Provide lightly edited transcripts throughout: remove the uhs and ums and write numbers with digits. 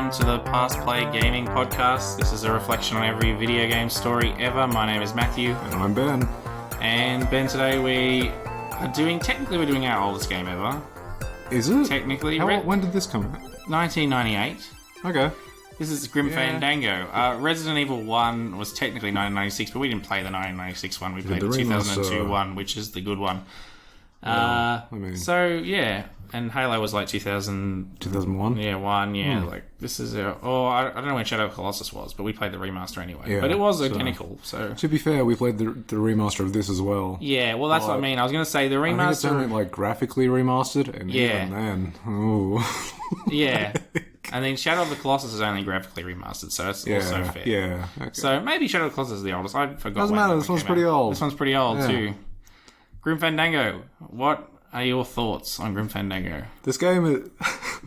welcome to the Past Play Gaming Podcast. This is a reflection on every video game story ever. My name is Matthew. And I'm Ben. And Ben, today we're doing our oldest game ever. Is it? Technically. When did this come out? 1998. Okay. This is Grim Fandango. Resident Evil 1 was technically 1996, but we didn't play the 1996 one. We played the 2002 one, which is the good one. So, yeah. And Halo was like 2001? Yeah, like, this is I don't know when Shadow of the Colossus was, but we played the remaster anyway. Yeah, but it was identical, so... To be fair, we played the remaster of this as well. Yeah, well, that's what I mean. I was going to say, the remaster... I think it's only, like, graphically remastered, and even then... Ooh. Yeah. And then Shadow of the Colossus is only graphically remastered, so it's also fair. Yeah, okay. So maybe Shadow of the Colossus is the oldest. I forgot. Doesn't matter, this one's pretty old. This one's pretty old, too. Grim Fandango, what are your thoughts on Grim Fandango? This game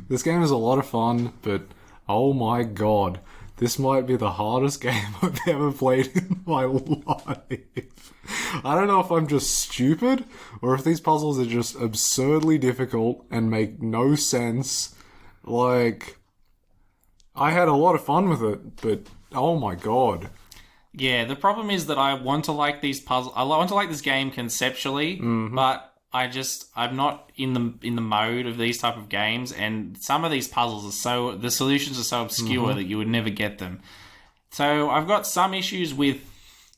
is a lot of fun, but oh my god, this might be the hardest game I've ever played in my life. I don't know if I'm just stupid, or if these puzzles are just absurdly difficult and make no sense. Like, I had a lot of fun with it, but oh my god. Yeah, the problem is that I want to like these puzzles. I want to like this game conceptually, but I'm not in the mode of these type of games, and some of these puzzles the solutions are so obscure that you would never get them. So I've got some issues with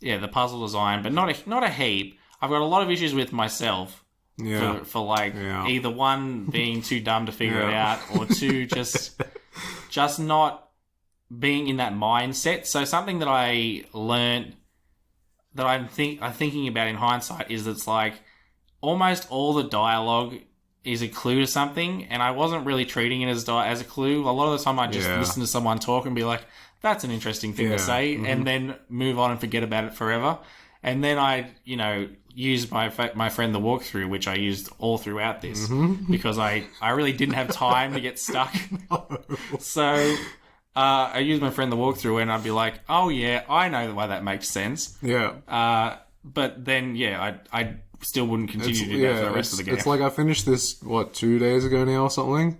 the puzzle design, but not a heap. I've got a lot of issues with myself. Yeah. For either one being too dumb to figure it out, or two just not being in that mindset. So something that I learned that I'm thinking about in hindsight is it's like almost all the dialogue is a clue to something, and I wasn't really treating it as a clue. A lot of the time I just listen to someone talk and be like, that's an interesting thing to say, and then move on and forget about it forever. And then I, use my friend the walkthrough, which I used all throughout this, because I really didn't have time to get stuck. So I used my friend the walkthrough, and I'd be like, oh yeah, I know why that makes sense. Yeah. But then, I still wouldn't continue to do that for the rest of the game. It's like I finished this, 2 days ago now or something?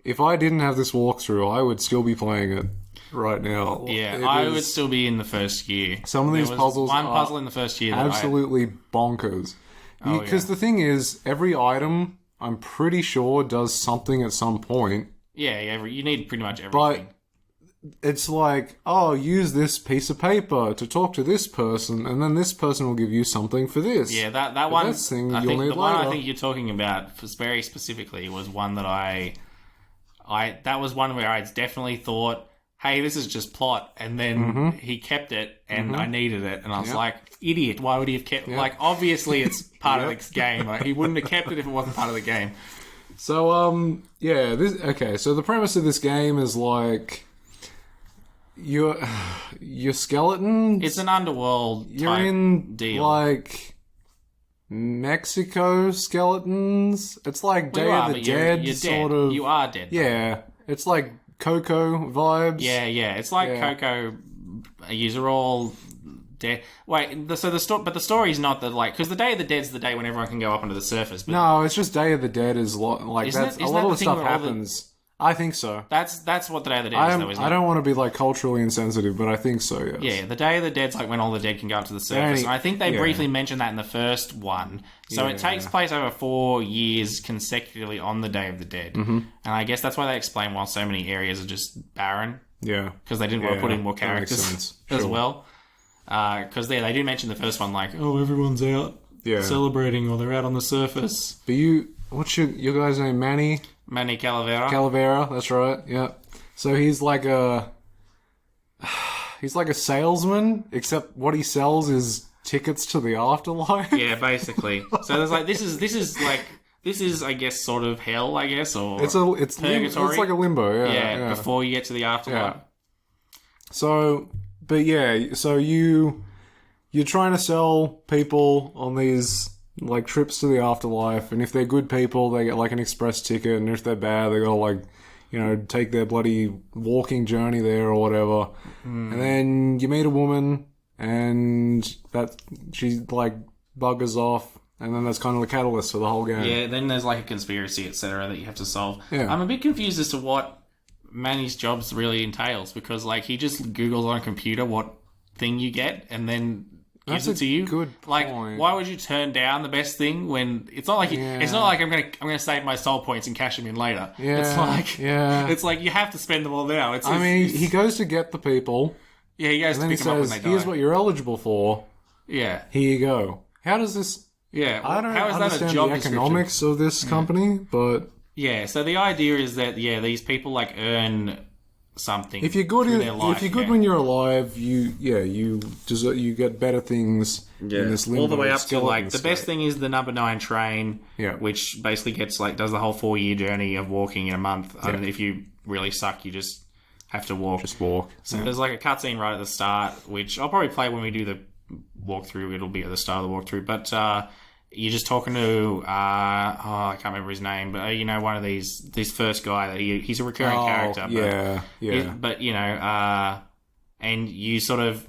If I didn't have this walkthrough, I would still be playing it right now. Yeah, I would still be in the first year. Some of these puzzles one puzzle in the first year that absolutely bonkers. Because the thing is, every item, I'm pretty sure, does something at some point. Yeah, you need pretty much everything. But it's like, use this piece of paper to talk to this person, and then this person will give you something for this. Yeah, that one. The one I think you're talking about very specifically was one that that was one where I definitely thought, hey, this is just plot, and then he kept it, and I needed it, and I was like, idiot, why would he have kept it? Like, obviously it's part of this game. Like, he wouldn't have kept it if it wasn't part of the game. So, so the premise of this game is like, your skeleton. It's an underworld You're type in deal. Like Mexico skeletons. It's like Day of the Dead, you're sort dead. of. You are dead. Yeah, it's like Coco vibes. Yeah. It's like Coco. You're all dead. Wait, but the story's not that, like, because the Day of the Dead's the day when everyone can go up onto the surface. But no, it's just Day of the Dead is like isn't that's it, a lot of the stuff happens. I think so. That's what the Day of the Dead is, though, isn't it? I don't want to be, like, culturally insensitive, but I think so, yes. Yeah, the Day of the Dead's like when all the dead can go up to the surface. And I think they briefly mentioned that in the first one. So it takes place over 4 years consecutively on the Day of the Dead. And I guess that's why they explain why so many areas are just barren. Yeah. Because they didn't want to put in more characters as well. Because they did mention the first one, like, everyone's out celebrating, or they're out on the surface. But what's your guy's name? Manny Calavera. Calavera, that's right. Yeah. So he's like a salesman, except what he sells is tickets to the afterlife. Yeah, basically. So there's like this is I guess sort of hell, I guess, or it's purgatory. It's like a limbo. Yeah. Before you get to the afterlife. Yeah. So, but so you're trying to sell people on these, like, trips to the afterlife, and if they're good people, they get, like, an express ticket, and if they're bad, they gotta, like, take their bloody walking journey there or whatever. And then you meet a woman, and she, like, buggers off, and then that's kind of the catalyst for the whole game. Yeah, then there's, like, a conspiracy, etc., that you have to solve. Yeah. I'm a bit confused as to what Manny's jobs really entails, because like he just Googles on a computer what thing you get and then gives it to you. Good like, point. why would you turn down the best thing when it's not like it's not like I'm gonna save my soul points and cash them in later. It's like you have to spend them all now. He goes to get the people. Yeah, he goes and to then pick them up when they die. Here's what you're eligible for. Yeah. Here you go. How does this... Yeah. I don't how is understand that a job the economics of this company, but... Yeah, so the idea is that, these people, like, earn something. If you're good when you're alive, you get better things in this limbo. All the way up to, like, the state. best thing is the number 9 train, Yeah. which basically does the whole 4-year journey of walking in a month. Yeah. And if you really suck, you just have to walk. Just walk. So there's, like, a cutscene right at the start, which I'll probably play when we do the walkthrough. It'll be at the start of the walkthrough. But you're just talking to, I can't remember his name, but one of this first guy that he's a recurring character. But and you sort of,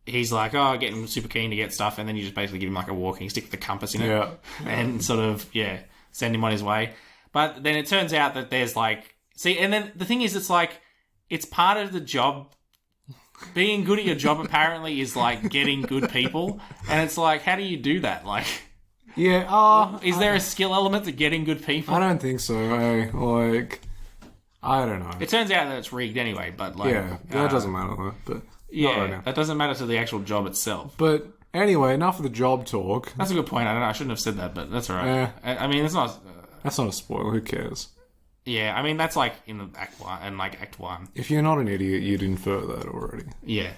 he's like, getting super keen to get stuff, and then you just basically give him like a walking stick with a compass in it, and sort of, send him on his way. But then it turns out that there's like, and then the thing is, it's like, it's part of the job. Being good at your job apparently is like getting good people, and it's like, how do you do that? Like, is there a skill element to getting good people? I don't think so. Like, I don't know. It turns out that it's rigged anyway, but like, that doesn't matter though. But that doesn't matter to the actual job itself. But anyway, enough of the job talk. That's a good point. I don't know. I shouldn't have said that, but that's all right. I mean, it's not. That's not a spoiler. Who cares? Yeah, I mean, that's like in the Act 1 and like Act 1. If you're not an idiot, you'd infer that already. Yeah.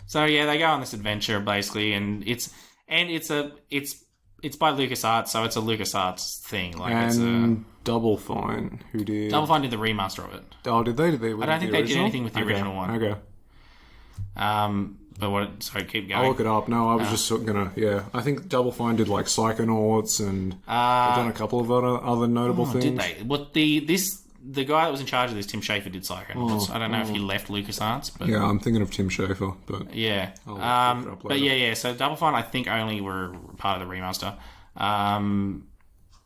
So they go on this adventure basically, and it's by LucasArts, so it's a LucasArts thing. Like, and it's Double Fine, who did Double Fine did the remaster of it. Oh, did they? I don't think they did anything with the original one. Okay. But what? Sorry, keep going. I'll look it up. No, I was just gonna. Yeah, I think Double Fine did like Psychonauts, and they've done a couple of other notable things. Did they? What the guy that was in charge of this, Tim Schafer, did Psychonauts. I don't know if he left LucasArts, but I'm thinking of Tim Schafer, but yeah. I'll look it up later. But so Double Fine, I think, only were part of the remaster.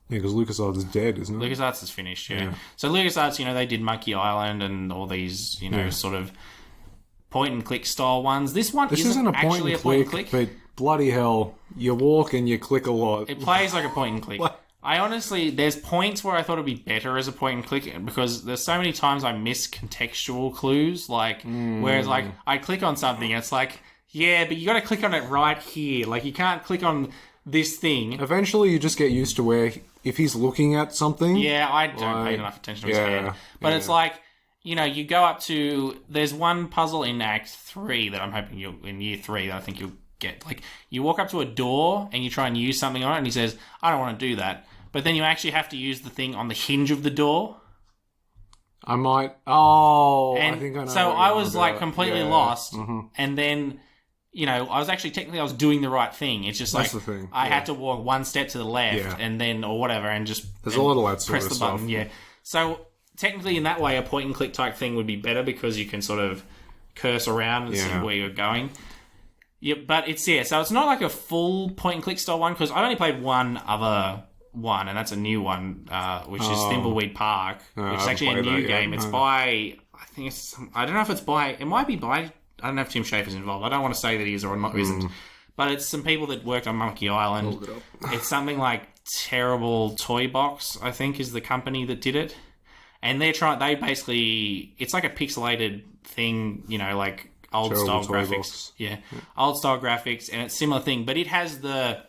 Because LucasArts is dead, isn't it? LucasArts is finished. Yeah. So LucasArts, they did Monkey Island and all these, sort of point and click style ones. This isn't actually a point and click, but bloody hell, you walk and you click a lot. It plays like a point and click. I honestly, there's points where I thought it'd be better as a point and click, because there's so many times I miss contextual clues, like, whereas like I click on something, it's like, but you got to click on it right here. Like, you can't click on this thing. Eventually, you just get used to where if he's looking at something. Yeah, I don't pay enough attention to his hand, but it's like, you go up to. There's one puzzle in Act 3 that I'm hoping in Year 3 that I think you'll get. Like, you walk up to a door and you try and use something on it, and he says, "I don't want to do that." But then you actually have to use the thing on the hinge of the door. I might. Oh, and I think I know. So I was like completely lost, and then. I was actually technically I was doing the right thing. It's just that's like the thing. I had to walk one step to the left and then or whatever, and just there's a lot of that sort press of the stuff. button. Yeah. So technically, in that way, a point and click type thing would be better because you can sort of curse around and see where you're going. Yeah, but it's so it's not like a full point and click style one, because I only played one other one, and that's a new one, which is Thimbleweed Park, which is actually a new game. It's by I don't know if it's by. It might be by. I don't know if Tim Schafer's involved. I don't want to say that he is or not isn't. But it's some people that worked on Monkey Island. It's something like Terrible Toy Box, I think, is the company that did it. And they basically, it's like a pixelated thing, like old Terrible style graphics. Yeah. Old style graphics, and it's a similar thing. But it has the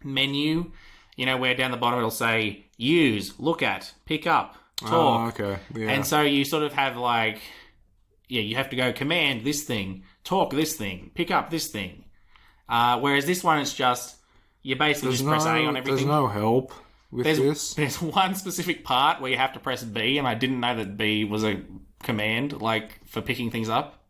menu, where down the bottom it'll say, use, look at, pick up, talk. Oh, okay. Yeah. And so you sort of have like... Yeah, you have to go command this thing, talk this thing, pick up this thing. Whereas this one, it's just, you basically just press A on everything. There's no help with this. There's one specific part where you have to press B, and I didn't know that B was a command, like, for picking things up.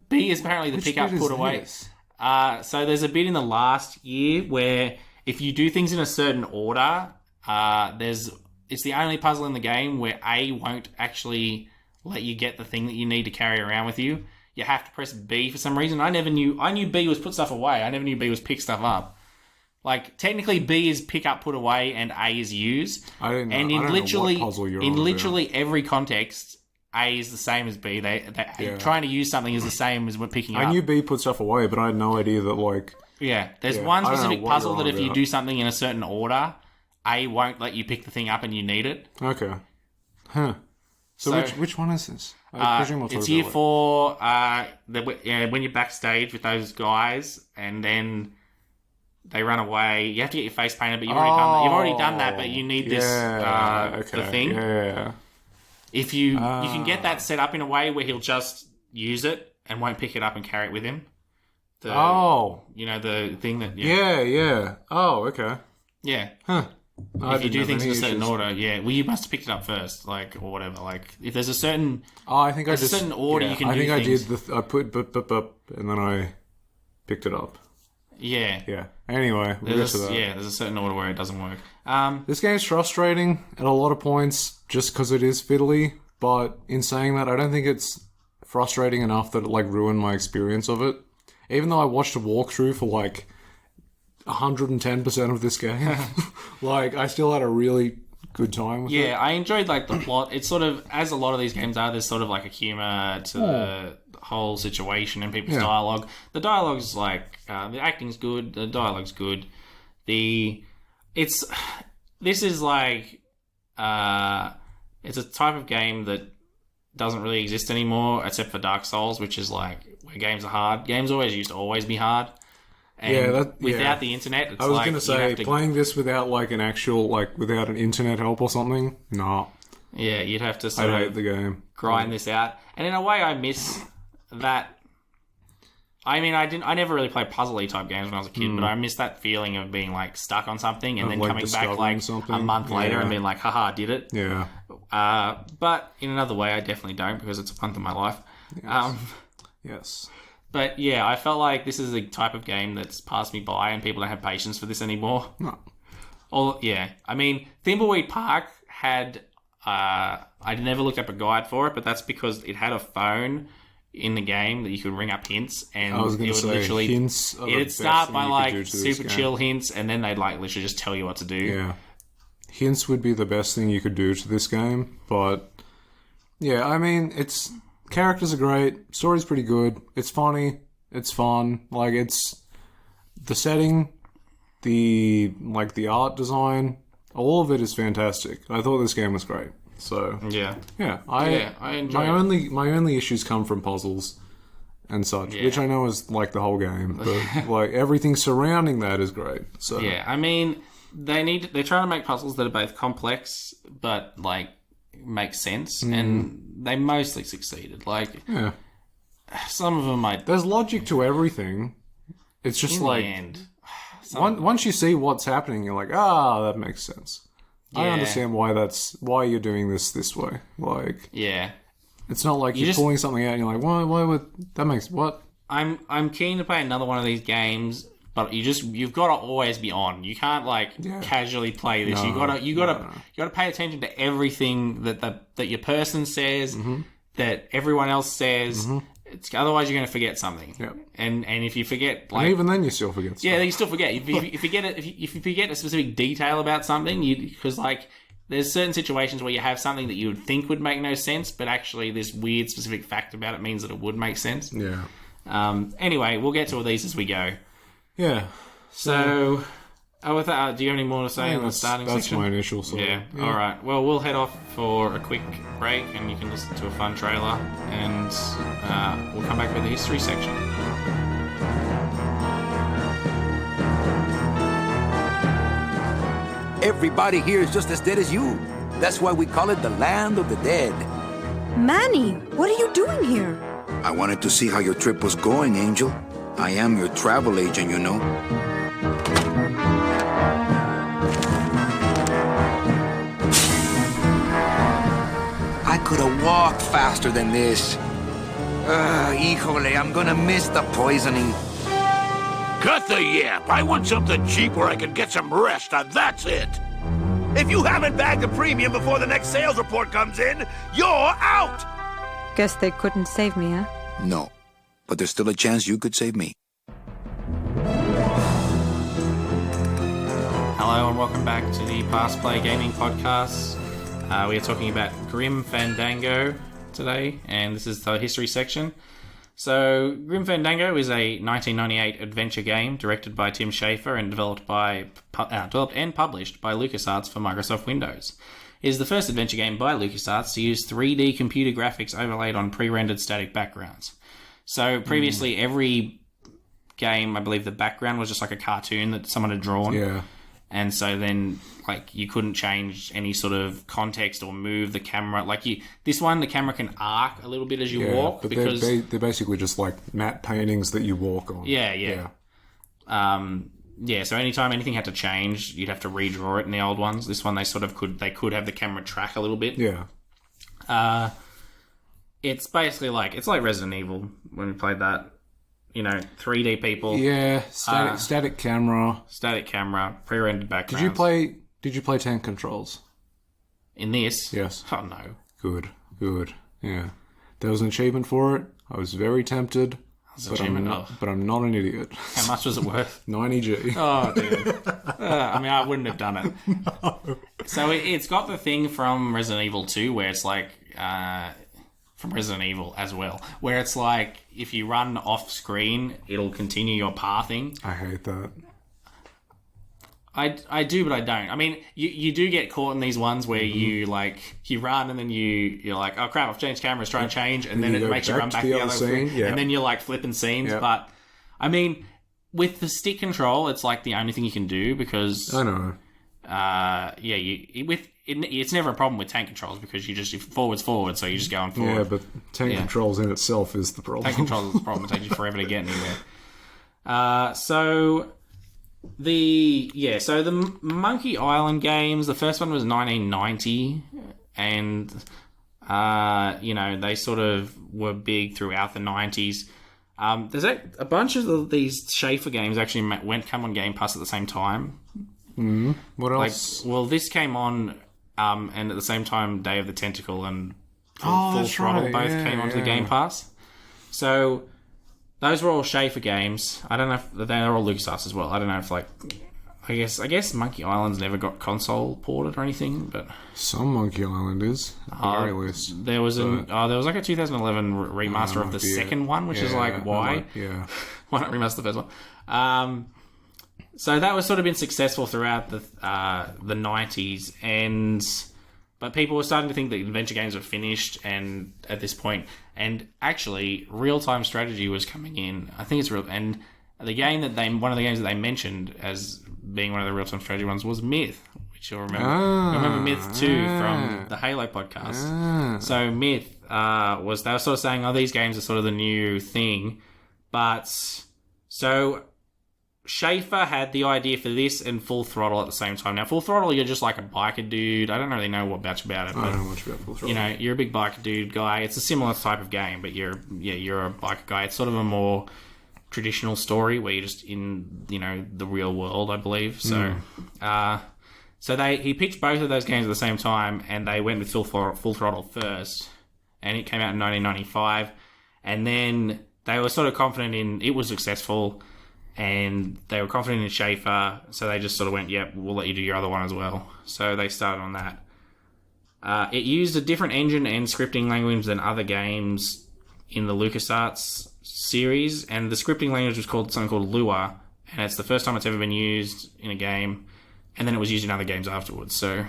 B is apparently the pick up, put away. So there's a bit in the last year where if you do things in a certain order, it's the only puzzle in the game where A won't actually... let you get the thing that you need to carry around with you. You have to press B for some reason. I knew B was put stuff away. I never knew B was pick stuff up. Like, technically B is pick up, put away, and A is use. I didn't know. And in literally every context, A is the same as B. Trying to use something is the same as when picking it up. I knew B put stuff away, but I had no idea that, like... Yeah, there's Yeah, one I don't know specific what puzzle you're that on if you about. do something in a certain order, A won't let you pick the thing up and you need it. Okay. Huh. So which one is this? I presume we'll talk It's about year it. 4, when you're backstage with those guys, and then they run away. You have to get your face painted, but you've already done that, but you need this the thing. Yeah. If you can get that set up in a way where he'll just use it and won't pick it up and carry it with him. The thing that... Yeah. Oh, okay. Yeah. Huh. If you do things in a certain order, yeah. Well, you must have picked it up first, like, or whatever. Like, if there's a certain... I think I just... a certain order you can do things. I did I put and then I picked it up. Yeah. Yeah. Anyway, we'll get to that. Yeah, there's a certain order where it doesn't work. This game's frustrating at a lot of points just because it is fiddly, but in saying that, I don't think it's frustrating enough that it, like, ruined my experience of it. Even though I watched a walkthrough for, like, 110% of this game, like, I still had a really good time with it. Yeah, I enjoyed, like, the plot. It's sort of, as a lot of these games are, there's sort of, like, a humour to the whole situation and people's dialogue. The dialogue's, like, the acting's good, the dialogue's good. This is, like, it's a type of game that doesn't really exist anymore, except for Dark Souls, which is, like, where games are hard. Games always used to always be hard. And without the internet, it's I was like... going to say, playing this without, like, an actual, like, without an internet help or something, nah. Yeah, you'd have to sort I of hate the game. grind this out. And in a way, I miss that... I mean, I never really played puzzle-y type games when I was a kid, but I miss that feeling of being, like, stuck on something and then like, coming back, like, something. a month later and being like, haha, did it. Yeah. But in another way, I definitely don't, because it's a month of my life. Yes. Yes. But yeah, I felt like this is a type of game that's passed me by and people don't have patience for this anymore. No. I mean, Thimbleweed Park had... I never looked up a guide for it, but that's because it had a phone in the game that you could ring up hints, and I was going it to would say, literally... hints are the It'd best start thing by, you could like, do to this super game. chill hints, and then they'd, like, literally just tell you what to do. Yeah. Hints would be the best thing you could do to this game, but... Yeah, I mean, it's... Characters are great, story's pretty good, it's funny, it's fun, like, it's... The setting, the art design, all of it is fantastic. I thought this game was great, so... Yeah. I enjoy it. My only issues come from puzzles and such, which I know is, like, the whole game, but, like, everything surrounding that is great, so... Yeah, I mean, they're trying to make puzzles that are both complex, but, like, make sense, and they mostly succeeded. Like, some of them There's logic to everything. It's just in like... the end. Once you see what's happening, you're like, that makes sense. I Yeah. understand why you're doing this way. Like, Yeah. it's not like you're pulling something out and you're like, why would... That makes... What? I'm keen to play another one of these games, but you've got to always be on. You can't, like, casually play this. You gotta pay attention to everything that your person says, that everyone else says. Otherwise, you're going to forget something. Yep. And if you forget, like, And even then, you still forget stuff. yeah, you still forget. If you forget a specific detail about something, because, like, there's certain situations where you have something that you would think would make no sense, but actually this weird specific fact about it means that it would make sense. Yeah. Anyway, we'll get to all these as we go. Yeah. So, with that, do you have any more to say in the starting That's section? my initial sort Yeah. All right. Well, we'll head off for a quick break, and you can listen to a fun trailer, and we'll come back with the history section. Everybody here is just as dead as you. That's why we call it the land of the dead. Manny, what are you doing here? I wanted to see how your trip was going, Angel. I am your travel agent, you know. I could have walked faster than this. Híjole, I'm gonna miss the poisoning. Cut the yap. I want something cheap where I can get some rest, and that's it. If you haven't bagged the premium before the next sales report comes in, you're out! Guess they couldn't save me, huh? No, but there's still a chance you could save me. Hello and welcome back to the Past Play Gaming Podcast. We are talking about Grim Fandango. It's today, and this is the history section. So, Grim Fandango is a 1998 adventure game directed by Tim Schafer and developed and published by LucasArts for Microsoft Windows. It is the first adventure game by LucasArts to use 3D computer graphics overlaid on pre-rendered static backgrounds. So, previously, every game, I believe the background was just like a cartoon that someone had drawn. Yeah. And so then, like, you couldn't change any sort of context or move the camera. Like, this one, the camera can arc a little bit as you walk. But because they're basically just like matte paintings that you walk on. Yeah. So anytime anything had to change, you'd have to redraw it in the old ones. This one, they could have the camera track a little bit. Yeah. It's basically it's like Resident Evil when we played that. 3D people. Yeah, static camera. Static camera, pre-rendered backgrounds. Did you play tank controls? In this? Yes. Oh, no. Good. Yeah. There was an achievement for it. I was very tempted. But I'm not an idiot. How much was it worth? 90G. Oh, dude. I wouldn't have done it. No. So it's got the thing from Resident Evil 2 where it's from Resident Evil as well, where it's like if you run off screen, it'll continue your pathing. I hate that. I do, but I don't. I mean, you do get caught in these ones where you run and then you're like, oh crap, I've changed cameras, try and change, and then it makes you run back the other scene, and then you're like flipping scenes. Yep. But I mean, with the stick control, it's like the only thing you can do because I know. It's never a problem with tank controls because forward's forward, so you're just going forward. Yeah, but tank controls in itself is the problem. Tank controls is the problem. It takes you forever to get anywhere. So the Monkey Island games, the first one was 1990, and they sort of were big throughout the 90s. There's a bunch of these Schafer games actually come on Game Pass at the same time. What else? This came on, and at the same time, Day of the Tentacle and Full Throttle both came onto the Game Pass. So those were all Schafer games. I don't know if they're all LucasArts as well. I don't know if I guess Monkey Island's never got console ported or anything, but some Monkey Island is at the very least. There was a 2011 remaster of the second one, which is why? Why not remaster the first one? So that was sort of been successful throughout the 90s, but people were starting to think that adventure games were finished, and at this point, and actually real-time strategy was coming in. I think it's real, and one of the games that they mentioned as being one of the real-time strategy ones was Myth, which you'll remember. Remember Myth 2 from the Halo podcast. So Myth they were sort of saying, oh, these games are sort of the new thing, but so Schafer had the idea for this and Full Throttle at the same time. Now, Full Throttle, you're just like a biker dude. I don't really know much about it. But, I don't know much about Full Throttle. You're a big biker dude guy. It's a similar type of game, but you're a biker guy. It's sort of a more traditional story where you're just in, the real world, I believe. So, he pitched both of those games at the same time, and they went with Full Throttle first, and it came out in 1995. And then they were sort of confident it was successful. And they were confident in Schafer, so they just sort of went, yep, we'll let you do your other one as well. So they started on that. It used a different engine and scripting language than other games in the LucasArts series, and the scripting language was something called Lua, and it's the first time it's ever been used in a game, and then it was used in other games afterwards, so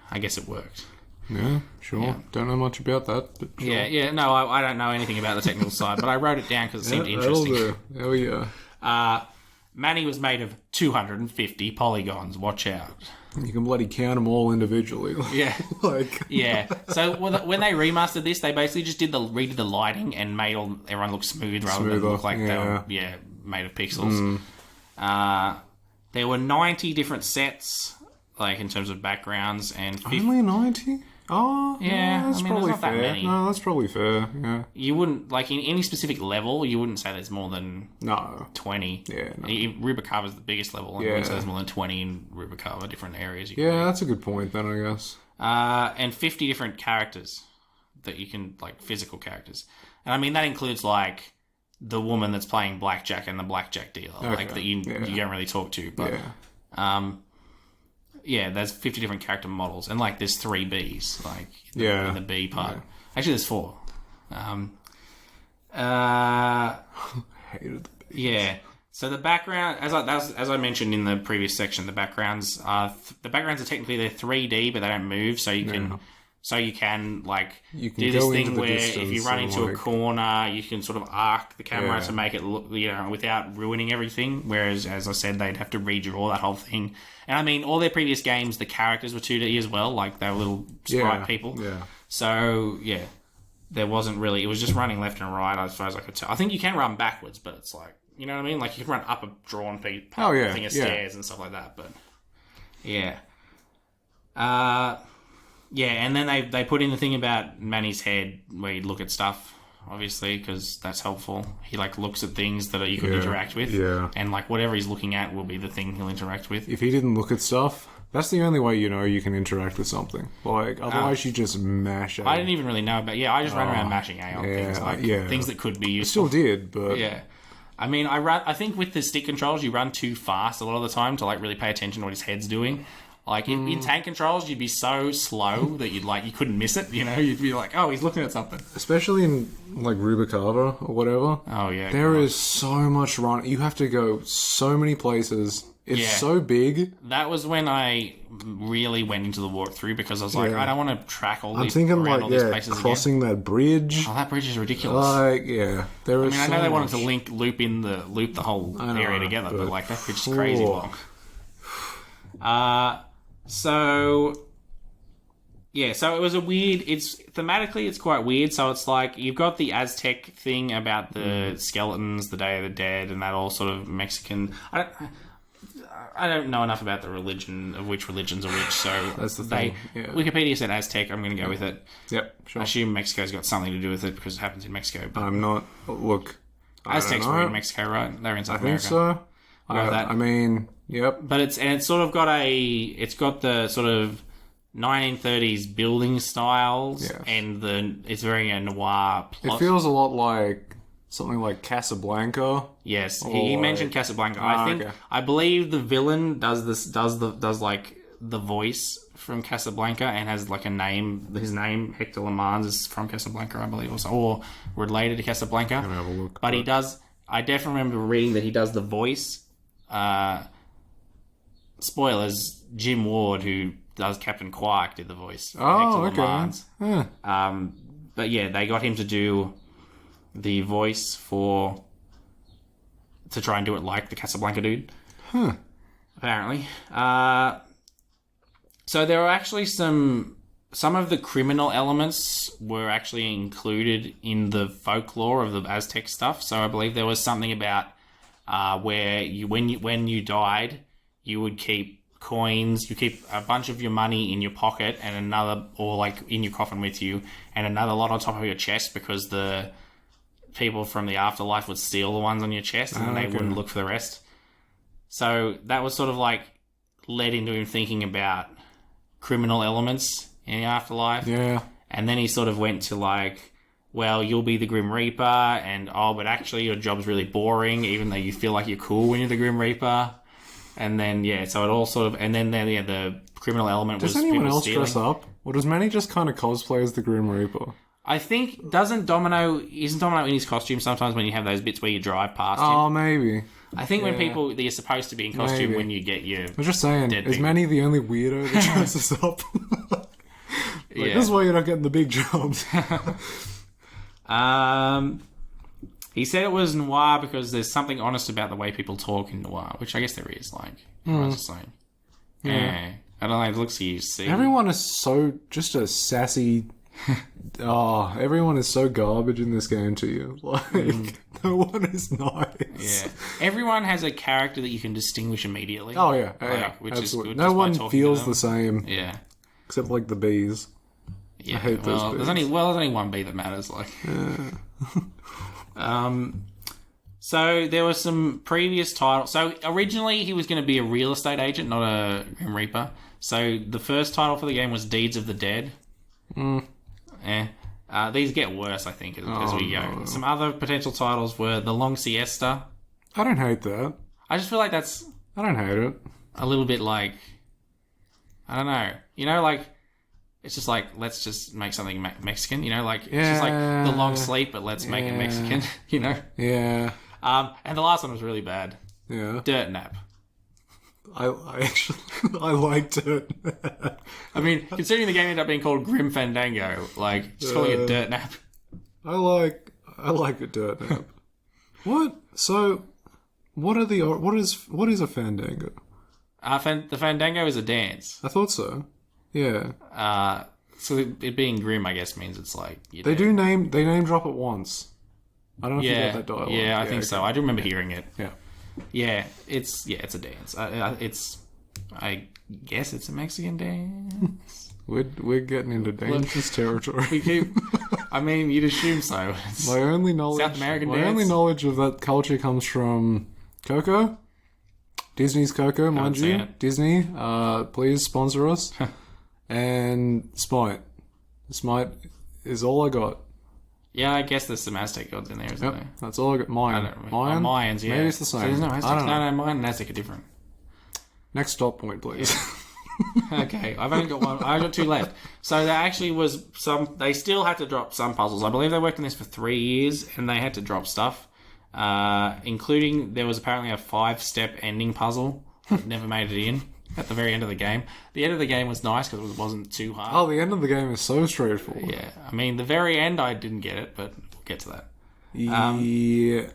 I guess it worked. Yeah, sure. Yeah. Don't know much about that, but sure. No, I don't know anything about the technical side, but I wrote it down because it seemed interesting. Hell yeah. Manny was made of 250 polygons. Watch out. You can bloody count them all individually. Yeah. Yeah. So when they remastered this, they basically just redid the lighting and made everyone look smooth rather than look like they were made of pixels. There were 90 different sets, in terms of backgrounds, and only 90? Oh, yeah. That's probably not fair. That many. No, that's probably fair. Yeah. You wouldn't in any specific level. You wouldn't say there's more than 20. Yeah. No. Rubalcaba is the biggest level. And you wouldn't say there's more than 20 in Rubalcaba, different areas. That's a good point. Then I guess. And 50 different characters that you can physical characters, and I mean that includes the woman that's playing blackjack and the blackjack dealer, that you don't really talk to, but there's 50 different character models, and there's 3 Bs, in the B part. Actually, there's 4. Hated the bees. Yeah. So the background, as I mentioned in the previous section, the backgrounds are technically they're 3D, but they don't move, so you can. Yeah. So you can You can do this go thing into the where if you distance run and, into a like- corner, you can sort of arc the camera Yeah. to make it look, without ruining everything. Whereas, as I said, they'd have to redraw that whole thing. And I mean, all their previous games, the characters were 2D as well, like they were little sprite people. Yeah. So yeah, there wasn't really. It was just running left and right, as far as I could tell. I think you can run backwards, but it's like, you know what I mean? Like you can run up a drawn thing of stairs and stuff like that. But yeah. Yeah, and then they put in the thing about Manny's head where you look at stuff, obviously, because that's helpful. He looks at things that you could interact with, and whatever he's looking at will be the thing he'll interact with. If he didn't look at stuff, that's the only way you can interact with something. Otherwise you just mash it. I didn't even really know about. Yeah, I just ran around mashing A on things things that could be useful. Still did, but yeah. I mean, I think with the stick controls, you run too fast a lot of the time to really pay attention to what his head's doing. In tank controls, you'd be so slow that you couldn't miss it. You'd be like, oh, he's looking at something. especially in Rubalcaba or whatever. Oh yeah, There is so much run. You have to go so many places. It's so big. That was when I really went into the walkthrough because I was like, I don't want to track all I'm these. thinking around all these places crossing that bridge. again. Oh, that bridge is ridiculous. There is. I know they wanted to loop the whole area together, but that bridge is crazy long. So it was a weird. It's thematically, it's quite weird. So it's like you've got the Aztec thing about the skeletons, the Day of the Dead, and that all sort of Mexican. I don't know enough about the religion of which religions are which. So That's the thing. Yeah. Wikipedia said Aztec. I'm going to go with it. Yep, sure. I assume Mexico's got something to do with it because it happens in Mexico. But I'm not. Look, Aztecs were in Mexico, right? They're in South I think America. so. That. I mean, yep. But it's sort of got the sort of 1930s building styles, Yeah. and it's very a noir plot. It feels a lot like something like Casablanca. Yes, he mentioned Casablanca. okay. I believe the villain does the voice from Casablanca and has a name. His name Hector Le Mans is from Casablanca, I believe, also, or related to Casablanca. I'm gonna have a look. But he does. I definitely remember reading that he does the voice. Spoilers: Jim Ward, who does Captain Quark, did the voice. Oh, Hector Le okay. Mans. But yeah, they got him to do the voice to try and do it like the Casablanca dude. Apparently. So there were actually some of the criminal elements were actually included in the folklore of the Aztec stuff. So I believe there was something about where when you died, you would keep coins, you keep a bunch of your money in your pocket and another, or in your coffin with you, and another lot on top of your chest, because the people from the afterlife would steal the ones on your chest and they wouldn't look for the rest. So that was sort of led into him thinking about criminal elements in the afterlife. Yeah. And then he sort of went to well, you'll be the Grim Reaper, and but actually your job's really boring, even though you feel like you're cool when you're the Grim Reaper. And then so it all sort of, and then the criminal element was Does anyone people else stealing. dress up? Or does Manny just kind of cosplay as the Grim Reaper? I think isn't Domino in his costume sometimes when you have those bits where you drive past him? Oh, maybe. I think when people you're supposed to be in costume Maybe. when you get your. I was just saying, Dead is people. Manny the only weirdo that dresses up? Yeah. This is why you're not getting the big jobs. He said it was noir because there's something honest about the way people talk in noir, which I guess there is. Everyone's just yeah. I don't know. It looks you see. Everyone is so just a sassy. Everyone is so garbage in this game to you. No one is nice. Yeah, everyone has a character that you can distinguish immediately. Oh yeah, which absolutely. is good. No just by one talking feels to the them. same, Yeah, except the bees. yeah. hate those well, there's bees. only one bee that matters. So there were some previous titles. So originally he was going to be a real estate agent, not a Grim Reaper. So the first title for the game was Deeds of the Dead. These get worse, I think, as we go. No. Some other potential titles were The Long Siesta. I don't hate that. I just feel like that's I don't hate it. a little bit I don't know. It's just like, let's just make something Mexican, you know? Like, it's just like the long sleep, but let's make it Mexican, you know? Yeah. And the last one was really bad. Yeah. Dirt Nap. I actually I liked it. I mean, considering the game ended up being called Grim Fandango, like, just calling it Dirt Nap. I like a dirt nap. What? So, what is a fandango? The Fandango is a dance. I thought so. Yeah. So it being grim, I guess, means it's like... They name drop it once. I don't know if you got that dialogue. Yeah, I think so. I do remember hearing it. Yeah. Yeah, it's a dance. I guess it's a Mexican dance. We're getting into dangerous territory. You'd assume so. It's My only knowledge South American My dance. only knowledge of that culture comes from Coco. Disney's Coco, mind seen you. it. Disney, please sponsor us. And Smite. Smite is all I got. Yeah, I guess there's some Aztec gods in there, isn't there? That's all I got. Mayan. Mayan? Mayans, yeah. Maybe it's the same. So there's no Aztecs. I don't know. No, Mayan and Aztec are different. Next stop point, please. Okay, I've only got one. I've got two left. So there actually was some... They still had to drop some puzzles. I believe they worked on this for 3 years, and they had to drop stuff. Including, there was apparently a 5-step ending puzzle that never made it in at the very end of the game. The end of the game was nice because it wasn't too hard. Oh, the end of the game is so straightforward. Yeah, I mean, the very end, I didn't get it, but we'll get to that. Yeah.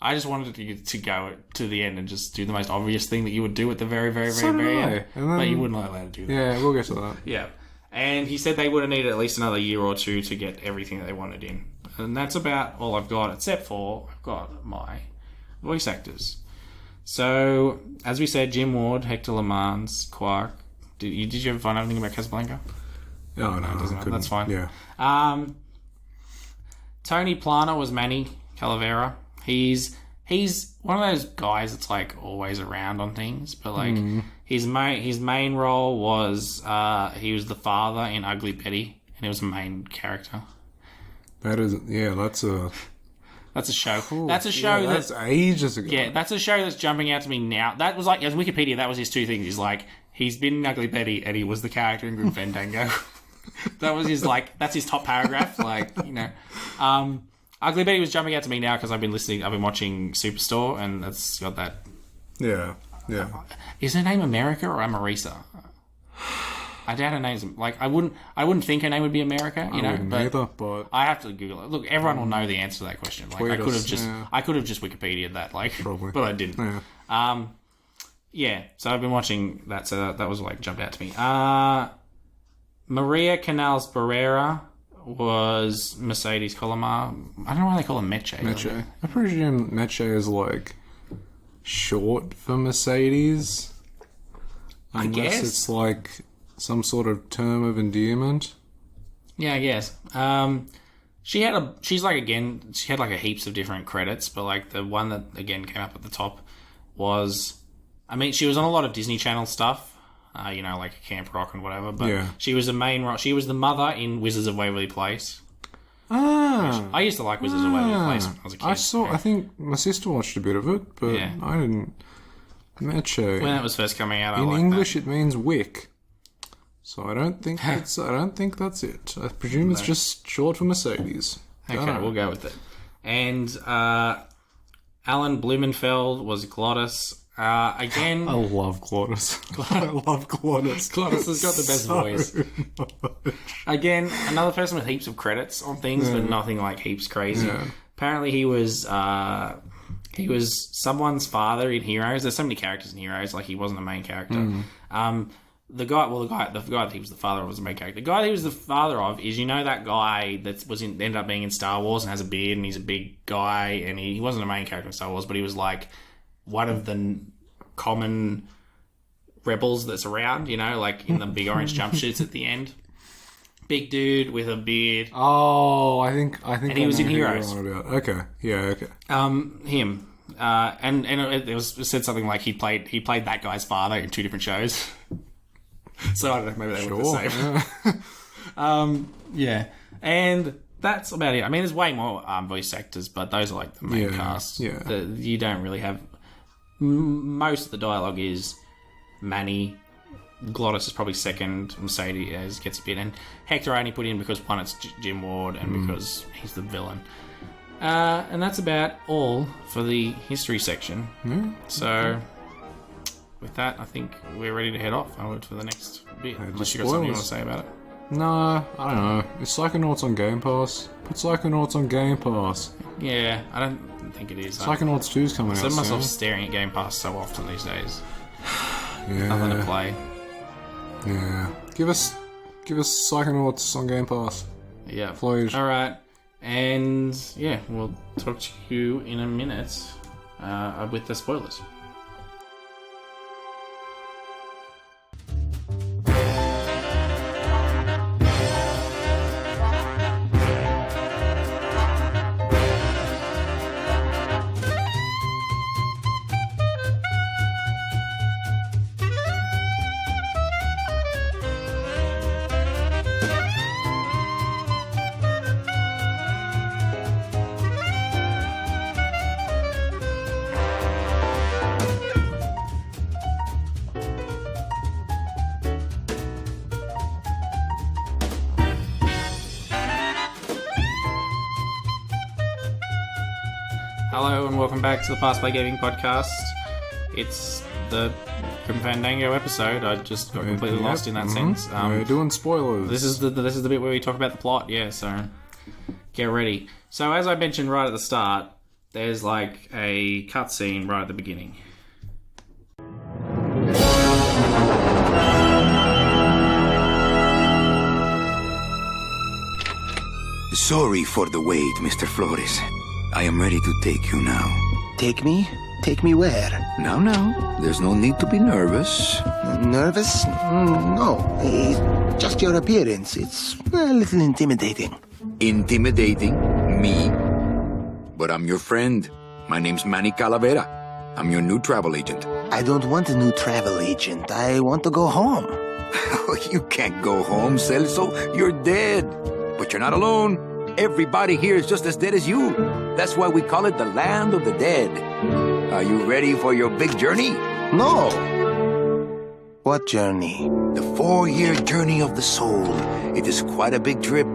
I just wanted to go to the end and just do the most obvious thing that you would do at the very, very, So very, very did I. end. And then- But you wouldn't allow to do that. Yeah, we'll get to that. Yeah. And he said they would have needed at least another year or two to get everything that they wanted in. And that's about all I've got, except for I've got my voice actors. So, as we said, Jim Ward, Hector LeMans, Quark. Did you ever find out anything about Casablanca? Oh, no, doesn't matter. couldn't. That's fine. Yeah. Tony Plana was Manny Calavera. He's one of those guys that's like always around on things, but like his main role was he was the father in Ugly Betty, and he was a main character. That's a show. That's a show that's ages ago. Yeah, that's a show that's jumping out to me now. That was like, as Wikipedia, that was his two things. He's like, he's been in Ugly Betty and he was the character in Grim Fandango. That was his, like, that's his top paragraph. Like, you know. Ugly Betty was jumping out to me now because I've been watching Superstore, and that's got that. Yeah. Is her name America or Amarisa? I doubt her name's, like, I wouldn't think her name would be America, you know, but I have to Google it. Look, everyone will know the answer to that question. Like, I could have just Wikipedia'd that, like, Probably. but I didn't. Yeah. Yeah, so I've been watching that, so that was, like, jumped out to me. Maria Canals Barrera was Mercedes Colomar. I don't know why they call her Meche. Meche. I presume Meche is like short for Mercedes. I Unless guess. it's like some sort of term of endearment. Yeah, I guess. She had like a heaps of different credits, but like the one that again came up at the top was, I mean, she was on a lot of Disney Channel stuff, you know, like Camp Rock and whatever, but Yeah. she was she was the mother in Wizards of Waverly Place. Ah. I used to like Wizards of Waverly Place when I was a kid. I think my sister watched a bit of it, but Yeah. I didn't. Meche. When it was first coming out, I In liked English, that. it means wick. So I don't think that's it. I presume it's just short for Mercedes. Okay, we'll go with it. And Alan Blumenfeld was Glottis. Again, I love Glottis. I love Glottis. Glottis has got the best voice. Again, another person with heaps of credits on things, but nothing like heaps crazy. Yeah. Apparently, he was someone's father in Heroes. There's so many characters in Heroes. Like, he wasn't the main character. The guy that he was the father of was the main character. The guy that he was the father of is, you know, that guy that ended up being in Star Wars and has a beard and he's a big guy, and he wasn't a main character in Star Wars, but he was like one of the common rebels that's around, you know, like in the big orange jumpsuits at the end. Big dude with a beard. Oh, I think. And he was in Heroes. Okay, yeah, okay. Him. And it said something like he played that guy's father in 2 different shows. So I don't know, maybe they look the same. Yeah. Yeah, and that's about it. I mean, there's way more voice actors, but those are like the main cast. yeah. You don't really have... Most of the dialogue is Manny Glottis is probably second. Mercedes gets a bit, and Hector I only put in because one, it's Jim Ward, and because he's the villain. And that's about all for the history section. So, with that, I think we're ready to head off onward for the next bit. Unless you got something you want to say about it. No, I don't know. It's Psychonauts on Game Pass. Put Psychonauts on Game Pass. Yeah, I don't think it is. Psychonauts 2's coming out I myself soon. staring at Game Pass so often these days. Yeah. Nothing to play. Yeah. Give us Psychonauts on Game Pass. Yeah. Please. All right. And yeah, we'll talk to you in a minute with the spoilers. Hello and welcome back to the Past Play Gaming Podcast. It's the Fandango episode. I just got completely lost in that sense. We're doing spoilers. This is the bit where we talk about the plot. Yeah, so get ready. So as I mentioned right at the start, there's like a cutscene right at the beginning. Sorry for the wait, Mr. Flores. I am ready to take you now. Take me? Take me where? Now, there's no need to be nervous. Nervous? No. Just your appearance. It's a little intimidating. Intimidating? Me? But I'm your friend. My name's Manny Calavera. I'm your new travel agent. I don't want a new travel agent. I want to go home. You can't go home, Celso. You're dead. But you're not alone. Everybody here is just as dead as you. That's why we call it the land of the dead. Are you ready for your big journey? No. What journey? The 4-year journey of the soul. It is quite a big trip.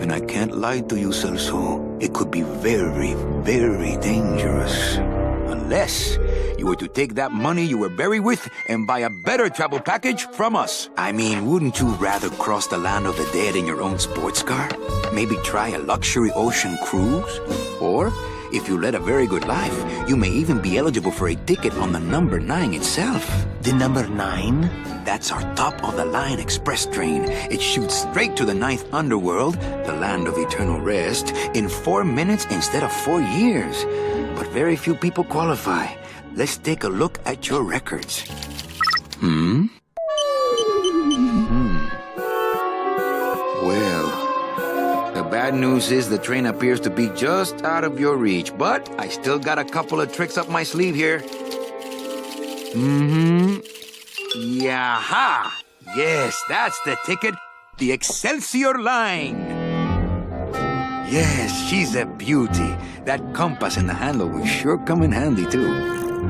And I can't lie to you, Celso. It could be very, very dangerous. Unless you were to take that money you were buried with and buy a better travel package from us. I mean, wouldn't you rather cross the land of the dead in your own sports car? Maybe try a luxury ocean cruise? Or, if you led a very good life, you may even be eligible for a ticket on the number 9 itself. The number 9? That's our top-of-the-line express train. It shoots straight to the 9th underworld, the land of eternal rest, in 4 minutes instead of 4 years. But very few people qualify. Let's take a look at your records. Well, the bad news is the train appears to be just out of your reach, but I still got a couple of tricks up my sleeve here. Yaha! Yes, that's the ticket. The Excelsior line. Yes, she's a beauty. That compass in the handle will sure come in handy, too.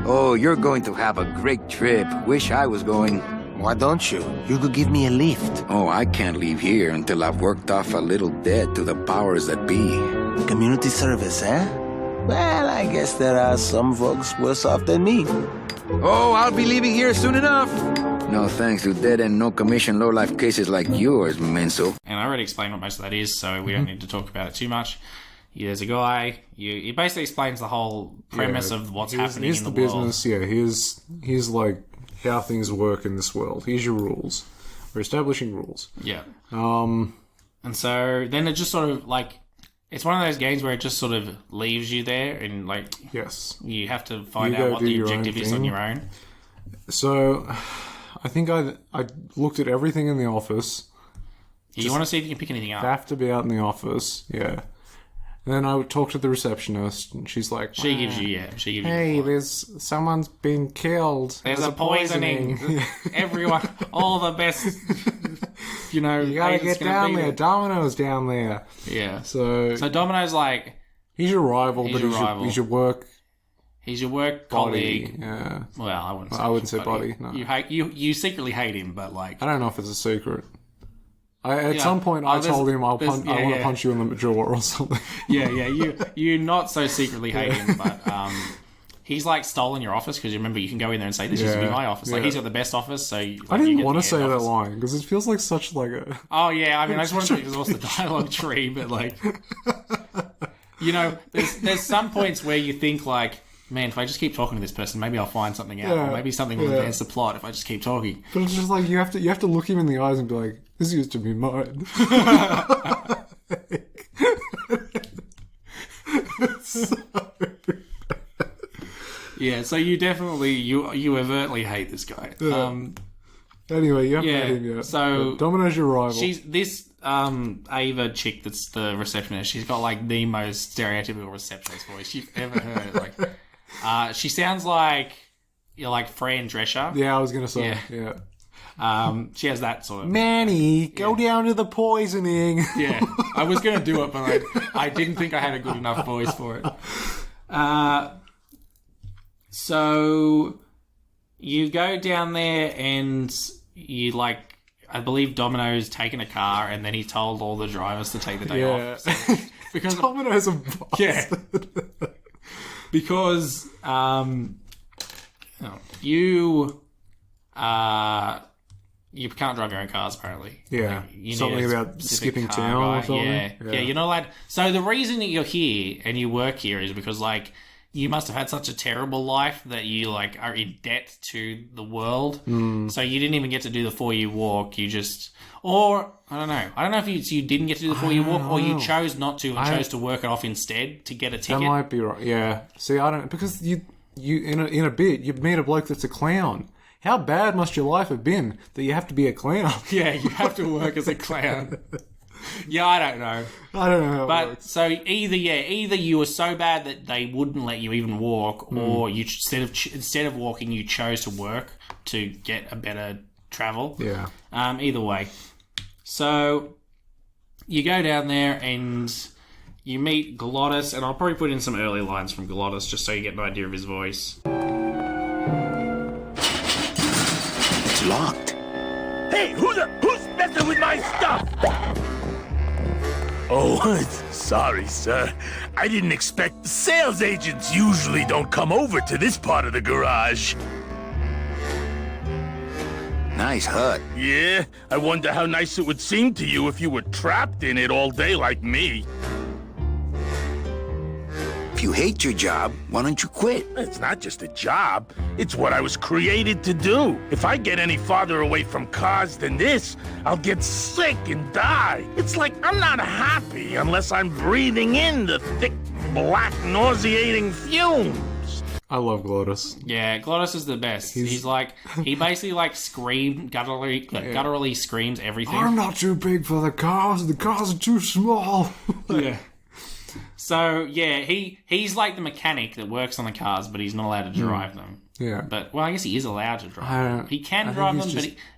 Oh, you're going to have a great trip. Wish I was going. Why don't you? You could give me a lift. Oh, I can't leave here until I've worked off a little debt to the powers that be. Community service, eh? Well, I guess there are some folks worse off than me. Oh, I'll be leaving here soon enough. No thanks to dead and no commission low-life cases like yours, Menso. And I already explained what most of that is, so we don't need to talk about it too much. There's a guy. He basically explains the whole premise of what's happening here's in the, the world. business. Yeah, here's like how things work in this world. Here's your rules. We're establishing rules. Yeah. And so then it just sort of like it's one of those games where it just sort of leaves you there, and like Yes. you have to find You out go what do the your own objective is on thing. your own. So, I think I looked at everything in the office. You want to see if you can pick anything up. Have to be out in the office. Yeah. And then I would talk to the receptionist, and she's like, She gives you "Hey, the someone's been killed. There's a poisoning. Everyone, all the best. You gotta agents get gonna down be there. Domino's down there." Yeah. So So Domino's like he's your rival, He's but your rival. he's your work He's your work Buddy, colleague. yeah. Well, I wouldn't say buddy. No. You secretly hate him, but like I don't know if it's a secret. At some point, Oh, I told him I want to yeah. punch you in the jaw or something. yeah. You not so secretly hate him, but he's like stolen your office because you remember you can go in there and say this used to be my office. Like he's got the best office, so like, I didn't want to say that line because it feels like such like a. Oh yeah, I mean I just wanted to exhaust the dialogue tree, but like you know, there's some points where you think like, man, if I just keep talking to this person, maybe I'll find something out, or maybe something will advance the plot if I just keep talking. But it's just like you have to look him in the eyes and be like, this used to be mine. Yeah, so you definitely you overtly hate this guy. Anyway, you haven't met him yet. So Domino's your rival. She's this Ava chick that's the receptionist. She's got like the most stereotypical receptionist voice you've ever heard. Like, she sounds like Fran Drescher. Yeah, I was gonna say. Yeah. She has that sort of. Manny, go down to the poisoning. Yeah, I was gonna do it, but I didn't think I had a good enough voice for it. So you go down there and you I believe Domino's taken a car and then he told all the drivers to take the day off. So, because Domino's a bastard. Yeah. Because you can't drive your own cars apparently. Yeah. You Something need a about specific skipping car town guy. or something. Yeah, you're not allowed. So the reason that you're here and you work here is because you must have had such a terrible life that you are in debt to the world. So you didn't even get to do the 4-year walk. You just, or I don't know. I don't know if you didn't get to do the 4-year walk, or you chose not to and chose to work it off instead to get a ticket. That might be right. Yeah. See, I don't, because you in a bit you meet a bloke that's a clown. How bad must your life have been that you have to be a clown? Yeah, you have to work as a clown. Yeah, I don't know. I don't know how it works. So either you were so bad that they wouldn't let you even walk, or you instead of walking, you chose to work to get a better travel. Yeah. Either way. So you go down there and you meet Glottis, and I'll probably put in some early lines from Glottis just so you get an idea of his voice. It's locked. Hey, who's messing with my stuff? Oh, sorry, sir. I didn't expect... Sales agents usually don't come over to this part of the garage. Nice hut. Yeah? I wonder how nice it would seem to you if you were trapped in it all day like me. If you hate your job, why don't you quit? It's not just a job. It's what I was created to do. If I get any farther away from cars than this, I'll get sick and die. It's like I'm not happy unless I'm breathing in the thick, black, nauseating fumes. I love Glottis. Yeah, Glottis is the best. He basically gutturally screams everything. I'm not too big for the cars are too small. Yeah. So, yeah, he's like the mechanic that works on the cars, but he's not allowed to drive them. Yeah. But, well, I guess he is allowed to drive them. He can drive them,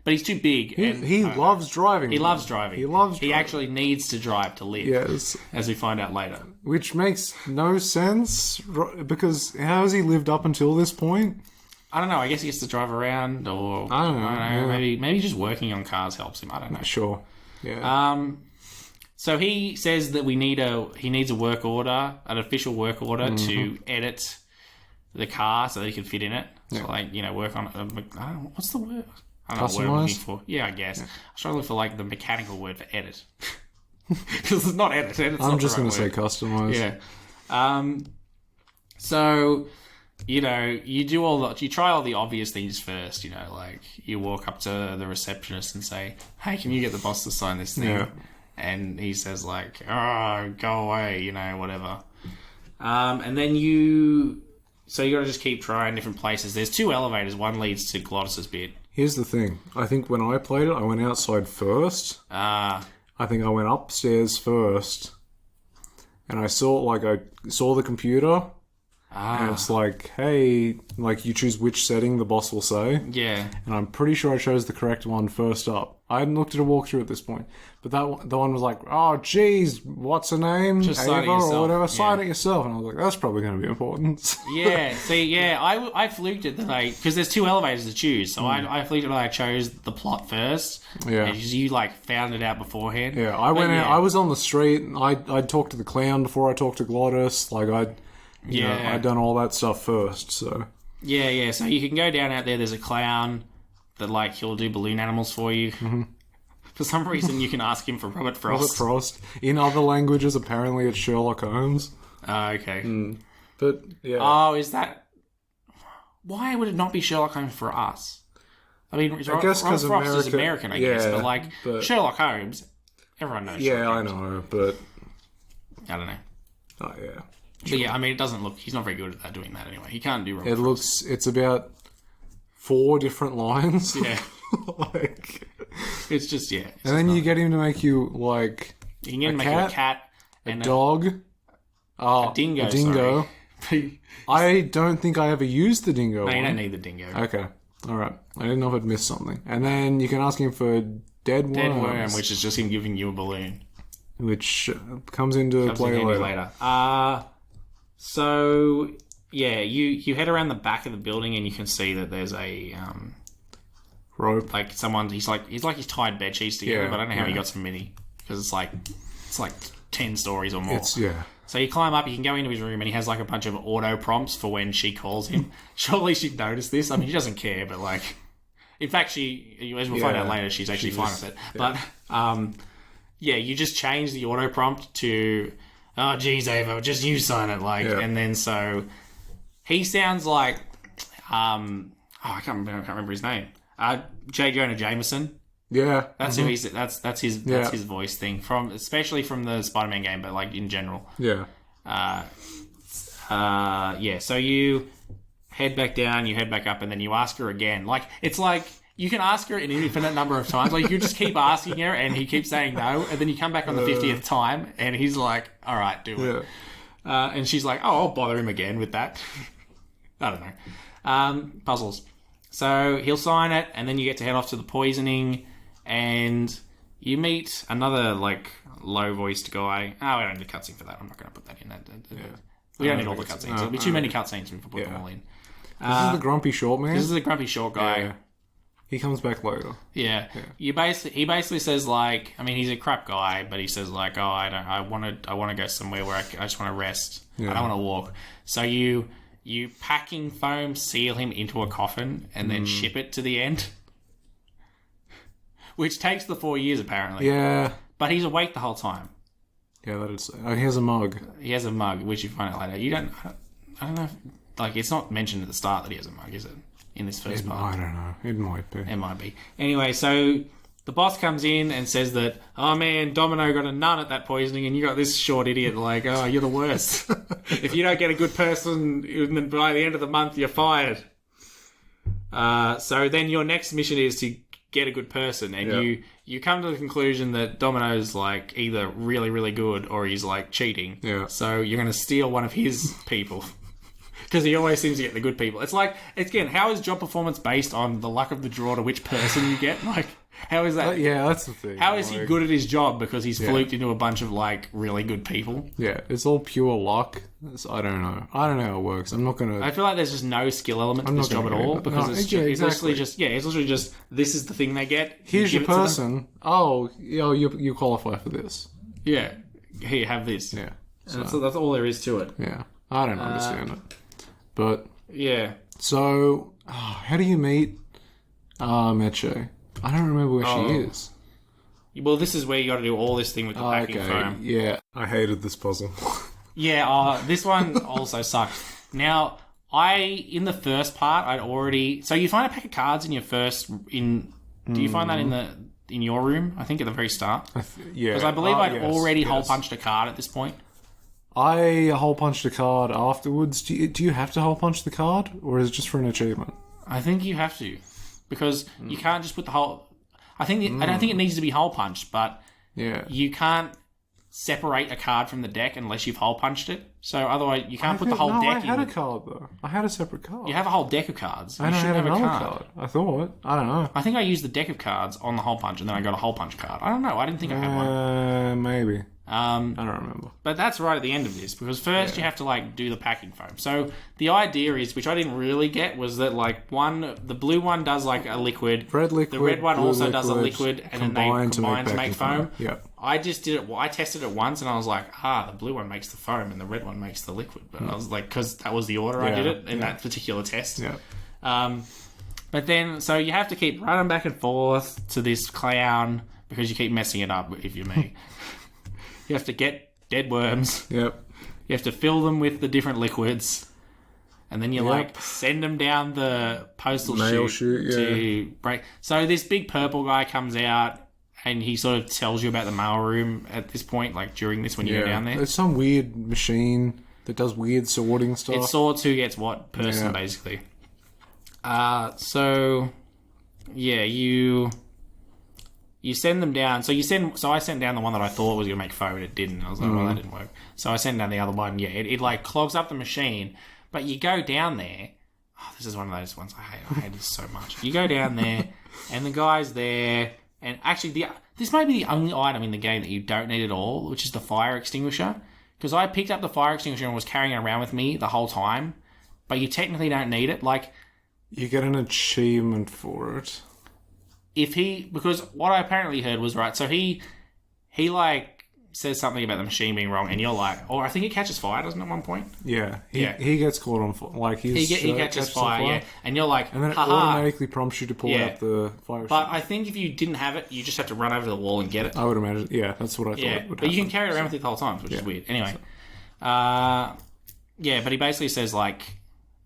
but he's too big. He loves driving. He loves driving. He actually needs to drive to live. Yes. As we find out later. Which makes no sense, because how has he lived up until this point? I don't know. I guess he gets to drive around, or... I don't know. Yeah. Maybe just working on cars helps him. I don't know. Sure. Yeah. So he says that he needs a work order, an official work order to edit the car so that he can fit in it. So work on it. I don't know, what's the word? I don't know what I'm looking for. Yeah, I guess. I was trying to look for the mechanical word for edit. Because it's not edit. I'm just going to say customize. Yeah. So, you try all the obvious things first, you walk up to the receptionist and say, hey, can you get the boss to sign this thing? Yeah. And he says oh, go away, whatever. And then you got to just keep trying different places. There's 2 elevators. One leads to Glottis's bit. Here's the thing. I think when I played it, I went outside first. I think I went upstairs first. And I saw the computer. And it's like, hey, like you choose which setting the boss will say. Yeah. And I'm pretty sure I chose the correct one first up. I hadn't looked at a walkthrough at this point. But the one was like, oh, geez, what's her name? Just Ava sign it yourself. or whatever. Sign Yeah. it yourself. And I was like, that's probably going to be important. Yeah, see, yeah, I fluked it that because there's 2 elevators to choose, so I fluked it that I chose the plot first. Yeah. And you, like, found it out beforehand. Yeah, I went out. I was on the street. I'd talked to the clown before I talked to Glottis. Like, I'd done all that stuff first, so... Yeah, so you can go down out there. There's a clown that, like, he'll do balloon animals for you. Mm-hmm. For some reason, you can ask him for Robert Frost. Robert Frost. In other languages, apparently it's Sherlock Holmes. Oh, okay. But, yeah. Oh, is that... Why would it not be Sherlock Holmes for us? I mean, I guess Robert 'cause Frost is American, I guess, yeah, but, like, Sherlock Holmes, everyone knows Yeah, Sherlock I Holmes. know, but... I don't know. Oh, yeah. But yeah, I mean, it doesn't look... He's not very good at doing that anyway. He can't do Robert It looks... It's about 4 different lines. Yeah. Like... It's just, yeah. And then you get him to make you, like... You can get him to make a cat and a dog. a dingo, sorry. I don't think I ever used the dingo No, you one. don't need the dingo. Okay. Alright. I didn't know if I'd missed something. And then you can ask him for dead worms. Dead worm, which is just him giving you a balloon. Which comes into play Comes in later. later. So, yeah, you head around the back of the building and you can see that there's a... Rope. like someone, he's tied bed sheets together, Yeah, but I don't know how he yeah. got so many. Because it's like 10 stories or more. Yeah. So you climb up, you can go into his room, and he has like a bunch of auto prompts for when she calls him. Surely she'd notice this. I mean, he doesn't care, but like, in fact, as we'll find out later, she's actually fine with it. Yeah. But yeah, you just change the auto prompt to, oh, geez, Ava, just you sign it, like, and then so he sounds like, I can't remember his name. J. Jonah Jameson. Yeah. That's who he's. That's his voice thing especially from the Spider-Man game, but like in general. Yeah. Yeah. So you head back down, you head back up, and then you ask her again. Like it's like you can ask her an infinite number of times. Like you just keep asking her, and he keeps saying no, and then you come back on the 50th time, and he's like, "All right, do it." And she's like, "Oh, I'll bother him again with that." I don't know. Puzzles. So he'll sign it, and then you get to head off to the poisoning, and you meet another, like, low-voiced guy. Oh, we don't need a cutscene for that. I'm not going to put that in. We don't need all the cutscenes. There'll be too many cutscenes if we put them all in. This is the grumpy short man? This is the grumpy short guy. Yeah. He comes back later. Yeah. He basically says, like, I mean, he's a crap guy, but he says, like, oh, I want to go somewhere where I just want to rest. I don't want to walk. So you packing foam seal him into a coffin and then ship it to the end. Which takes the 4 years, apparently. Yeah. But he's awake the whole time. Yeah, that is... he has a mug. He has a mug, which you find out later. I don't know if... Like, it's not mentioned at the start that he has a mug, is it? In this first part. I don't know. It might be. It might be. Anyway, so the boss comes in and says that, oh man, Domino got a nun at that poisoning and you got this short idiot, like, oh, you're the worst. If you don't get a good person by the end of the month, you're fired. So then your next mission is to get a good person, and you come to the conclusion that Domino's like either really, really good or he's like cheating. Yeah. So you're going to steal one of his people. Because he always seems to get the good people. It's like, again, how is job performance based on the luck of the draw to which person you get? Like, how is that? Yeah, that's the thing. How is he good at his job because he's fluked into a bunch of, like, really good people? Yeah, it's all pure luck. I don't know. I don't know how it works. I'm not going to... I feel like there's just no skill element to this job at all. Because it's literally just, this is the thing they get. Here's your person. Oh, you qualify for this. Yeah. Here, have this. Yeah. So that's all there is to it. Yeah. I don't understand it. But yeah. So how do you meet Meche? I don't remember where she is. Well, this is where you got to do all this thing with the packing foam. Yeah, I hated this puzzle. Yeah, this one also sucked. Now, in the first part, I'd already... So you find a pack of cards in your first... Do you find that in your room? I think at the very start. Yeah. Because I believe I'd already hole punched a card at this point. I hole punched a card afterwards. Do you have to hole punch the card, or is it just for an achievement? I think you have to, because you can't just put the whole. I don't think it needs to be hole punched, but you can't. separate a card from the deck unless you've hole punched it. So otherwise, you can't put the whole no, deck I had in. a card, though. I had a separate card. You have a whole deck of cards. I You had shouldn't have another a card. I thought. I don't know. I think I used the deck of cards on the hole punch, and then I got a hole punch card. I don't know. I didn't think I had one. Maybe. I don't remember. But that's right at the end of this, because first you have to like do the packing foam. So the idea is, which I didn't really get, was that like the blue one does like a liquid, Red liquid, the red one blue also does a liquid, liquid, and then they combine to make foam. Yep. I just did it. I tested it once, and I was like, the blue one makes the foam, and the red one makes the liquid. But I was like, because that was the order I did it in that particular test. Yeah. But then, so you have to keep running back and forth to this clown because you keep messing it up. If you're me, you have to get dead worms. Yep. You have to fill them with the different liquids, and then you like send them down the postal chute to break. So this big purple guy comes out, and he sort of tells you about the mailroom at this point, like during this when you go down there. There's some weird machine that does weird sorting stuff. It sorts who gets what person, basically. So yeah, you send them down. So I sent down the one that I thought was going to make foam, and it didn't. I was like, well, that didn't work. So I sent down the other one. Yeah, it like clogs up the machine. But you go down there. Oh, this is one of those ones I hate. I hate this so much. You go down there, and the guy's there. And actually, this may be the only item in the game that you don't need at all, which is the fire extinguisher. Because I picked up the fire extinguisher and was carrying it around with me the whole time. But you technically don't need it. Like, you get an achievement for it. Because what I apparently heard was right, so he like says something about the machine being wrong, and you're like, I think it catches fire, doesn't it, at one point? Yeah, he gets caught on fire. Like he catches fire, yeah, and you're like, and then it automatically prompts you to pull out the fire. But I think if you didn't have it, you just have to run over the wall and get it. I would imagine, that's what I thought. Yeah, but you can carry it around with you the whole time, which is weird. Anyway, but he basically says like,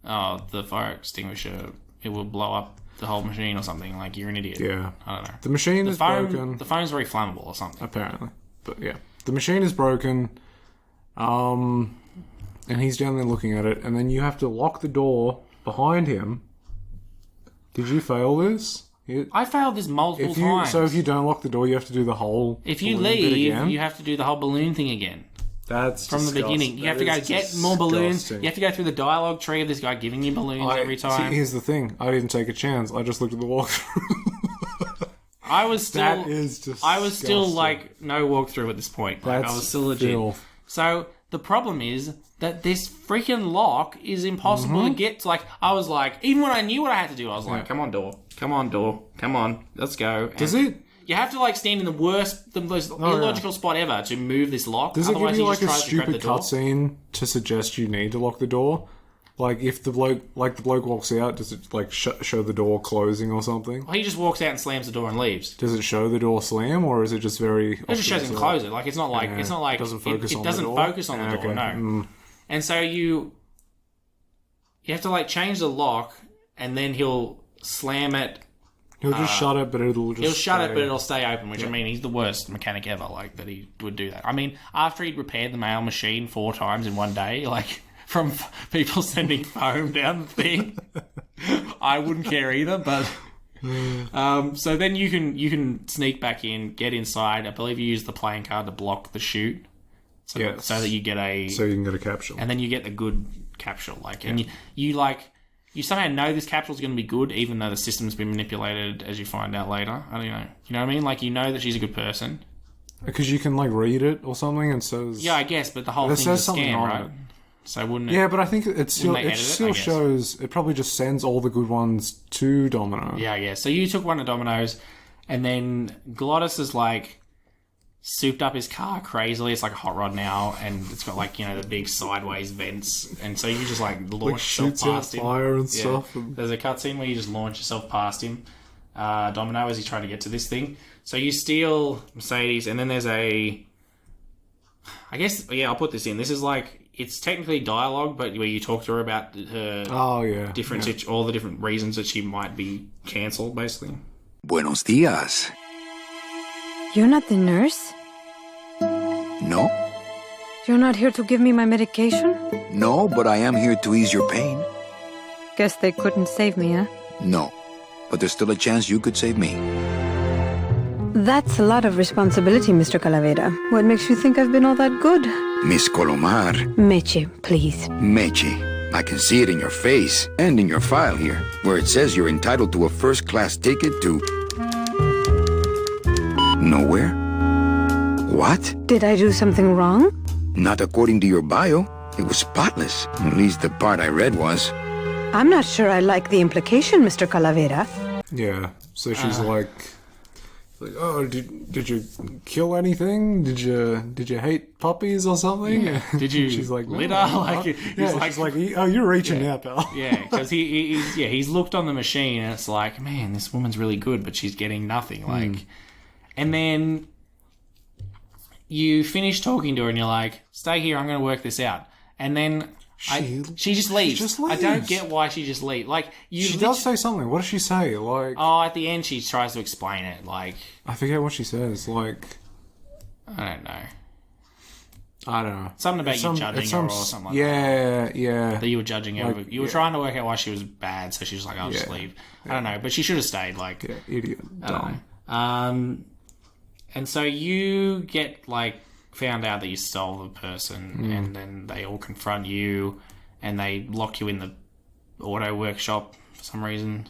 the fire extinguisher, it will blow up the whole machine or something. Like, you're an idiot. Yeah. I don't know. The machine is broken. The phone's very flammable or something. Apparently. But yeah. The machine is broken. And he's down there looking at it. And then you have to lock the door behind him. Did you fail this? I failed this multiple times. So if you don't lock the door, you have to do the whole If you leave, you have to do the whole balloon thing again. That's from the beginning. You have to go get more balloons. You have to go through the dialogue tree of this guy giving you balloons every time. See, here's the thing. I didn't take a chance. I just looked at the walkthrough. I was still like no walkthrough at this point. Like, I was still legit. Filth. So the problem is that this freaking lock is impossible to get to. Like, I was like, even when I knew what I had to do, I was like, come on, door, come on, let's go. And does it? You have to like stand in the most illogical spot ever to move this lock. Does it Otherwise, give you he like a just tries to grab stupid the door. cutscene to suggest you need to lock the door? Like if the bloke walks out, does it like show the door closing or something? Well, he just walks out and slams the door and leaves. Does it show the door slam, or is it just very? It just shows him close it. Like it's not like it doesn't focus on the door. No. And so you have to like change the lock, and then he'll slam it. He'll just shut it, but he'll shut it, but it'll stay open. Which I mean, he's the worst mechanic ever. Like that, he would do that. I mean, after he'd repaired the mail machine 4 times in one day, like from people sending foam down the thing, I wouldn't care either. But so then you can sneak back in, get inside. I believe you use the playing card to block the chute, so that you get so you can get a capsule, and then you get the good capsule. And you somehow know this capsule is going to be good, even though the system's been manipulated, as you find out later. I don't know. You know what I mean? Like, you know that she's a good person. Because you can, like, read it or something and says... Yeah, I guess, but the whole thing's a scam, right? So wouldn't it... Yeah, but I think it still shows... It probably just sends all the good ones to Domino. Yeah. So you took one of Domino's, and then Glottis is, like... souped up his car crazily. It's like a hot rod now, and it's got like, you know, the big sideways vents, and so you just like launch yourself past him. Fire and stuff. There's a cutscene where you just launch yourself past him, Domino, as he's trying to get to this thing. So you steal Mercedes, and then there's I'll put this in. This is like, it's technically dialogue, but where you talk to her about her all the different reasons that she might be cancelled, basically. Buenos días. You're not the nurse? No? You're not here to give me my medication? No, but I am here to ease your pain. Guess they couldn't save me, huh? No, but there's still a chance you could save me. That's a lot of responsibility, Mr. Calavera. What makes you think I've been all that good? Miss Colomar. Meche, please. Meche. I can see it in your face and in your file here, where it says you're entitled to a first-class ticket to... nowhere? What? Did I do something wrong? Not according to your bio. It was spotless. At least the part I read was. I'm not sure I like the implication, Mr. Calavera. Yeah. So she's like, oh, did you kill anything? Did you hate puppies or something? Yeah. Did you she's like, no, litter? Like, she's like, oh, you're reaching out, pal. Yeah, because he's looked on the machine and it's like, man, this woman's really good, but she's getting nothing. Like, and then you finish talking to her and you're like, stay here, I'm going to work this out. And then she just leaves. I don't get why she just leaves. Like, she does say something. What does she say? Like, at the end she tries to explain it. Like, I forget what she says. Like, I don't know. Something about you judging her or something like that. Yeah. That you were judging her. Like, you were trying to work out why she was bad, so she was like, I'll just leave. I don't know, but she should have stayed. Like, idiot. I don't know. And so you get, like, found out that you stole the person, and then they all confront you, and they lock you in the auto workshop for some reason.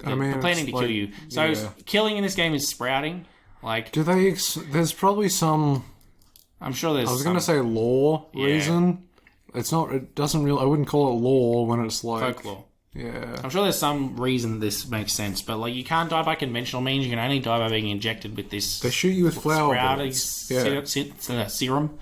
They're planning to kill you. So killing in this game is sprouting. Like, do they? There's probably some. I'm sure there's. I was going to say law reason. It's not. It doesn't really. I wouldn't call it law when it's like folklore. Yeah. I'm sure there's some reason this makes sense, but like you can't die by conventional means. You can only die by being injected with this. They shoot you with flower bullets. Serum,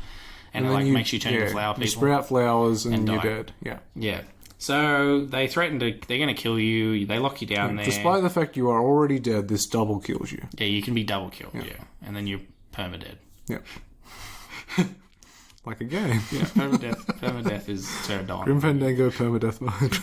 and it like makes you turn into flower people. You sprout flowers and you're die. dead. Yeah. Yeah. So they threaten to. They're going to kill you. They lock you down there. Despite the fact you are already dead, this double kills you. Yeah, you can be double killed. Yeah, and then you're permadead. Yeah. Like a game. Yeah, permadeath is pterodon. Grim Fandango permadeath mode.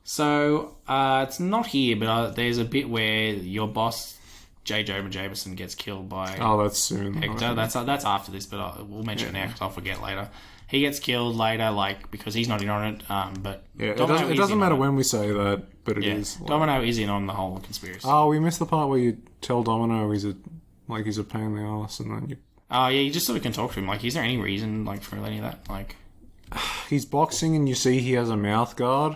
So it's not here, but there's a bit where your boss, J. Jonah Jameson, gets killed by. Oh, that's soon. Hector. That's after this, but we'll mention it now because I'll forget later. He gets killed later, like because he's not in on it. But yeah, it doesn't matter when we say that, but it is. Like... Domino is in on the whole conspiracy. Oh, we missed the part where you tell Domino he's a pain in the ass, and then you. Oh yeah, you just sort of can talk to him. Like, is there any reason like for any of that? Like, he's boxing, and you see he has a mouth guard.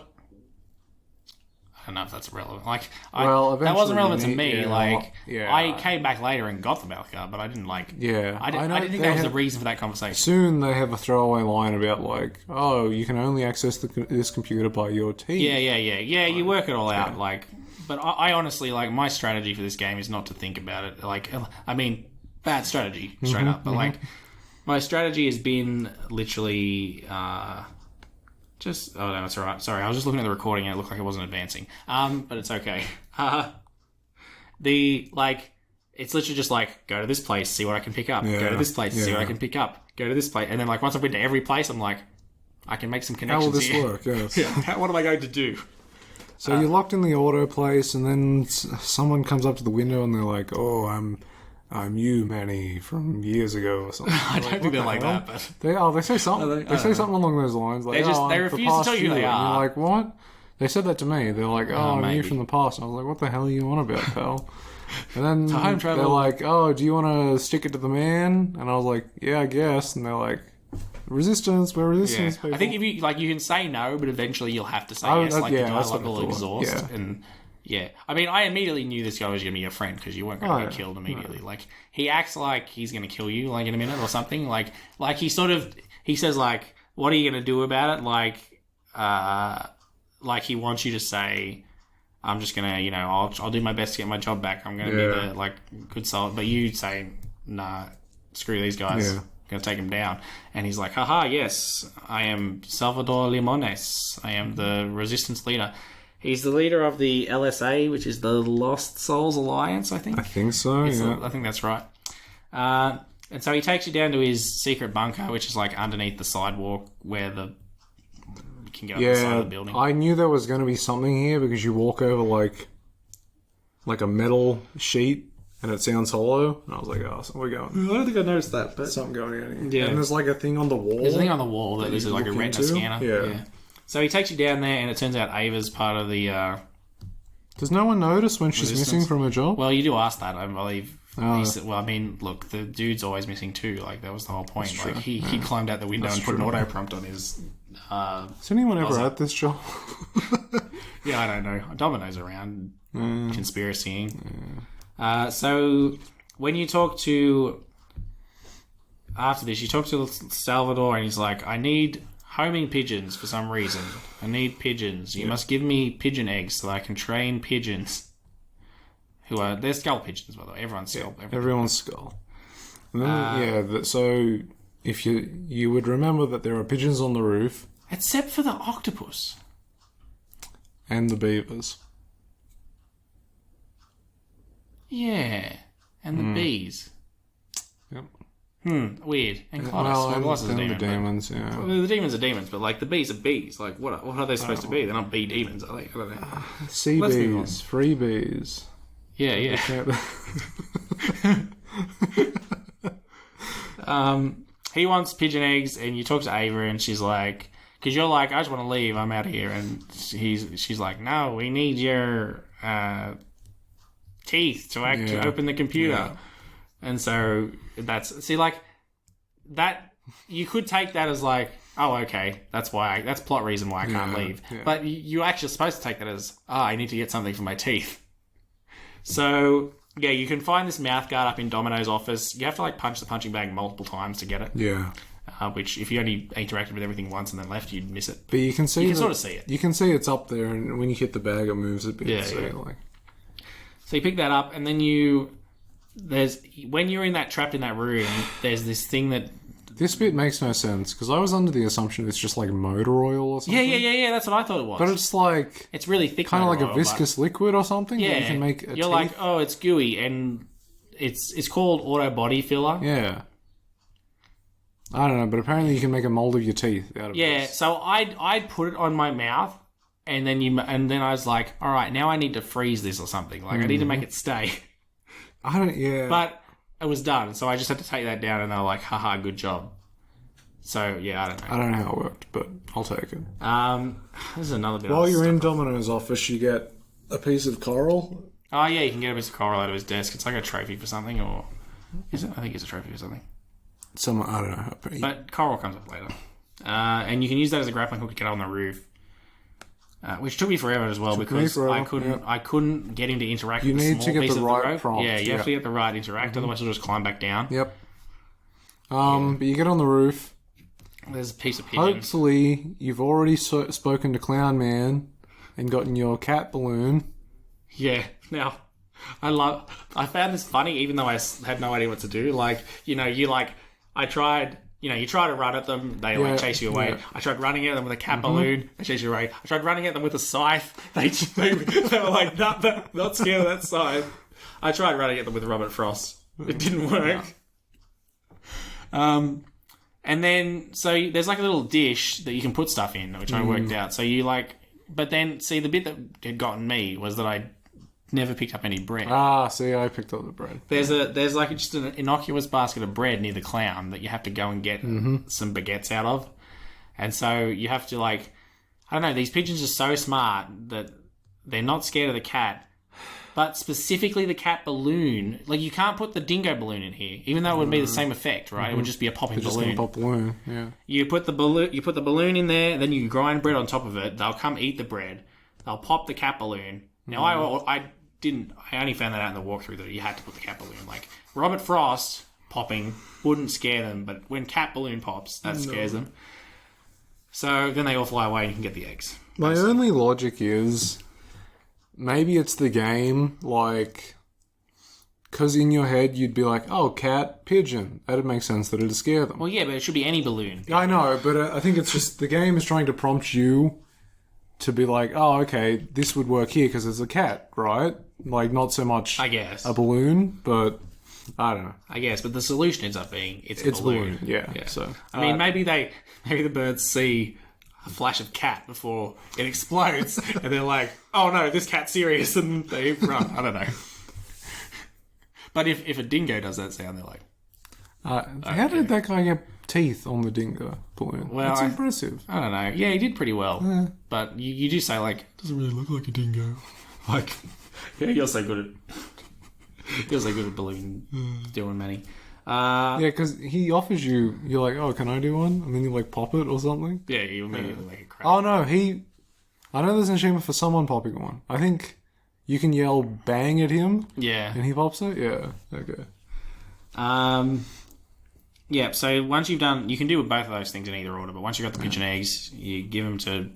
I don't know if that's relevant. Like, that wasn't relevant to me. Yeah, I came back later and got the mouth guard, but I didn't like. Yeah, I didn't think that was the reason for that conversation. Soon they have a throwaway line about like, oh, you can only access this computer by your teeth. Yeah. You work it all out. Like, but I honestly like my strategy for this game is not to think about it. Like, I mean, bad strategy straight up. But like, my strategy has been literally. Oh no, that's all right. Sorry, I was just looking at the recording and it looked like it wasn't advancing. But it's okay. It's literally just like, go to this place, see what I can pick up. Yeah. Go to this place, see what I can pick up. Go to this place. And then like once I've been to every place, I'm like, I can make some connections here. How will this work? Yes. What am I going to do? So you're locked in the auto place and then someone comes up to the window and they're like, oh, I'm you, Manny, from years ago or something. I don't think they're like that, but... They say something. They say something along those lines. Like, they refuse to tell you who they are. And you're like, what? They said that to me. They're like, I'm you from the past. And I was like, what the hell are you on about, pal? And then Time travel. They're like, oh, do you want to stick it to the man? And I was like, yeah, I guess. And they're like, resistance, we're resistance people. I think if you can say no, but eventually you'll have to say yes. Like the dialogue will exhaust. And... Yeah, I mean, I immediately knew this guy was going to be your friend because you weren't going to get killed immediately. Like, he acts like he's going to kill you, like, in a minute or something. Like he says, like, what are you going to do about it? Like he wants you to say, I'm just going to, I'll do my best to get my job back. I'm going to be the, like, good solid. But you say, nah, screw these guys. I'm going to take them down. And he's like, haha, yes, I am Salvador Limones. I am the resistance leader. He's the leader of the LSA, which is the Lost Souls Alliance, I think. I think so, I think that's right. And so he takes you down to his secret bunker, which is like underneath the sidewalk where you can get up the side of the building. I knew there was going to be something here because you walk over like a metal sheet and it sounds hollow. And I was like, oh, so we're going. I don't think I noticed that, but... Something going on here. Yeah. And there's like a thing on the wall. There's a thing on the wall that is like a retina scanner. Yeah. So he takes you down there, and it turns out Ava's part of the Does no one notice when she's missing from her job? Well, you do ask that, I believe. Oh. He said, well, I mean, look, the dude's always missing too. Like, that was the whole point. That's Like, true. he climbed out the window That's and put true. an auto prompt on his. Has anyone ever had this job? Yeah, I don't know. Domino's around conspiracying. So when you talk to after this, you talk to Salvador, and he's like, "I need homing pigeons for some reason. I need pigeons. You must give me pigeon eggs so that I can train pigeons." They're skull pigeons, by the way. Everyone's skull. Everyone's skull. And then, so if you would remember that there are pigeons on the roof. Except for the octopus. And the beavers. Yeah. And the bees. Yep. Weird. And Clodus. Well, Clodus is a and demon. the demons, yeah. The demons are demons, but like the bees are bees. Like what are they supposed to be? They're not bee demons, are they? I don't know. Sea Let's move on. bees, free bees. Yeah. He wants pigeon eggs, and you talk to Ava, and she's like, because you're like, I just want to leave, I'm out of here, and she's like, no, we need your teeth to open the computer, and so that's that. You could take that as like, oh, okay, that's plot reason why I can't leave, but you actually supposed to take that as, I need to get something for my teeth. So. Yeah, you can find this mouth guard up in Domino's office. You have to punch the punching bag multiple times to get it. Yeah. Which, if you only interacted with everything once and then left, you'd miss it. But you can see sort of see it. You can see it's up there, and when you hit the bag, it moves a bit. Yeah. So you pick that up, and then when you're trapped in that room, there's this thing that. This bit makes no sense because I was under the assumption it's just like motor oil or something. Yeah. That's what I thought it was. But it's like it's really thick, kind of like a viscous liquid or something. Yeah, that you can make. You're like, oh, it's gooey, and it's called auto body filler. Yeah. I don't know, but apparently you can make a mold of your teeth out of this. Yeah. So I'd put it on my mouth, and then I was like, all right, now I need to freeze this or something. Like I need to make it stay. But it was done, so I just had to take that down, and they were like, haha, good job. So, yeah, I don't know. I don't know how it worked, but I'll take it. This is another bit. While you're in Domino's office, you get a piece of coral. Oh, yeah, you can get a piece of coral out of his desk. It's like a trophy for something, or... Is it? I think it's a trophy for something. I don't know. But coral comes up later. And you can use that as a grappling hook to get on the roof. Which took me forever as well, because I couldn't get him to interact with the small piece of the rope. You need to get the right prompt. Yeah, you have to get the right interact, otherwise he'll just climb back down. Yep. But you get on the roof. There's a piece of pigeon. Hopefully, you've already spoken to Clown Man and gotten your cat balloon. Yeah. Now, I found this funny, even though I had no idea what to do. I tried... you try to run at them, they chase you away. Yeah. I tried running at them with a cat balloon, they chase you away. I tried running at them with a scythe, they were like, not scared of that scythe. I tried running at them with Robert Frost. It didn't work. And then, so there's like a little dish that you can put stuff in, which I worked out. So but then, see, the bit that had gotten me was that I never picked up any bread. See, I picked up the bread. There's like just an innocuous basket of bread near the clown that you have to go and get some baguettes out of. And so you have to I don't know, these pigeons are so smart that they're not scared of the cat. But specifically the cat balloon, you can't put the dingo balloon in here, even though it would be the same effect, right? It would just be a popping balloon. Just a pop balloon, yeah. You put the balloon in there, then you grind bread on top of it. They'll come eat the bread. They'll pop the cat balloon. Now I only found that out in the walkthrough that you had to put the cat balloon. Robert Frost popping wouldn't scare them, but when cat balloon pops, that scares them. So then they all fly away and you can get the eggs. My only logic is... maybe it's the game, because in your head you'd be like, oh, cat, pigeon. That'd make sense that it'd scare them. Well, yeah, but it should be any balloon. I know, but I think it's just the game is trying to prompt you to be like, oh, okay, this would work here because it's a cat, right? Not so much I guess. A balloon, but I don't know. I guess, but the solution ends up being it's a balloon. Yeah. So I mean, maybe the birds see a flash of cat before it explodes, and they're like, "Oh no, this cat's serious," and they run. I don't know. But if a dingo does that sound, they're like, "How did that guy get teeth on the dingo balloon?" Well, that's impressive. I don't know. Yeah, he did pretty well. Yeah. But you do say doesn't really look like a dingo. Like, yeah, you're so good at believing doing many. Yeah, because he offers you, you're like, oh, can I do one? And then you like pop it or something. Yeah, you immediately make it crack. Oh no, I know there's an achievement for someone popping one. I think you can yell bang at him. Yeah. And he pops it. Yeah. Okay. Yeah. So once you've done, you can do both of those things in either order. But once you've got the pigeon eggs, you give them to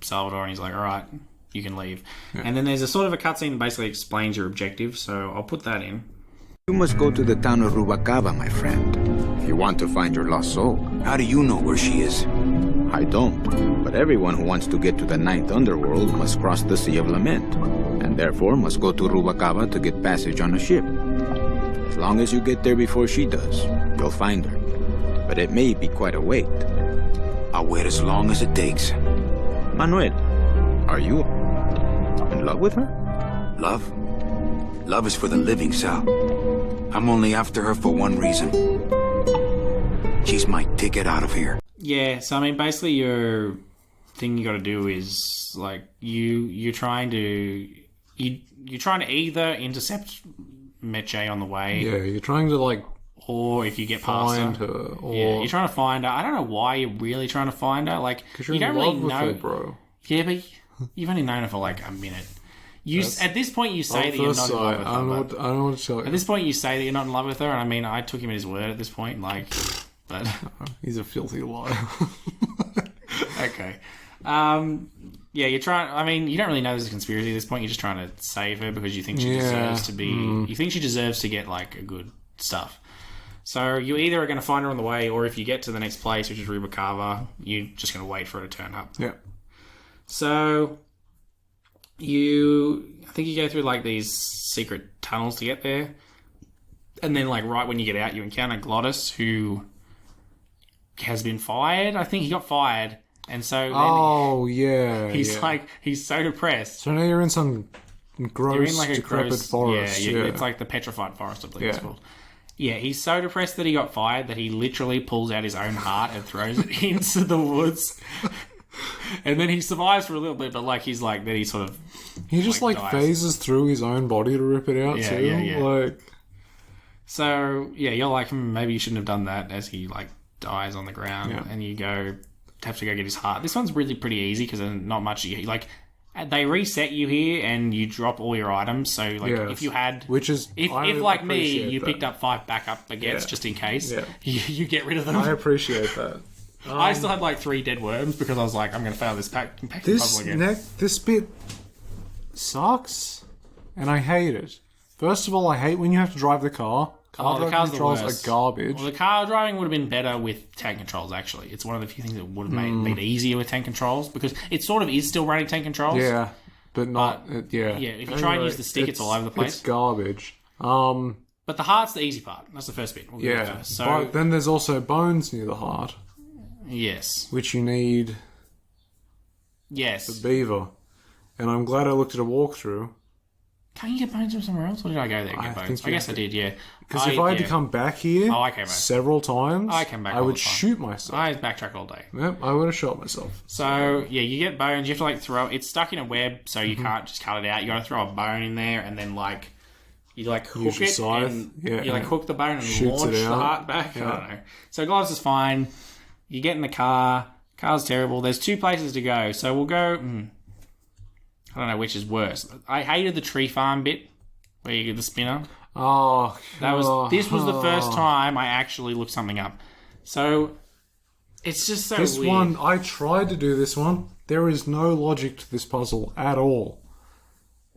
Salvador, and he's like, all right, you can leave. Yeah. And then there's a sort of a cutscene that basically explains your objective. So I'll put that in. You must go to the town of Rubacava, my friend, if you want to find your lost soul. How do you know where she is? I don't, but everyone who wants to get to the ninth underworld must cross the Sea of Lament, and therefore must go to Rubacava to get passage on a ship. As long as you get there before she does, you'll find her. But it may be quite a wait. I'll wait as long as it takes. Manuel, are you in love with her? Love? Love is for the living, Sal. I'm only after her for one reason. She's my ticket out of here. Yeah, so I mean, basically your thing you got to do is like you're trying to either intercept Meche on the way. Yeah, you're trying to like, or if you get past find her, or yeah, you're trying to find her. I don't know why you're really trying to find her. Like, because you're you don't in love really with know, her, bro. Yeah, but you've only known her for like a minute. At this point, you say that you're not in love with her. I don't know what to tell you. At this point, you say that you're not in love with her, and I mean, I took him at his word at this point. Like, but he's a filthy liar. Okay. Yeah, you're trying. I mean, you don't really know there's a conspiracy at this point. You're just trying to save her because you think she deserves to be. You think she deserves to get like a good stuff. So you either are going to find her on the way, or if you get to the next place, which is Rubacava, you're just going to wait for her to turn up. Yeah. So I think you go through like these secret tunnels to get there, and then like right when you get out, you encounter Glottis, who has been fired. I think he got fired, and so then he's so depressed. So now you're in some gross, decrepit forest. Yeah, it's like the petrified forest, I believe it's called. Yeah, he's so depressed that he got fired that he literally pulls out his own heart and throws it into the woods. And then he survives for a little bit, but like he's like then he sort of just like dies. phases through his own body to rip it out too. Yeah. Like, so yeah, you're like maybe you shouldn't have done that as he like dies on the ground, and you have to go get his heart. This one's really pretty easy because there's not much like. They reset you here, and you drop all your items. So, like, if you had, if like me, you picked up 5 backup baguettes just in case, you get rid of them. I appreciate that. I still had like 3 dead worms because I was like, I'm going to fail this puzzle again. This bit sucks, and I hate it. First of all, I hate when you have to drive the car. The car's controls the worst. are garbage. Well, the car driving would have been better with tank controls, actually. It's one of the few things that would have made it easier with tank controls, because it sort of is still running tank controls. Yeah, but not... Yeah, if you try and use the stick, it's all over the place. It's garbage. But the heart's the easy part. That's the first bit. We'll go first. But then there's also bones near the heart. Yes. Which you need... Yes. The beaver. And I'm glad I looked at a walkthrough. Can't you get bones from somewhere else? Or did I go there and get bones? I guess I did, yeah. Because if I had to come back here several times, I would shoot myself. I backtrack all day. Yep, I would have shot myself. So, yeah, you get bones. You have to, like, throw... It's stuck in a web, so you can't just cut it out. You got to throw a bone in there, and then, like... You, like, hook it, and you, like, hook the bone and launch the heart back. I don't know. So, Gloves is fine. You get in the car. Car's terrible. There's 2 places to go. So, we'll go... I don't know which is worse. I hated the tree farm bit where you get the spinner. Oh, this was the first time I actually looked something up. So it's just so this weird. One, I tried to do this one. There is no logic to this puzzle at all.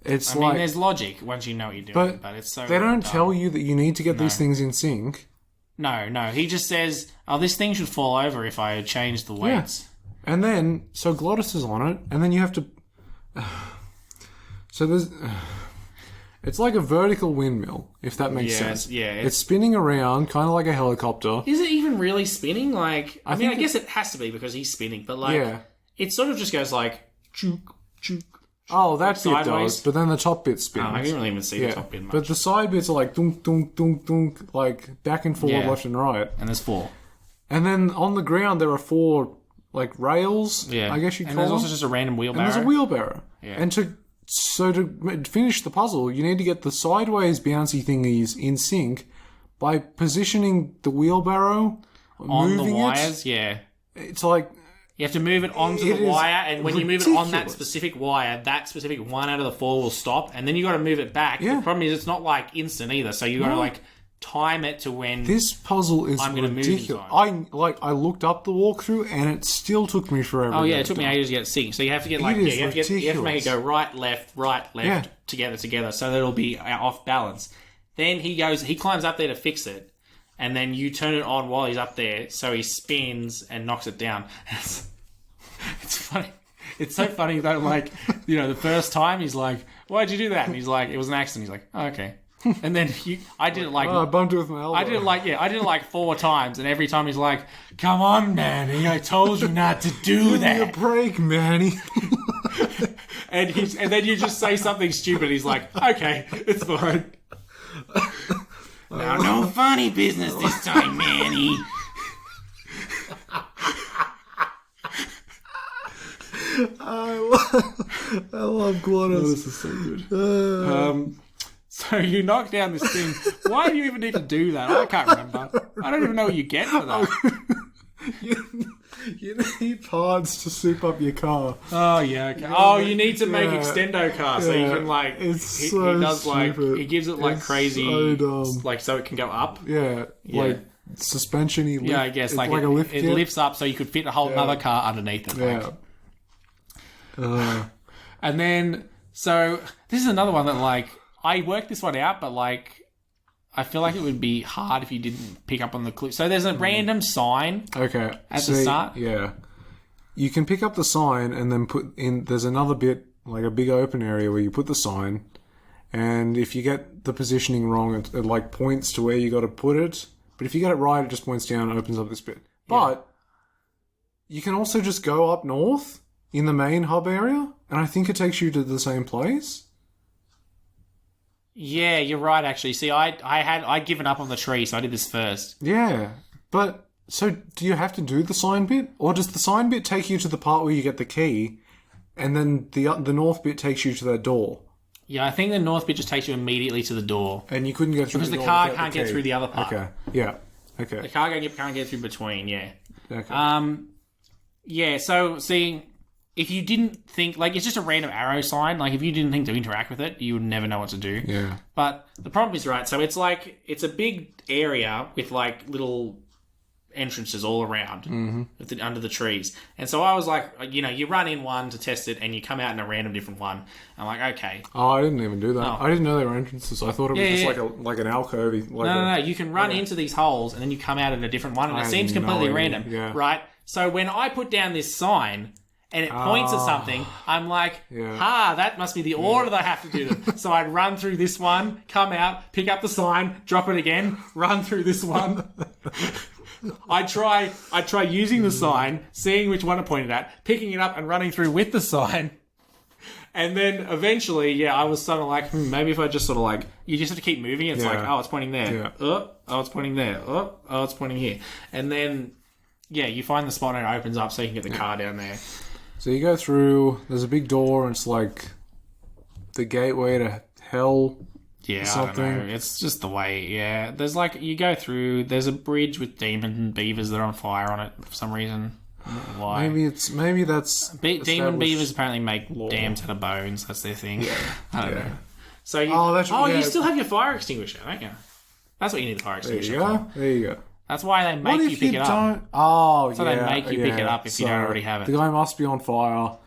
I mean, there's logic once you know what you're doing, but it's so they don't dumb. tell you that you need to get these things in sync. No. He just says, "Oh, this thing should fall over if I change the weights." Yeah. And then Glottis is on it, and then you have to. So there's... It's like a vertical windmill, if that makes sense. Yeah, it's spinning around, kind of like a helicopter. Is it even really spinning? Like, I guess it has to be because he's spinning, but like, it sort of just goes like, chook, chook. Oh, that bit sideways. does, but then the top bit spins. I didn't really even see the top bit much. But the side bits are like dunk, dunk, dunk, dunk, like back and forward, left and right. And there's 4. And then on the ground there are 4 like rails. Yeah, I guess you call them. And there's also just a random wheelbarrow. And there's a wheelbarrow. Yeah. And So to finish the puzzle, you need to get the sideways bouncy thingies in sync by positioning the wheelbarrow On the moving wires, it. yeah. It's like You have to move it onto It the is wire, and when you move it on that ridiculous. specific wire, that specific one out of the four will stop, and then you got to move it back. Yeah. The problem is it's not like instant either, so you got to like time it to when. this puzzle is I'm gonna move ridiculous. in I looked up the walkthrough and it still took me forever. Oh to yeah, get it took me done. ages to get sync. So you have to get like It is you have to make it go right, left, Yeah. together, so that it'll be off balance. Then he climbs up there to fix it, and then you turn it on while he's up there, so he spins and knocks it down. It's funny. It's so funny that like the first time he's like, "Why'd you do that?" And he's like, "It was an accident." He's like, "Oh, okay." And then I did it like Oh, I bumped it with my elbow. I did it like 4 times, and every time he's like, "Come on, Manny, I told you not to do Give me a that." break, Manny. And then you just say something stupid. He's like, "Okay, it's fine." Now, no funny business this time, Manny. I love GLaDOS. This is so good. So you knock down this thing. Why do you even need to do that? I can't remember. I don't even know what you get for that. You need parts to soup up your car. Oh yeah. Okay. Oh, you need to make Yeah. extendo car so you Yeah. can like. It's he so does like stupid. he gives it like It's crazy, so dumb. like so it can go up. Yeah, like suspension-y lift. Yeah, I guess it's like, a lift it kit. lifts up so you could fit a whole other car underneath it. Yeah. Like. And then so this is another one that like I worked this one out, but like I feel like it would be hard if you didn't pick up on the clue. So there's a random sign. Okay. At the start? Yeah. You can pick up the sign and then put in... There's another bit, like a big open area where you put the sign, and if you get the positioning wrong, it like points to where you got to put it. But if you get it right, it just points down and opens up this bit. But you can also just go up north in the main hub area, and I think it takes you to the same place. Yeah, you're right. Actually, see, I'd given up on the tree, so I did this first. Yeah, but so do you have to do the sign bit, or does the sign bit take you to the part where you get the key, and then the north bit takes you to that door? Yeah, I think the north bit just takes you immediately to the door And you couldn't go through because the door car without can't the get key. through the other part. Okay. Yeah. Okay. The car can't get through between. Yeah. Okay. Yeah. So see, if you didn't think like it's just a random arrow sign, like if you didn't think to interact with it, you would never know what to do. Yeah. But the problem is right. So it's a big area with like little entrances all around under the trees. And so I was like, you run in one to test it, and you come out in a random different one. I'm like, okay. Oh, I didn't even do that. Oh. I didn't know they were entrances. I thought it was Yeah, just yeah. like an alcove. No. You can run into these holes, and then you come out in a different one, and I it had seems no completely idea. random, Yeah. right? So when I put down this sign and it points at something, I'm like, that must be the order that I have to do them. So I'd run through this one, come out, pick up the sign, drop it again, run through this one. I try using the sign, seeing which one it pointed at, picking it up and running through with the sign. And then eventually, I was sort of like, maybe if I just sort of like, you just have to keep moving. It's like, oh, it's pointing there. Yeah. Oh, it's pointing there. Oh, it's pointing here. And then, you find the spot and it opens up so you can get the car down there. So you go through. There's a big door, and it's like the gateway to hell. Yeah, Something. I don't know. It's just the way, There's like, you go through, there's a bridge with demon beavers that are on fire on it for some reason. I don't know why? Maybe that's Demon established beavers apparently make law. dams out of bones. That's their thing. I don't know. So you, you still have your fire extinguisher, don't you? That's what you need the fire There extinguisher you for. go. There you go. That's why they What make if you pick it up. don't? Oh, So yeah. they make you pick it up if you don't already have it. The guy must be on fire.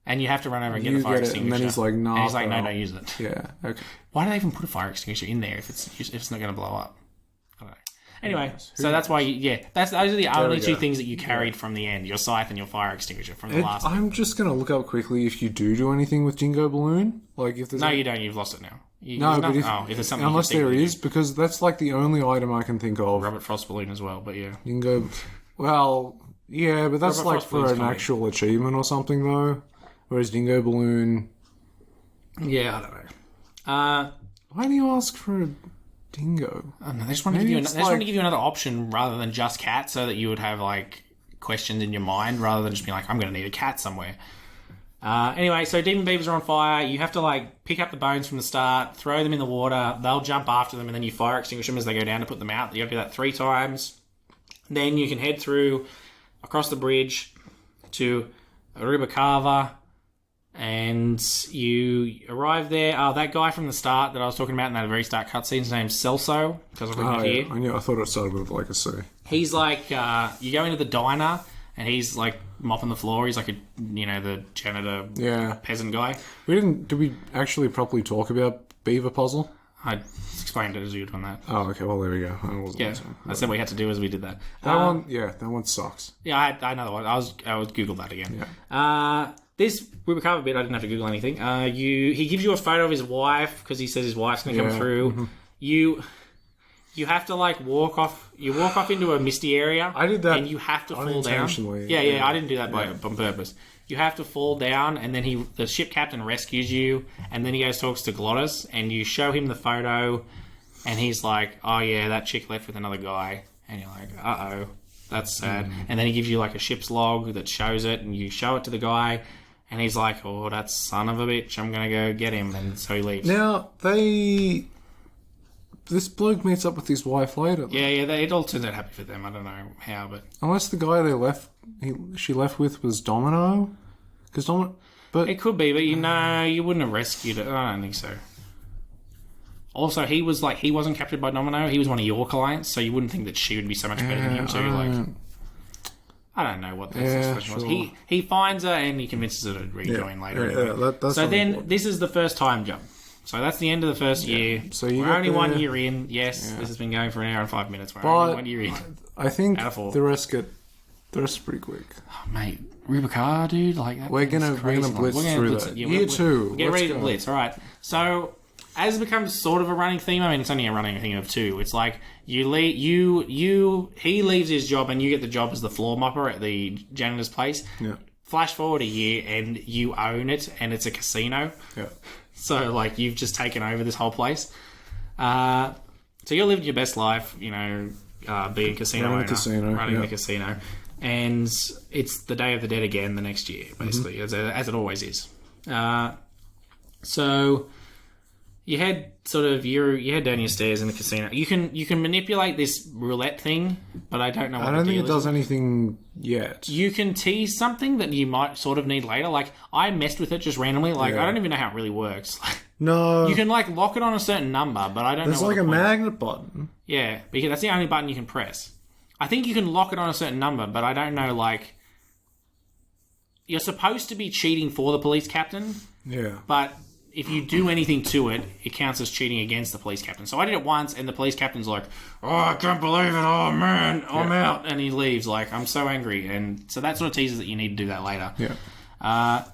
And you have to run over and get You the fire get it, and extinguisher. then he's like, nah, And he's like, no, pal. don't use it. Yeah. Okay. Why do they even put a fire extinguisher in there if it's not going to blow up? I don't know. Anyway, so that's why, those are the only we two go. things that you carried from the end: your scythe and your fire extinguisher from the last. I'm just gonna look up quickly if you do anything with Dingo Balloon. Like if there's No, you don't. You've lost it now. No, but if there's something, unless there is, because that's like the only item I can think of. Robert Frost balloon as well, but Dingo. Well, yeah, but that's Robert like Frost for Balloon's an coming. actual achievement or something, though. Whereas Dingo Balloon. yeah, I don't know. Why do you ask for a dingo? I don't know, they just want to Maybe give you. it's They just want to like- give you another option rather than just cat, so that you would have like questions in your mind rather than just being like, I'm going to need a cat somewhere. Anyway, so demon beavers are on fire. You have to like pick up the bones from the start, throw them in the water. They'll jump after them, and then you fire extinguish them as they go down to put them out. You have to do that 3 times. Then you can head through across the bridge to Rubicava, and you arrive there. That guy from the start that I was talking about in that very start cutscene, his name's Celso, because I've written it here. I thought it started with like a C. He's like, you go into the diner, and he's like mopping the floor. He's like the janitor, peasant guy. Did we actually properly talk about Beaver Puzzle? I explained it as you were doing that. Oh, okay. Well, there we go. I said what we had to do as we did that. That one sucks. Yeah, I know that one. I was Google that again. Yeah. This Rubicava bit, I didn't have to Google anything. He gives you a photo of his wife because he says his wife's going to come through. Mm-hmm. You have to like walk off. You walk off into a misty area. I did that, and you have to fall down. Yeah, I didn't do that on purpose. You have to fall down, and then the ship captain rescues you, and then he goes talks to Glottis, and you show him the photo, and he's like, "Oh yeah, that chick left with another guy," and you're like, "Uh oh, that's sad." And then he gives you like a ship's log that shows it, and you show it to the guy, and he's like, "Oh, that son of a bitch, I'm gonna go get him," and so he leaves. Now this bloke meets up with his wife later. Though. Yeah, it all turns out happy for them. I don't know how, but unless the guy she left with was Domino, but it could be. But you wouldn't have rescued it. I don't think so. Also, he wasn't captured by Domino. He was one of your clients, so you wouldn't think that she would be so much better than him too. I don't know what the situation was. He finds her and he convinces her to rejoin later. So then this is the first time jump. So that's the end of the first year. So we're only 1 year in. Yes, this has been going for an hour and 5 minutes. We're only 1 year in. I think the rest is pretty quick. Oh, mate, Rubicava, dude, like that. We're gonna blitz through that. Year 2. Get ready to blitz. All right. So as it becomes sort of a running theme, I mean, it's only a running theme of 2. It's like he leaves his job and you get the job as the floor mopper at the janitor's place. Yeah. Flash forward a year and you own it, and it's a casino. Yeah. So, like, you've just taken over this whole place. So you're living your best life, being a casino owner. Running the casino. And it's the Day of the Dead again the next year, basically, as it always is. So you head down your stairs in the casino. You can manipulate this roulette thing, but I don't know what I don't think it does anything yet. You can tease something that you might sort of need later. Like, I messed with it just randomly. Like, I don't even know how it really works. No. You can, like, lock it on a certain number, but I don't know. There's like a magnet button. Yeah, because that's the only button you can press. I think you can lock it on a certain number, but I don't know, like... You're supposed to be cheating for the police captain. Yeah. But if you do anything to it, it counts as cheating against the police captain. So I did it once, and the police captain's like, "Oh, I can't believe it. Oh, man, I'm out." And he leaves. Like, I'm so angry. And so that sort of teases that you need to do that later. Yeah.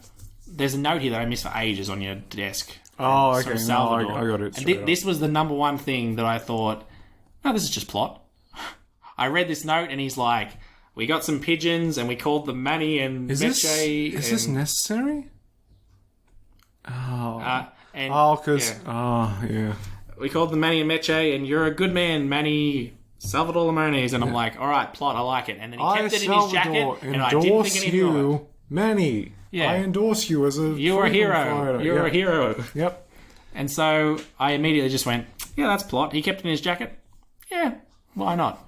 There's a note here that I missed for ages on your desk. Oh, okay. No, I got it. And this was the number one thing that I thought, no, this is just plot. I read this note, and he's like, "We got some pigeons, and we called them Manny and Meche." Is this necessary? Oh. We called them Manny and Meche, and you're a good man, Manny Salvador Limones. And I'm like, all right, plot, I like it. And then he kept it in his jacket, and I didn't think anything of it. Manny. Yeah. I endorse you as a You're a hero. fighter. You're a hero. Yep. And so I immediately just went, yeah, that's plot. He kept it in his jacket. Yeah, why not?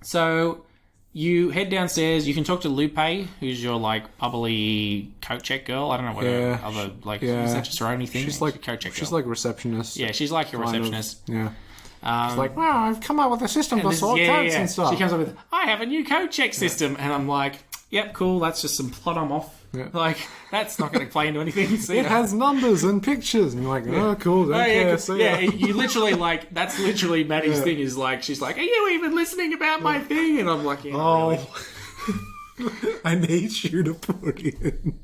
So you head downstairs. You can talk to Lupe, who's your, like, bubbly coat check girl. I don't know what her other, like, is that just her only thing? She's like coat check girl. She's like receptionist. Yeah, she's like your receptionist. Yeah. She's like, wow, I've come up with a system to sort coats and stuff. She comes up with, I have a new coat check system. And I'm like, yep, cool, that's just some plot I'm off. Yeah. Like, that's not going to play into anything. So, it has numbers and pictures. And you're like, oh, cool, don't care. You literally, like, that's literally Maddie's thing is like, she's like, are you even listening about my thing? And I'm like, yeah, not really. I need you to put in,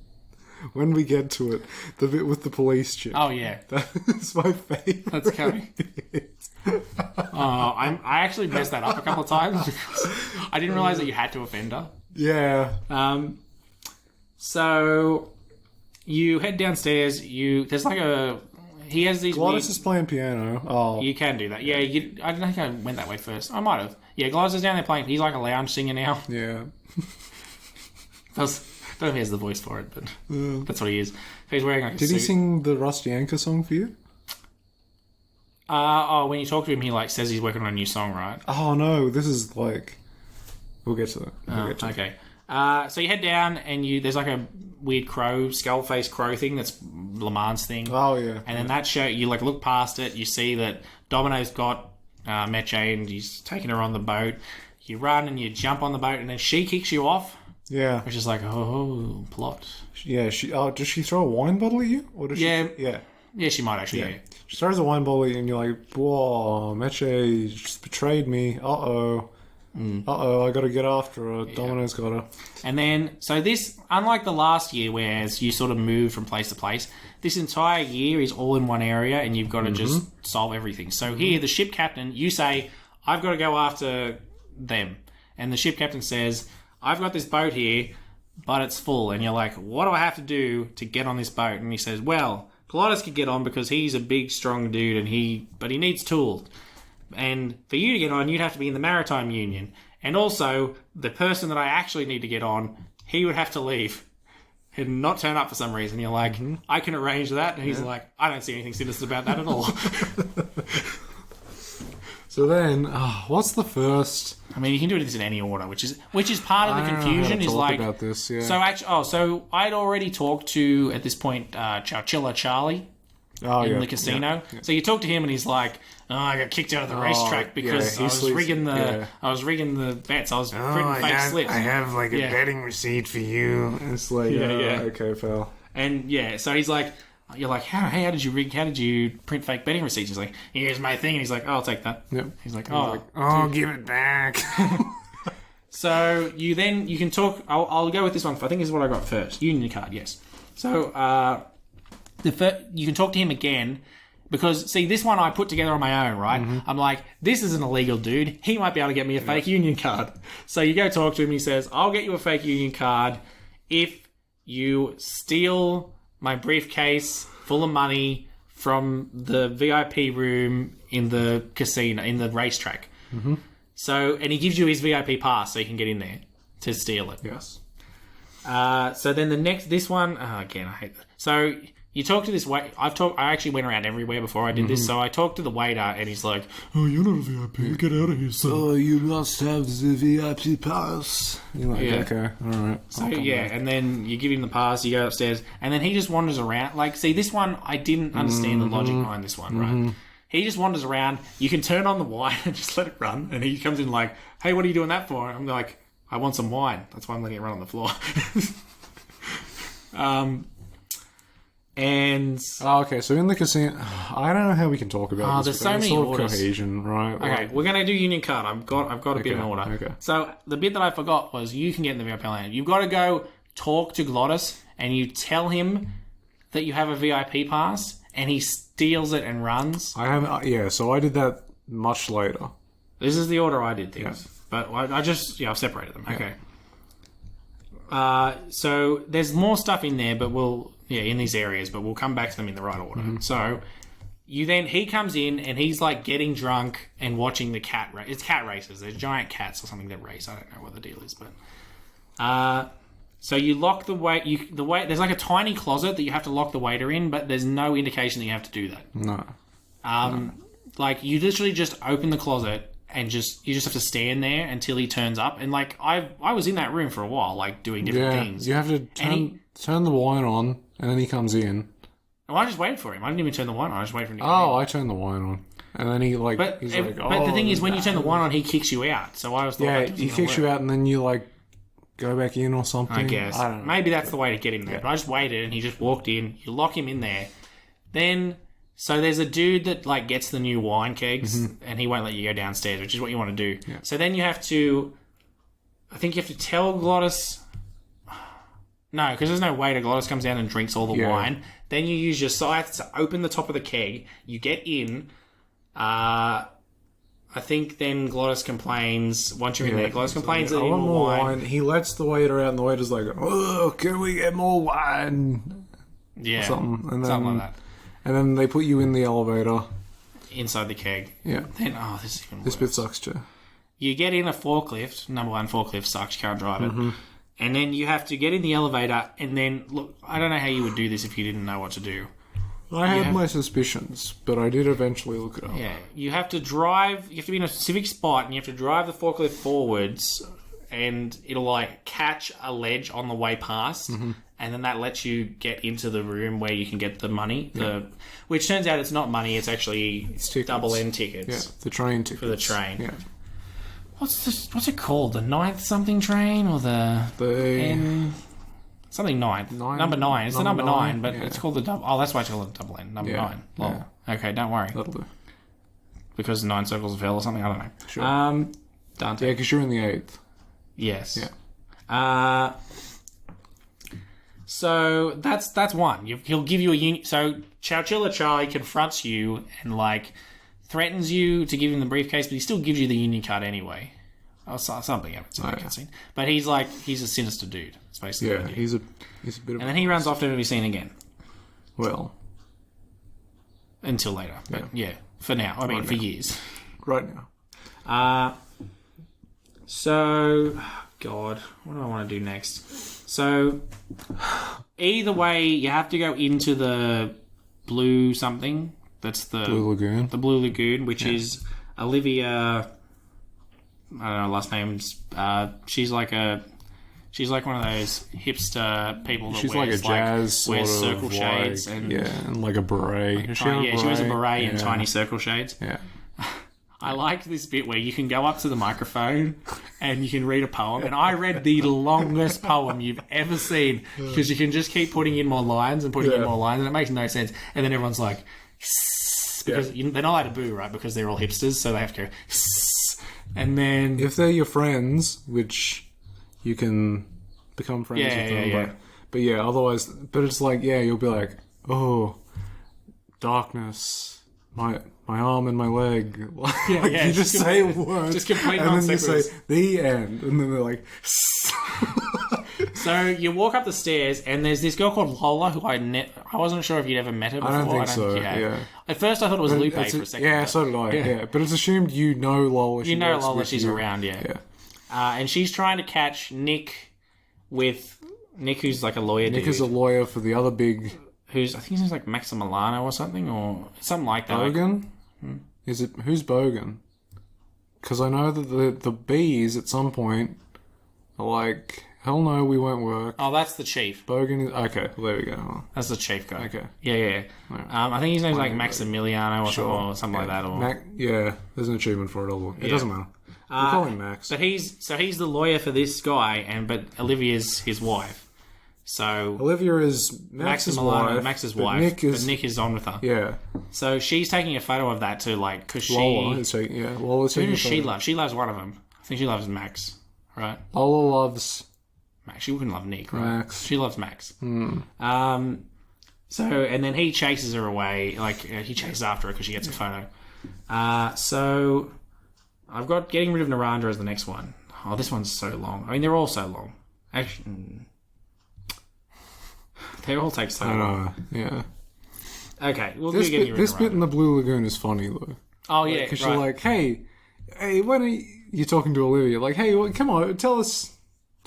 when we get to it, the bit with the police chick. Oh, yeah. That's my favourite. That's coming. I actually messed that up a couple of times because I didn't realise that you had to offend her. Yeah. So you head downstairs. There's like he has these. Glottis is playing piano. Oh, you can do that. Yeah, I don't think I went that way first. I might have. Yeah, Glottis is down there playing. He's like a lounge singer now. Yeah. know if he has the voice for it, but that's what he is. He's wearing like a Did suit. he sing the Rusty Anchor song for you? When you talk to him, he like says he's working on a new song, right? Oh no, this is like... We'll get to that. Okay. So you head down and there's like a weird crow, skull-faced crow thing that's Le Mans thing. Oh yeah. And then that show, you like look past it, you see that Domino's got Meche and he's taking her on the boat. You run and you jump on the boat and then she kicks you off, Yeah. which is like, oh, plot. Yeah, does she throw a wine bottle at you? Or does Yeah. She, yeah. Yeah, she might actually, yeah. She throws a wine bottle at you and you're like, whoa, Meche just betrayed me. Uh-oh. I gotta get after her. Domino's got her. And then, so this, unlike the last year where you sort of move from place to place, this entire year is all in one area and you've got to just solve everything. So here, the ship captain, you say, I've got to go after them. And the ship captain says, I've got this boat here, but it's full. And you're like, what do I have to do to get on this boat? And he says, well, Glottis could get on because he's a big, strong dude, but he needs tools. And for you to get on, you'd have to be in the Maritime Union. And also, the person that I actually need to get on, he would have to leave and not turn up for some reason. You're like, I can arrange that. And he's like, I don't see anything sinister about that at all. So then, what's the first... I mean, you can do this in any order, which is part of the confusion. Is talk like about this, yeah. So actually, so I'd already talked to at this point Chowchilla Charlie in the casino. Yeah. So you talk to him, and he's like, I got kicked out of the racetrack because I was rigging the bets. I was printing fake slips. I have like a betting receipt for you. And it's like, okay, pal. And so he's like, you're like, how did you rig? How did you print fake betting receipts? He's like, here's my thing. And he's like, I'll take that. Yep. He's like, give it back. So you can talk. I'll go with this one. I think this is what I got first. Union card, yes. So you can talk to him again because see this one I put together on my own, right? I'm like, this is an illegal dude. He might be able to get me a fake Union card. So you go talk to him. He says, I'll get you a fake Union card if you steal my briefcase full of money from the VIP room in the casino, in the racetrack. So, and he gives you his VIP pass so you can get in there to steal it. Yes. So then this one, again, I hate that. So you talk to this I actually went around everywhere before I did this. So I talked to the waiter and he's like, oh, you're not a VIP, get out of here, son. Oh, you must have the VIP pass. You're like, okay, alright. So and then you give him the pass, you go upstairs, and then he just wanders around. Like, see, this one, I didn't understand the logic behind this one, right? He just wanders around. You can turn on the wine and just let it run. And he comes in like, hey, what are you doing that for? And I'm like, I want some wine. That's why I'm letting it run on the floor. Okay, so in the casino, I don't know how we can talk about this. There's so many sort of orders. cohesion, right? Okay, we're going to do Union card. I've got a bit of an order. Okay. So the bit that I forgot was you can get in the VIP land. You've got to go talk to Glottis and you tell him that you have a VIP pass and he steals it and runs. I have, so I did that much later. This is the order I did things. But I've separated them. Okay. So there's more stuff in there, but in these areas, but we'll come back to them in the right order. So he comes in and he's like getting drunk and watching the cat race. It's cat races. There's giant cats or something that race. I don't know what the deal is, but so you lock the wait. There's like a tiny closet that you have to lock the waiter in, but there's no indication that you have to do that. No. Like you literally just open the closet and you just have to stand there until he turns up. And like I was in that room for a while, like doing different things. You have to turn the wine on, and then he comes in. Oh, I just waited for him. I didn't even turn the wine on. I just waited for him to come in. I turned the wine on, and then he's like, but the thing is, when you turn the wine on, he kicks you out. So I was he kicks you out, and then you like go back in or something. I guess I don't know. Maybe that's the way to get him there. But I just waited, and he just walked in. You lock him in there, then. So there's a dude that like gets the new wine kegs and he won't let you go downstairs, which is what you want to do. Yeah. So then you have to, I think you have to tell Glottis. No, because there's no waiter. Glottis comes down and drinks all the wine. Then you use your scythe to open the top of the keg. You get in. I think then Glottis complains, once you're in there, Glottis complains that he want more wine. He lets the waiter out and the waiter's like, oh, can we get more wine? Yeah. Or something Something like that. And then they put you in the elevator. Inside the keg. Yeah. Then, this is even worse. This bit sucks too. You get in a forklift. Number one, forklift sucks. You can't drive it. And then you have to get in the elevator, and then, look, I don't know how you would do this if you didn't know what to do. I had my suspicions, but I did eventually look it up. Yeah, you have to drive, you have to be in a specific spot, and you have to drive the forklift forwards, and it'll, like, catch a ledge on the way past, and then that lets you get into the room where you can get the money, which turns out it's not money, it's actually double N tickets. Yeah, the train tickets. For the train. Yeah. What's it called? The ninth something train or the N something ninth? Number 9. It's the number 9, but it's called the double. Oh, that's why it's called the double N. Number 9. Well, okay, don't worry. That'll do. Because 9 circles of hell or something. I don't know. Sure. Dante. Yeah, because you're in the 8th. Yes. Yeah. So that's one. He'll give you a so Chowchilla Charlie confronts you and like threatens you to give him the briefcase, but he still gives you the union card anyway. Or something happens in that cutscene. But he's a sinister dude. It's basically Yeah, he's a bit of. And then he runs off to never be seen again. Well, until later. But yeah, for now. I mean, for years. Right now. So, God, what do I want to do next? So, either way, you have to go into the blue something. That's the Blue Lagoon. The Blue Lagoon, which is Olivia. I don't know last names. She's like one of those hipster people that She's wears like a jazz wears sort circle of shades like, and and like a beret. she wears a beret and tiny circle shades. Yeah. I like this bit where you can go up to the microphone and you can read a poem. And I read the longest poem you've ever seen because you can just keep putting in more lines and putting in more lines, and it makes no sense. And then everyone's like, because they're not allowed to boo, right? Because they're all hipsters, so they have to go. And then if they're your friends, which you can become friends with them, but yeah, otherwise, but it's like you'll be like, oh, darkness, my arm and my leg. You just say a word, just complete and then you say non-sequiturs. the end, and then they're like. So you walk up the stairs, and there's this girl called Lola who I wasn't sure if you'd ever met her before. I don't think so. Yeah. At first, I thought it was Lupe for a second. Yeah, so did I. Yeah, but it's assumed you know Lola. You know Lola, she's around. Yeah. And she's trying to catch Nick with Nick, who's like a lawyer. Nick is a lawyer for the other big. I think his name's like Maximiliano or something, or something like that. Bogan? Is it who's Bogan? Because I know that the bees at some point are like, hell no, we won't work. Oh, that's the chief. Bogan is okay. Well, there we go. That's the chief guy. Okay. Yeah. I think his name's like Maximiliano or something like that. Or there's an achievement for it. It doesn't matter. We call him Max. But he's the lawyer for this guy, but Olivia's his wife. So Olivia is Max's wife. Max's but wife. Nick is on with her. Yeah. So she's taking a photo of that too, like, because Lola she. Lola's Who taking does she love? She loves one of them. I think she loves Max, right? Lola loves Max. She wouldn't love Nick, right? Max. She loves Max. So, and then he chases her away. Like, he chases after her because she gets a photo. So, I've got Getting Rid of Naranda as the next one. Oh, this one's so long. I mean, they're all so long. Actually, they all take so long. Yeah. Okay, we'll This do Getting Rid bit of Naranda. in the Blue Lagoon is funny though. Oh yeah, Because you're like, hey, why don't you're talking to Olivia? Like, hey, come on, tell us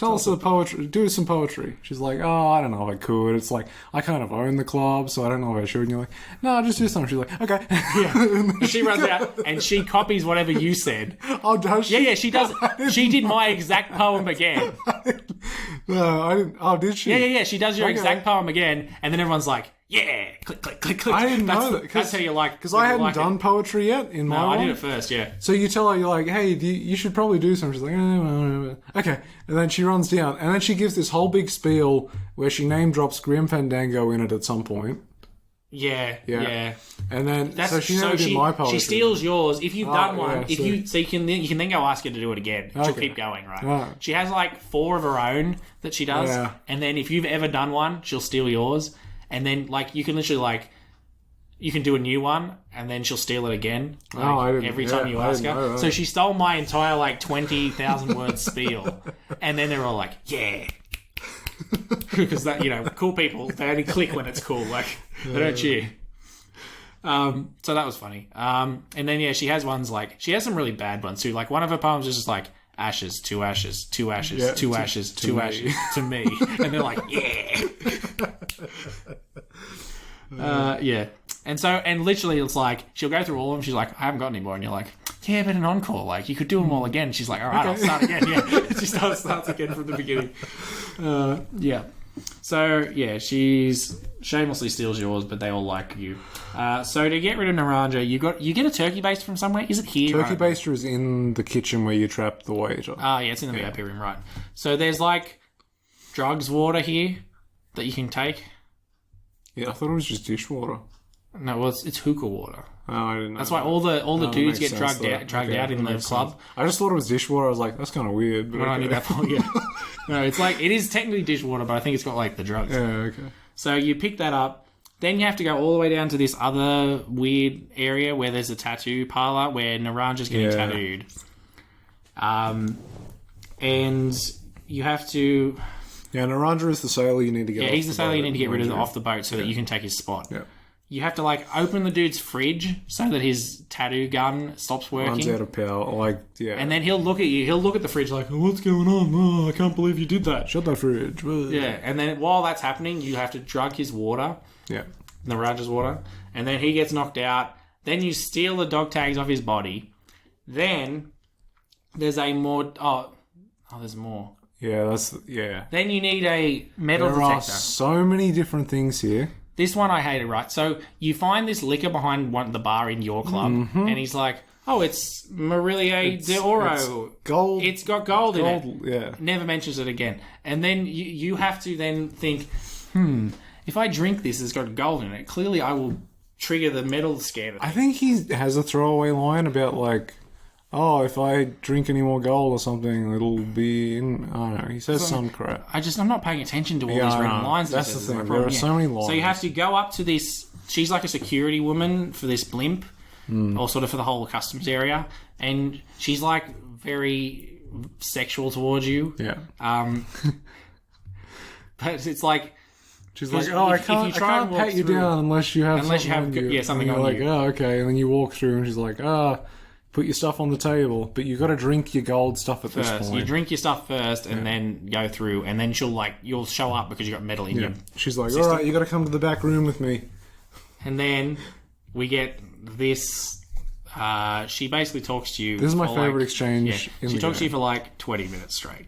a poetry. Do some poetry. She's like, oh, I don't know if I could. It's like I kind of own the club, so I don't know if I should. And you're like, no, just do something. She's like, okay. And she runs out and she copies whatever you said. Oh, does she? Yeah, she does. She did my exact poem again. No, I didn't. Oh, did she? Yeah. She does your exact poem again, and then everyone's like, yeah, click, click, click, click. I didn't know that. That's how you like. Because I hadn't done poetry yet in my one. I did it first, yeah. So you tell her, you're like, hey, you should probably do something. She's like, okay. And then she runs down. And then she gives this whole big spiel where she name drops Grim Fandango in it at some point. Yeah. And then, so she never did my poetry. She steals yours. If you've done one, yeah, you can then go ask her to do it again. She'll keep going, right? Right. She has like 4 of her own that she does. Yeah. And then if you've ever done one, she'll steal yours. And then like you can literally like you can do a new one and then she'll steal it again. Like, I didn't. Every time you ask her. So she stole my entire like 20,000 word spiel. And then they're all like, yeah. Because that, cool people, they only click when it's cool. Like they don't cheer. So that was funny. And then she has ones like she has some really bad ones too. Like one of her poems is just like ashes, 2 ashes, 2 ashes, Yeah, 2 ashes, 2 ashes to me. And they're like, yeah. Yeah. And literally it's like, she'll go through all of them. She's like, I haven't got any more. And you're like, yeah, but an encore. Like, you could do them all again. She's like, all right, I'll start again. Yeah. She starts again from the beginning. Yeah. So, yeah, she's shamelessly steals yours, but they all like you. So to get rid of Naranja, you get a turkey baster from somewhere. Is it here? Turkey baster is in the kitchen where you trap the waiter. Oh, yeah, it's in the VIP room, right. So there's, like, drugs water here that you can take. Yeah, I thought it was just dishwater. No, well, it's hookah water. Oh, I didn't know. That's why all the dudes get makes sense, dragged out in the club. sense. I just thought it was dishwater. I was like, that's kind of weird. But When I knew that part, yeah. No, it's like, it is technically dishwater, but I think it's got, like, the drugs. Yeah, okay. So you pick that up. Then you have to go all the way down to this other weird area where there's a tattoo parlor where Naranja's getting tattooed. And you have to... Yeah, Naranja is the sailor you need to get off he's the sailor you need to get rid of Naranja. off the boat so that you can take his spot. Yeah. You have to, like, open the dude's fridge so that his tattoo gun stops working. Runs out of power. Like, yeah. And then he'll look at you. He'll look at the fridge like, oh, what's going on? Oh, I can't believe you did that. Shut that fridge. Yeah, and then while that's happening, you have to drug his water, Yeah. Naraja's water, and then he gets knocked out. Then you steal the dog tags off his body. Then there's a more... Oh, there's more. Yeah, yeah. Then you need a metal There are detector. so many different things here. This one I hated, right? So you find this liquor behind the bar in your club, and he's like, oh, it's Marillier de Oro. It's gold. It's got gold in it. Yeah. Never mentions it again. And then you have to then think, if I drink this, it's got gold in it. Clearly, I will trigger the metal scanner. I think he has a throwaway line about, like, oh, if I drink any more gold or something, it'll be in... I don't know. He says some crap. I'm not paying attention to all Yeah, these I random know. lines. That's This the is thing. my There problem, are so many lines. So you have to go up to this... She's like a security woman for this blimp, or sort of for the whole customs area, and she's like very sexual towards you. Yeah. But it's like... She's like, If- oh, I if you can't try and walk pat you through- down unless you have Unless you something have- on you. yeah, something and on you're you. like, oh, okay. And then you walk through and she's like, put your stuff on the table, but you got to drink your gold stuff at this First, point. you drink your stuff first, and then go through, and then you'll show up because you got metal in Yeah. you. She's like, all right, you got to come to the back room with me. And then we get this. She basically talks to you. This is my for, favorite like, exchange in she the talks to you game. for like 20 minutes straight.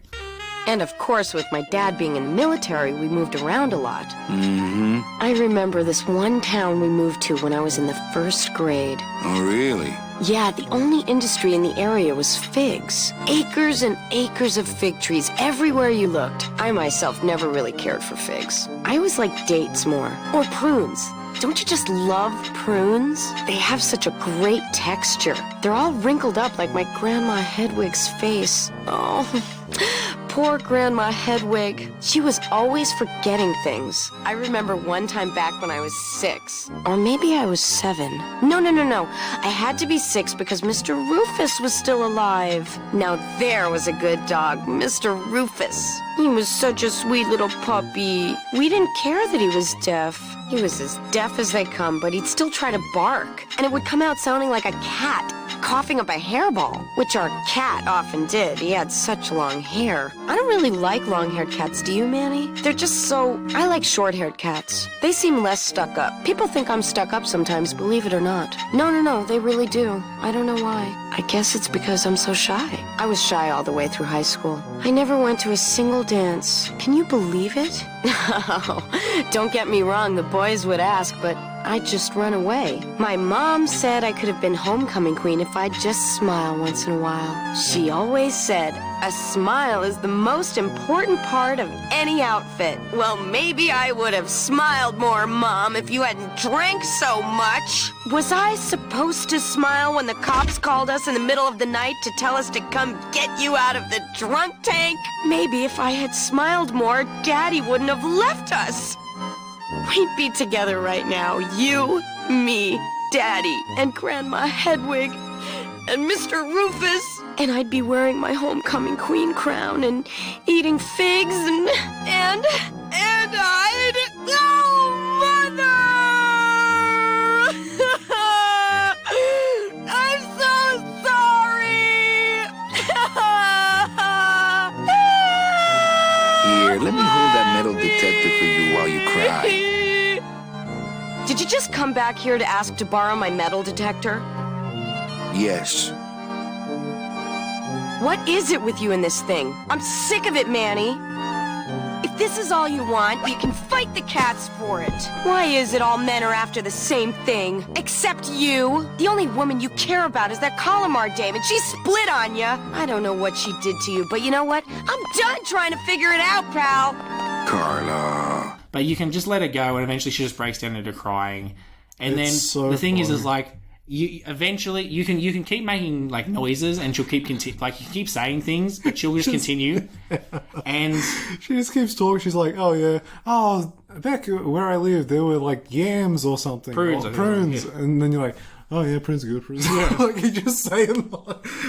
And of course, with my dad being in the military, we moved around a lot. Mm-hmm. I remember this one town we moved to when I was in the 1st grade. Oh, really? Yeah, the only industry in the area was figs. Acres and acres of fig trees everywhere you looked. I myself never really cared for figs. I always liked dates more. Or prunes. Don't you just love prunes? They have such a great texture. They're all wrinkled up like my Grandma Hedwig's face. Oh, poor Grandma Hedwig. She was always forgetting things. I remember one time back when I was 6. Or maybe I was 7. No. I had to be 6 because Mr. Rufus was still alive. Now there was a good dog, Mr. Rufus. He was such a sweet little puppy. We didn't care that he was deaf. He was as deaf as they come, but he'd still try to bark. And it would come out sounding like a cat, coughing up a hairball, which our cat often did. He had such long hair. I don't really like long-haired cats, do you, Manny? They're just so... I like short-haired cats. They seem less stuck up. People think I'm stuck up sometimes, believe it or not. No, they really do. I don't know why. I guess it's because I'm so shy. I was shy all the way through high school. I never went to a single dance. Can you believe it? Don't get me wrong, the boys would ask, but I'd just run away. My mom said I could have been homecoming queen if I'd just smile once in a while. She always said, a smile is the most important part of any outfit. Well, maybe I would have smiled more, Mom, if you hadn't drank so much. Was I supposed to smile when the cops called us in the middle of the night to tell us to come get you out of the drunk tank? Maybe if I had smiled more, Daddy wouldn't have left us. We'd be together right now, you, me, Daddy, and Grandma Hedwig, and Mr. Rufus. And I'd be wearing my homecoming queen crown and eating figs and I'd... Oh, Mother! I'm so sorry! detector for you while you cry. Did you just come back here to ask to borrow my metal detector? Yes. What is it with you in this thing? I'm sick of it, Manny. If this is all you want, you can fight the cats for it. Why is it all men are after the same thing? Except you. The only woman you care about is that Calamar dame, and she split on you. I don't know what she did to you, but you know what? I'm done trying to figure it out, pal. Carla. But you can just let her go, and eventually she just breaks down into crying. And then so the thing is funny. like, you eventually you can keep making like noises, and she'll keep like you keep saying things, but she'll just continue. And She just keeps talking. She's like, "Oh yeah, oh back where I live, there were like yams or something, Prunes, or I think, prunes." yeah. And then you're like, "Oh yeah, prunes are good, prunes." Like you just say them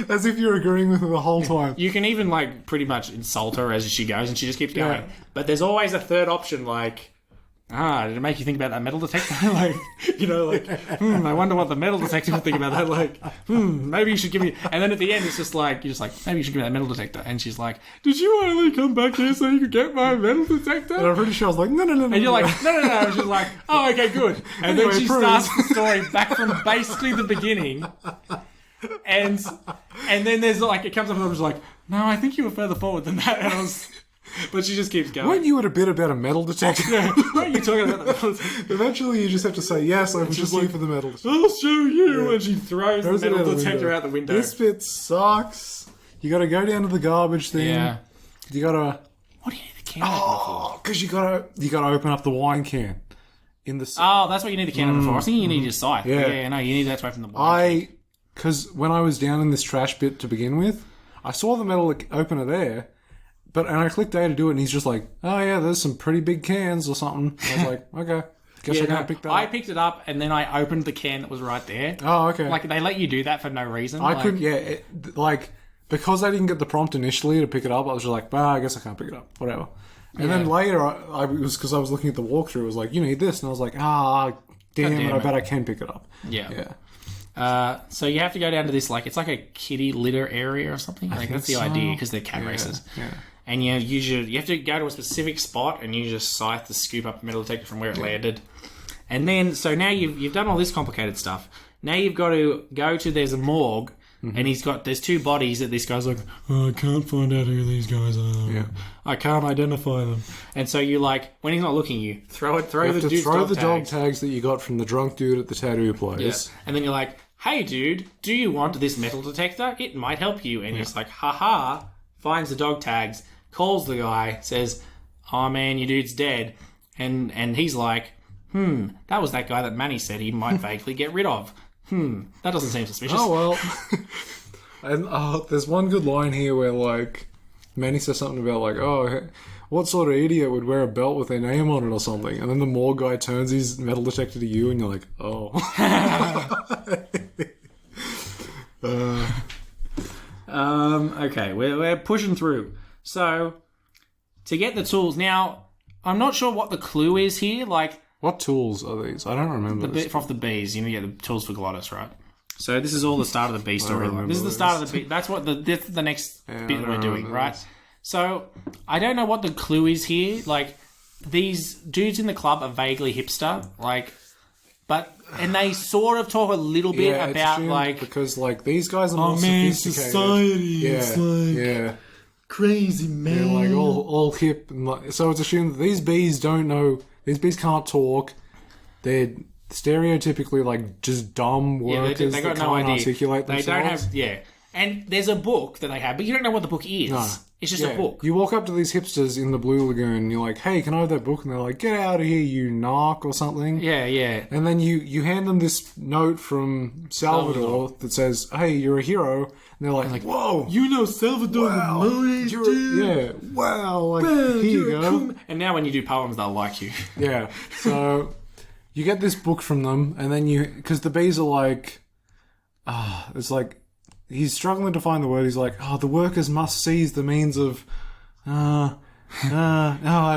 as if you're agreeing with her the whole time. you can even like pretty much insult her as she goes, and she just keeps going. Yeah. But there's always a third option, like, did it make you think about that metal detector? Like, I wonder what the metal detector would think about that. Like, maybe you should give me. And then at the end, it's just like, you're just like, maybe you should give me that metal detector. And she's like, did you only come back here so you could get my metal detector? And I'm pretty sure I was like, "No." And you're like, no. And she's like, oh, okay, good. And Anyway, then she prunes. starts the story back from basically the beginning. And then there's like, it comes up and I was like, no, I think you were further forward than that. And I was, but she just keeps going. Weren't you at a bit about a metal detector? What are you talking about? The metal detector? Eventually, you just have to say, "Yes, I was just here for the metal detector." I'll show you. Yeah. And she throws the Throws it metal out the detector window. out the window. This bit sucks. You got to go down to the garbage thing. Yeah. You got to. What do you need the can opener for? Oh, because you gotta open up the wine can in the. Oh, that's what you need the can opener for. I was thinking you need your scythe. Yeah. Yeah, no, you need that to open the wine. Because when I was down in this trash bit to begin with, I saw the metal opener there, and I clicked A to do it, and he's just like, "Oh yeah, there's some pretty big cans or something." I was like, "Okay, guess I can't pick that I up." picked it up and then I opened the can that was right there. Oh, okay. Like, they let you do that for no reason. I couldn't. Yeah, because I didn't get the prompt initially to pick it up, I was just like, "Bah, I guess I can't pick it up. Whatever." And then later, I was because I was looking at the walkthrough. It was like, "You need this," and I was like, "Ah, damn it! I bet I can pick it up." Yeah. So you have to go down to this, like, it's like a kitty litter area or something. Like, that's the idea, because they're cat races. Yeah. And you have to go to a specific spot, and you just scythe to scoop up the metal detector from where it landed. And then, so now you've done all this complicated stuff. Now you've got to go to, there's a morgue, and there's two bodies that this guy's like, oh, I can't find out who these guys are. Yeah. I can't identify them. And so you, like, when he's not looking, you throw You have the to dude's throw dog the dog tags. tags that you got from the drunk dude at the tattoo place. Yeah. And then you're like, hey, dude, do you want this metal detector? It might help you. And he's like, haha, finds the dog tags, calls the guy, says, oh, man, your dude's dead. And he's like, that was that guy that Manny said he might vaguely get rid of. That doesn't seem suspicious. Oh, well. And there's one good line here where, like, Manny says something about, like, oh, what sort of idiot would wear a belt with their name on it or something? And then the morgue guy turns his metal detector to you, and you're like, oh. Okay, we're pushing through. So, to get the tools, now, I'm not sure what the clue is here. Like, What tools are these? I don't remember this. off the bees, you get the tools for Glottis, right? So this is all the start of the bee story. remember This is the this. start of the bee. That's what this is the next bit that we're I doing, remember right? this. So I don't know what the clue is here. Like, these dudes in the club are vaguely hipster, like, and they sort of talk a little bit Yeah, it's about, assumed like, because, like, these guys are more man, sophisticated. society, Yeah, it's like yeah. crazy, They're, man. like, all hip. And, like, so it's assumed that these bees don't know... These bees can't talk. They're stereotypically, like, just dumb workers they that got no can't idea. articulate They themselves. don't have, And there's a book that they have, but you don't know what the book is. No. It's just a book. You walk up to these hipsters in the Blue Lagoon, and you're like, hey, can I have that book? And they're like, get out of here, you narc, or something. Yeah. And then you hand them this note from Salvador that says, hey, you're a hero. And they're like, whoa! You know Salvador Wow, yeah, wow, like, here you go. And now when you do poems, they'll like you. Yeah, so you get this book from them, and then because the bees are like, it's like, he's struggling to find the word. He's like, the workers must seize the means of, I don't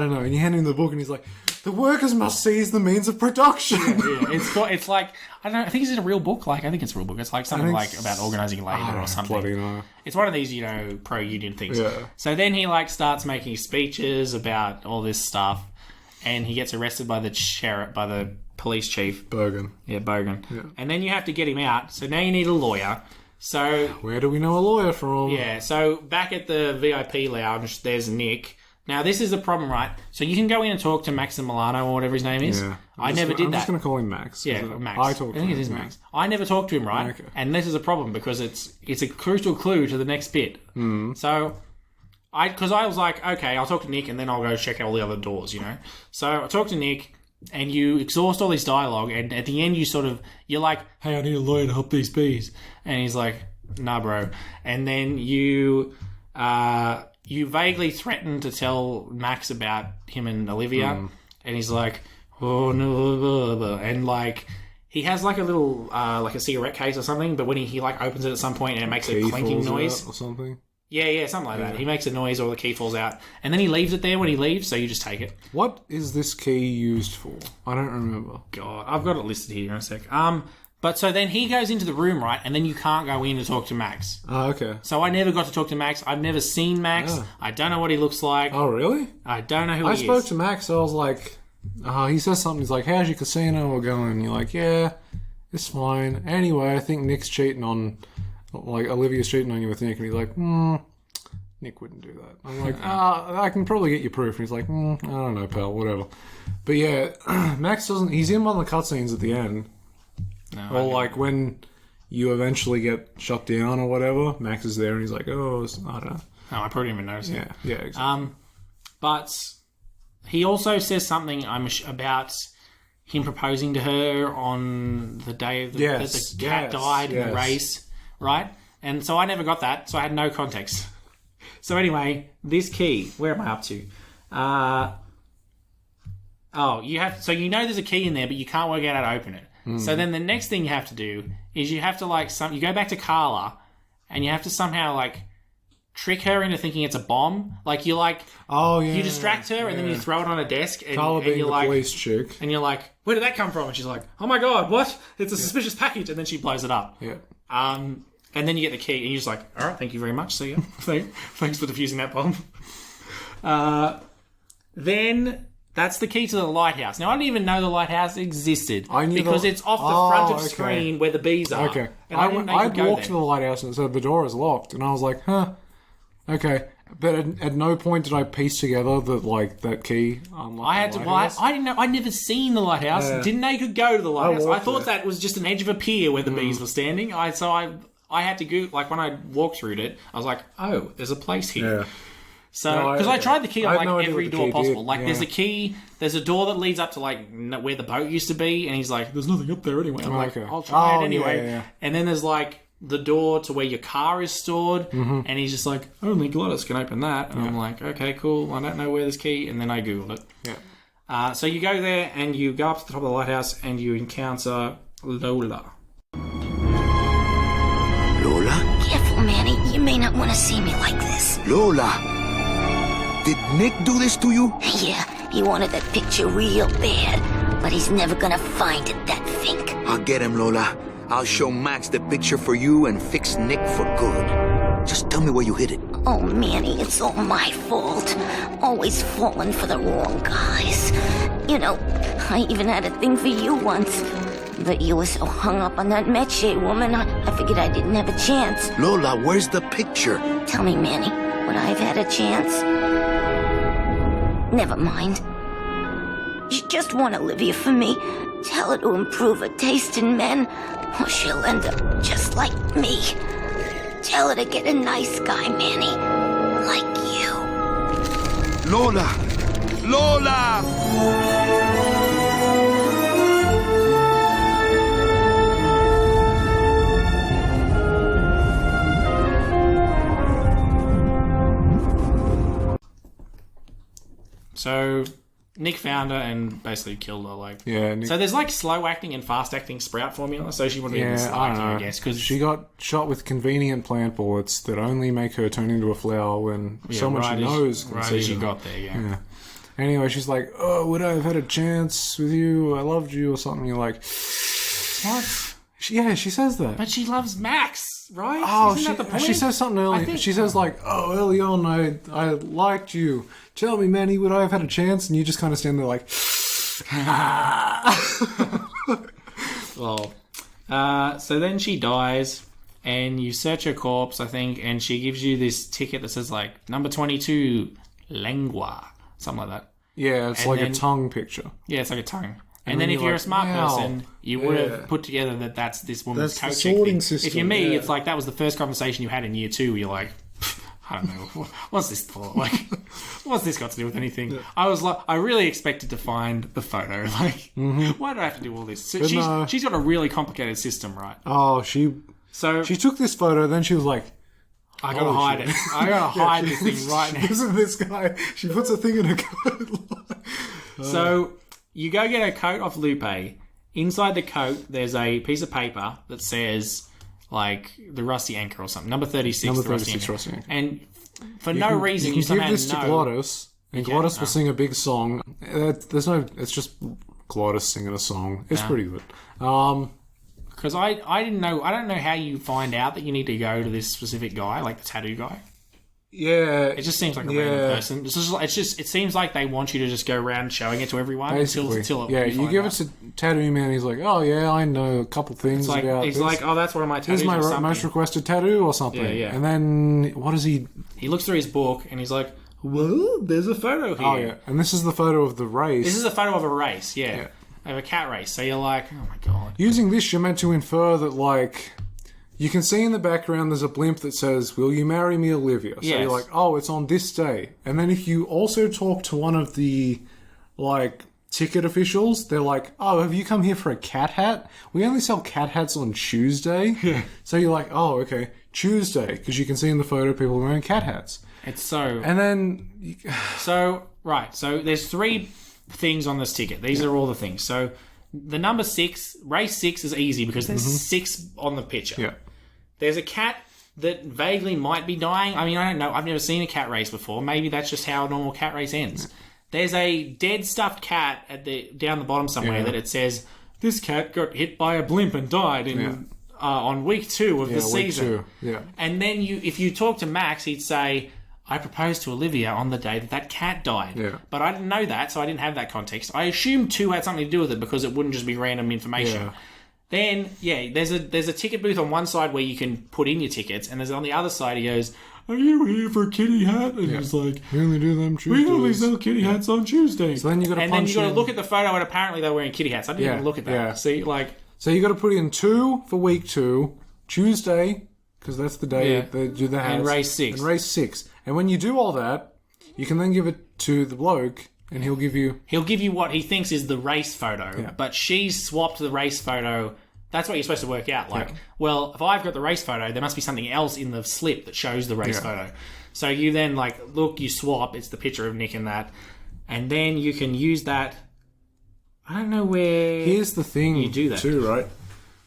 know. And you hand him the book, and he's like, The workers must seize the means of production. It's like I don't know. I think it's a real book. Like I think it's a real book. It's like something like about organizing labor or something. Bloody no. It's one of these, pro-union things. Yeah. So then he like starts making speeches about all this stuff, and he gets arrested by the sheriff, by the police chief. Bogan. Yeah, Bogan. Yeah. And then you have to get him out. So now you need a lawyer. So where do we know a lawyer from? Yeah. So back at the VIP lounge, there's Nick. Now, this is the problem, right? So you can go in and talk to Max and Milano or whatever his name is. Yeah. I never did that. I'm just going to call him Max. Yeah, Max. I talked to him. think it is Max. I never talked to him, right? Okay. And this is a problem because it's a crucial clue to the next bit. So, because I was like, okay, I'll talk to Nick and then I'll go check out all the other doors, So I talk to Nick and you exhaust all this dialogue and at the end you're like, hey, I need a lawyer to help these bees. And he's like, nah, bro. And then you vaguely threaten to tell Max about him and Olivia, and he's like, oh no, blah, blah. And like he has like a little like a cigarette case or something, but when he like opens it at some point and it makes a clinking noise or something. Yeah, something like that. He makes a noise or the key falls out, and then he leaves it there when he leaves, so you just take it. What is this key used for? I don't remember. God, I've got it listed here in a sec. But so then he goes into the room, right, and then you can't go in to talk to Max. Oh, okay. So I never got to talk to Max. I've never seen Max. Yeah. I don't know what he looks like. Oh, really? I don't know who he is. I spoke to Max, so I was like, he says something, he's like, how's your casino going? You're like, yeah, it's fine. Anyway, I think Nick's cheating on, like, Olivia's cheating on you with Nick, and he's like, Nick wouldn't do that. I'm like, I can probably get you proof. And he's like, I don't know, pal, whatever. But yeah, Max doesn't, he's in one of the cutscenes at the end. No, or like when you eventually get shut down or whatever, Max is there and he's like, oh, I don't know. No, I probably didn't even notice it. Yeah, exactly. But he also says something about him proposing to her on the day that the cat died in the race, right? And so I never got that, so I had no context. So anyway, this key, where am I up to? There's a key in there, but you can't work out how to open it. So then the next thing you have to do is you have to you go back to Carla and you have to somehow like trick her into thinking it's a bomb. Like you you distract her and then you throw it on a desk and, Carla being you're the like, police chick. and you're like, where did that come from? And she's like, oh my god, what? It's a suspicious package, and then she blows it up. Yeah. And then you get the key and you're just like, all right, thank you very much. See ya. Thanks for defusing that bomb. Then that's the key to the lighthouse. Now, I didn't even know the lighthouse existed because it's off the front of screen where the bees are. Okay. And I didn't know you I'd could go walked there. to the lighthouse and it said the door is locked. And I was like, huh, okay. But at no point did I piece together that key unlocked I had to. Well, I didn't know. I'd never seen the lighthouse. Yeah. Didn't know you could go to the lighthouse. I walked thought there. that was just an edge of a pier where the bees were standing. I had to go. Like when I walked through it, I was like, oh, there's a place here. Yeah. So, No, because I tried the key I on had like no idea every what the door key possible. did. Like, Yeah. there's a key, there's a door that leads up to like where the boat used to be, and he's like, "There's nothing up there anyway." I'm like, Okay. "I'll try Oh, it anyway." yeah. And then there's like the door to where your car is stored, and he's just like, "Only Glottis can open that." And I'm like, "Okay, cool. I don't know where this key." And then I googled it. Yeah. So you go there and you go up to the top of the lighthouse and you encounter Lola. Lola? Careful, Manny. You may not want to see me like this. Lola! Did Nick do this to you? Yeah, he wanted that picture real bad, but he's never gonna find it, that fink. I'll get him, Lola. I'll show Max the picture for you and fix Nick for good. Just tell me where you hid it. Oh, Manny, it's all my fault. Always falling for the wrong guys. You know, I even had a thing for you once. But you were so hung up on that Meche woman, I figured I didn't have a chance. Lola, where's the picture? Tell me, Manny, would I have had a chance? Never mind. You just want Olivia for me. Tell her to improve her taste in men, or she'll end up just like me. Tell her to get a nice guy, Manny. Like you. Lola! Lola! So Nick found her and basically killed her. Like, Nick, so there's like slow acting and fast acting sprout formula. So she wouldn't be in slow acting, I guess, because she got shot with convenient plant bullets that only make her turn into a flower when someone she knows can see she her. got there. Yeah. Anyway, she's like, "Oh, would I have had a chance with you? I loved you," or something. You're like, What? she says that. But she loves Max, right? Oh, Isn't that the point? she says something early. She says like, "Oh, early on, I liked you. Tell me, Manny, would I have had a chance?" And you just kind of stand there like, Well, so then she dies, and you search her corpse, I think, and she gives you this ticket that says like number 22, lengua, something like that. yeah, it's And like then- a tongue picture. Yeah, it's like a tongue. then And then if you're you're a like, smart wow. person, you would have put together that that's this woman's That's the coaching sorting thing. system, If you're me, yeah. it's like that was the first conversation you had in year 2 where you're like, I don't know, what's this for? Like, what's this got to do with anything? Yeah. I was like, I really expected to find the photo. Like, why do I have to do all this? So she's got a really complicated system, right? Oh, she took this photo, then she was like, I gotta hide it. I gotta hide this thing right now. This is this guy. She puts a thing in her coat. So you go get a coat off Lupe. Inside the coat, there's a piece of paper that says, like, the Rusty Anchor or something. Number 36, Number the Rusty 36 Anchor. Rusty Anchor. And for no reason, you can somehow give this to know... Glottis, and Glottis will sing a big song. It's just Glottis singing a song. It's pretty good. Because I didn't know... I don't know how you find out that you need to go to this specific guy, like the tattoo guy. Yeah. It just seems like a random person. It seems like they want you to just go around showing it to everyone Basically. until you give it to Tattoo Man, he's like, "Oh yeah, I know a couple things about He's this. like, oh, that's one of my tattoos. This is my or something. most requested tattoo or something." Yeah. And then what does he? He looks through his book and he's like, well, there's a photo here. Oh yeah, and this is the photo of the race. This is a photo of a race, yeah. Of a cat race. So you're like, oh my god. Using this, you're meant to infer that, like, you can see in the background there's a blimp that says, "Will you marry me, Olivia?" So Yes. you're like, oh, it's on this day. And then if you also talk to one of the, like, ticket officials, they're like, "Oh, have you come here for a cat hat? We only sell cat hats on Tuesday." So you're like, oh, okay, Tuesday, because you can see in the photo people wearing cat hats. It's so... And then... So there's 3 things on this ticket. These are all the things. So the number 6, race 6 is easy because there's 6 on the picture. Yeah. There's a cat that vaguely might be dying. I mean, I don't know. I've never seen a cat race before. Maybe that's just how a normal cat race ends. There's a dead stuffed cat at down the bottom somewhere that it says, this cat got hit by a blimp and died on week 2 of the season. Week 2. Yeah. And then if you talk to Max, he'd say, I proposed to Olivia on the day that cat died. Yeah. But I didn't know that, so I didn't have that context. I assumed 2 had something to do with it because it wouldn't just be random information. Yeah. Then, there's a ticket booth on one side where you can put in your tickets, and there's on the other side, he goes, are you here for a kitty hat? And he's like, We only do them Tuesdays. we only sell kitty hats on Tuesdays. So then you got to and then you got to look at the photo, and apparently they're wearing kitty hats. I didn't even look at that. Yeah. See, like... So you got to put in 2 for week 2, Tuesday, because that's the day Yeah. they do the hats. And race 6. And race 6. And when you do all that, you can then give it to the bloke, and he'll give you... He'll give you what he thinks is the race photo, but she's swapped the race photo. That's what you're supposed to work out. Like, well, if I've got the race photo, there must be something else in the slip that shows the race photo. So you then, like, look, you swap. It's the picture of Nick and that. And then you can use that... I don't know where... Here's the thing you do that. too, right?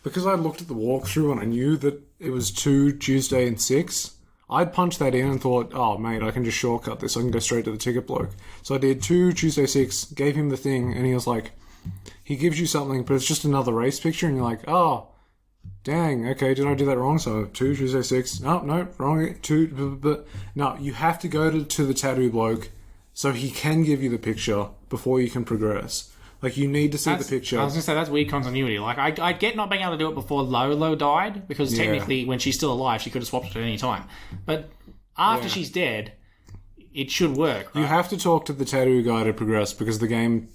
Because I looked at the walkthrough and I knew that it was 2, Tuesday and 6, I'd punched that in and thought, oh, mate, I can just shortcut this. I can go straight to the ticket bloke. So I did 2, Tuesday 6, gave him the thing, and he was like... He gives you something, but it's just another race picture, and you're like, oh, dang, okay, did I do that wrong? So 2, Tuesday 6, no, wrong, 2, but no, you have to go to the tattoo bloke so he can give you the picture before you can progress. Like, you need to see the picture. I was going to say, that's weird continuity. Like, I get not being able to do it before Lolo died, because technically, when she's still alive, she could have swapped it at any time. But after she's dead, it should work, right? You have to talk to the tattoo guy to progress, because the game,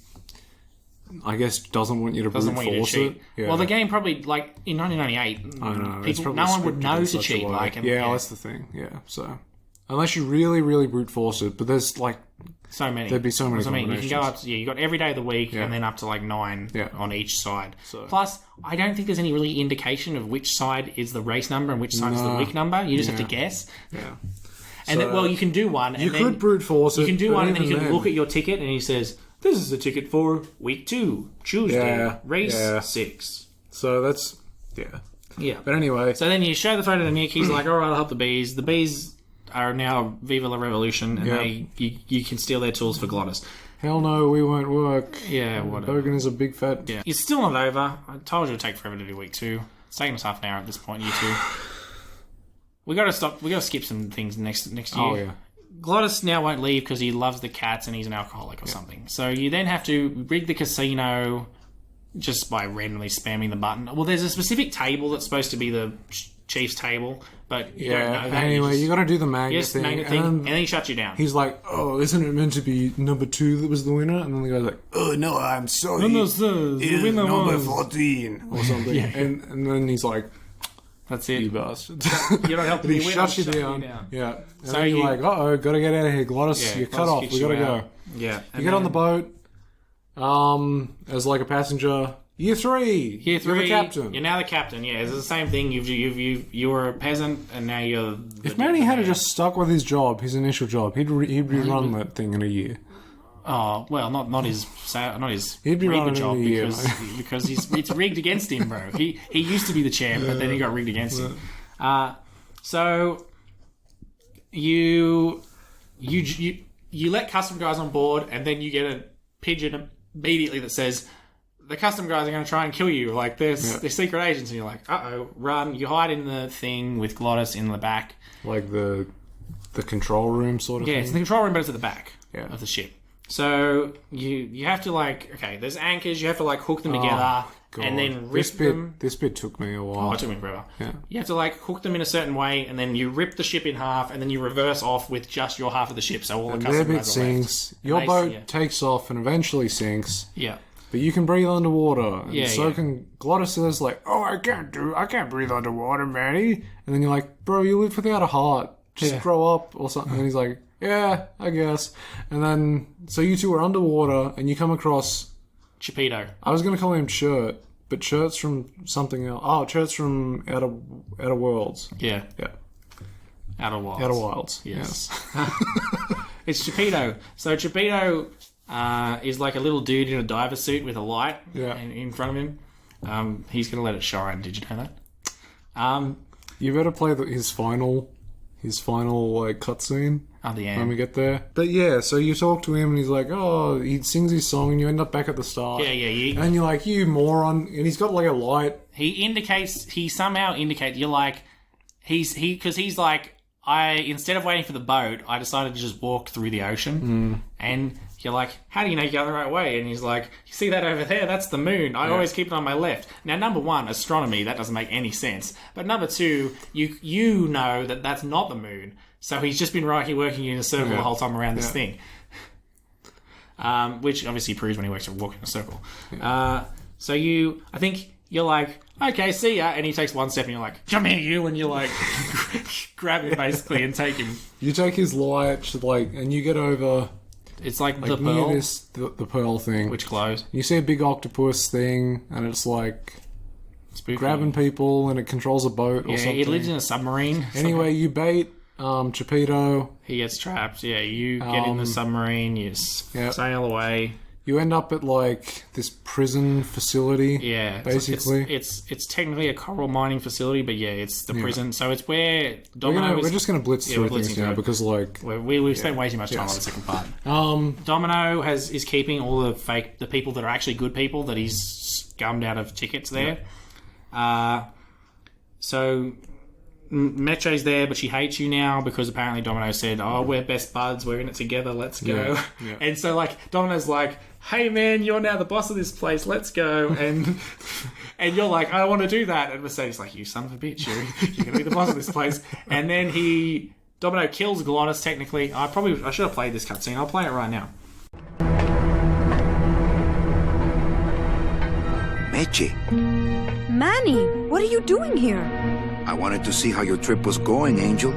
I guess, doesn't want you to brute force it. Yeah. Well, the game probably, like, in 1998, I know, it's probably no one would scripted know in to such a cheat. way. Like, that's the thing, so... Unless you really, really brute force it, but there's, like... So many. There'd be so many I mean, you can go up combinations. to, you got every day of the week and then up to like 9 on each side. So- Plus, I don't think there's any really indication of which side is the race number and which side is the week number. You just have to guess. Yeah. And then, well, you can do one. And You then could brute force it. You can do but one and then you even can look at your ticket and he says, this is the ticket for week 2, Tuesday, race 6. So that's... Yeah. But anyway... So then you show the photo to Nick. He's like, all right, I'll help the bees. The bees are now Viva la Revolution, and you can steal their tools for Glottis. hell no, we won't work. Yeah, whatever. Bogan is a big fat... Yeah. It's still not over. I told you it would take forever to do week 2. It's taking us half an hour at this point, year 2. We got to stop. We got to skip some things next year. Oh, yeah. Glottis now won't leave because he loves the cats and he's an alcoholic or something. So you then have to rig the casino just by randomly spamming the button. Well, there's a specific table that's supposed to be the chief's table, but you don't know that. Anyway, you got to do the magnet thing. And then he shuts you down. He's like, oh, isn't it meant to be number 2 that was the winner? And then the guy's like, oh, no, I'm sorry. No, the winner number was 14 or something. And then he's like, that's it. You bastard. You're not helping me win. He shuts you down. Yeah. And so then you're like, uh-oh, got to get out of here. Glottis, you're cut off. We got to go. Yeah. You get on the boat as like a passenger. Year 3. Year 3. You're the captain. You're now the captain. Yeah, it's the same thing. You were a peasant, and now you're. If Manny had just stuck with his job, his initial job, he'd rerun that thing in a year. Oh well, not his He'd be Reaper running job in a year, because it's rigged against him, bro. He used to be the champ, but then he got rigged against him. So you let custom guys on board, and then you get a pigeon immediately that says, the custom guys are going to try and kill you. Like, they're secret agents. And you're like, uh-oh, run. You hide in the thing with Glottis in the back. Like the control room sort of thing? Yeah, it's the control room, but it's at the back of the ship. So you have to, like, okay, there's anchors. You have to, like, hook them together and then rip them. This bit took me a while. Oh, it took me forever. Yeah. You have to, like, hook them in a certain way, and then you rip the ship in half, and then you reverse off with just your half of the ship. So all the custom bit guys are left. sinks. Your boat takes off and eventually sinks. Yeah. But you can breathe underwater. And so yeah. can Glottis says like, oh, I can't breathe underwater, Manny. And then you're like, bro, you live without a heart. Just grow up or something. And he's like, yeah, I guess. And then, so you two are underwater and you come across... Chipito. I was going to call him Chert, but Chert's from something else. Oh, Chert's from Outer Worlds. Yeah. Yeah. Outer Wilds. Outer Wilds, yes. It's Chipito. So Chipito... is like a little dude in a diver suit with a light in front of him. He's going to let it shine. Did you know that? You better play his final like cutscene. At the end. When we get there. But yeah, so you talk to him and he's like, oh, he sings his song and you end up back at the start. Yeah. And you're like, you moron. And he's got like a light. He somehow indicates, you're like, because he's like, instead of waiting for the boat, I decided to just walk through the ocean. And you're like, how do you know you're going the right way? And he's like, you see that over there? That's the moon. I always keep it on my left. Now, number 1, astronomy, that doesn't make any sense. But number 2, you know that that's not the moon. So he's just been right here working in a circle the whole time around this thing. Which obviously proves when he works to walk in a circle. So I think you're like, okay, see ya. And he takes one step and you're like, come here, you. And you're like, grab him basically and take him. You take his light, and you get over... It's like the near pearl. The pearl thing. Which glows. You see a big octopus thing, and it's like spooky. Grabbing people, and it controls a boat or something. It lives in a submarine. Anyway, you bait Chipito. He gets trapped. Yeah, you get in the submarine, you sail away. You end up at like this prison facility. Yeah, basically, it's technically a coral mining facility, but it's the prison. So it's where Domino. We're just going to blitz through things now because like we've spent way too much time on the second part. Domino is keeping all the people that are actually good people that he's scummed out of tickets there. So Meche's there, but she hates you now because apparently Domino said, "Oh, we're best buds. We're in it together. Let's go." Yeah. And so like Domino's like, "Hey man, you're now the boss of this place. Let's go." And you're like, "I don't want to do that." And Mercedes like, "You son of a bitch, you're gonna be the boss of this place." And then Domino kills Glottis. Technically, I should have played this cutscene. I'll play it right now. Meche, Manny, what are you doing here? I wanted to see how your trip was going, Angel.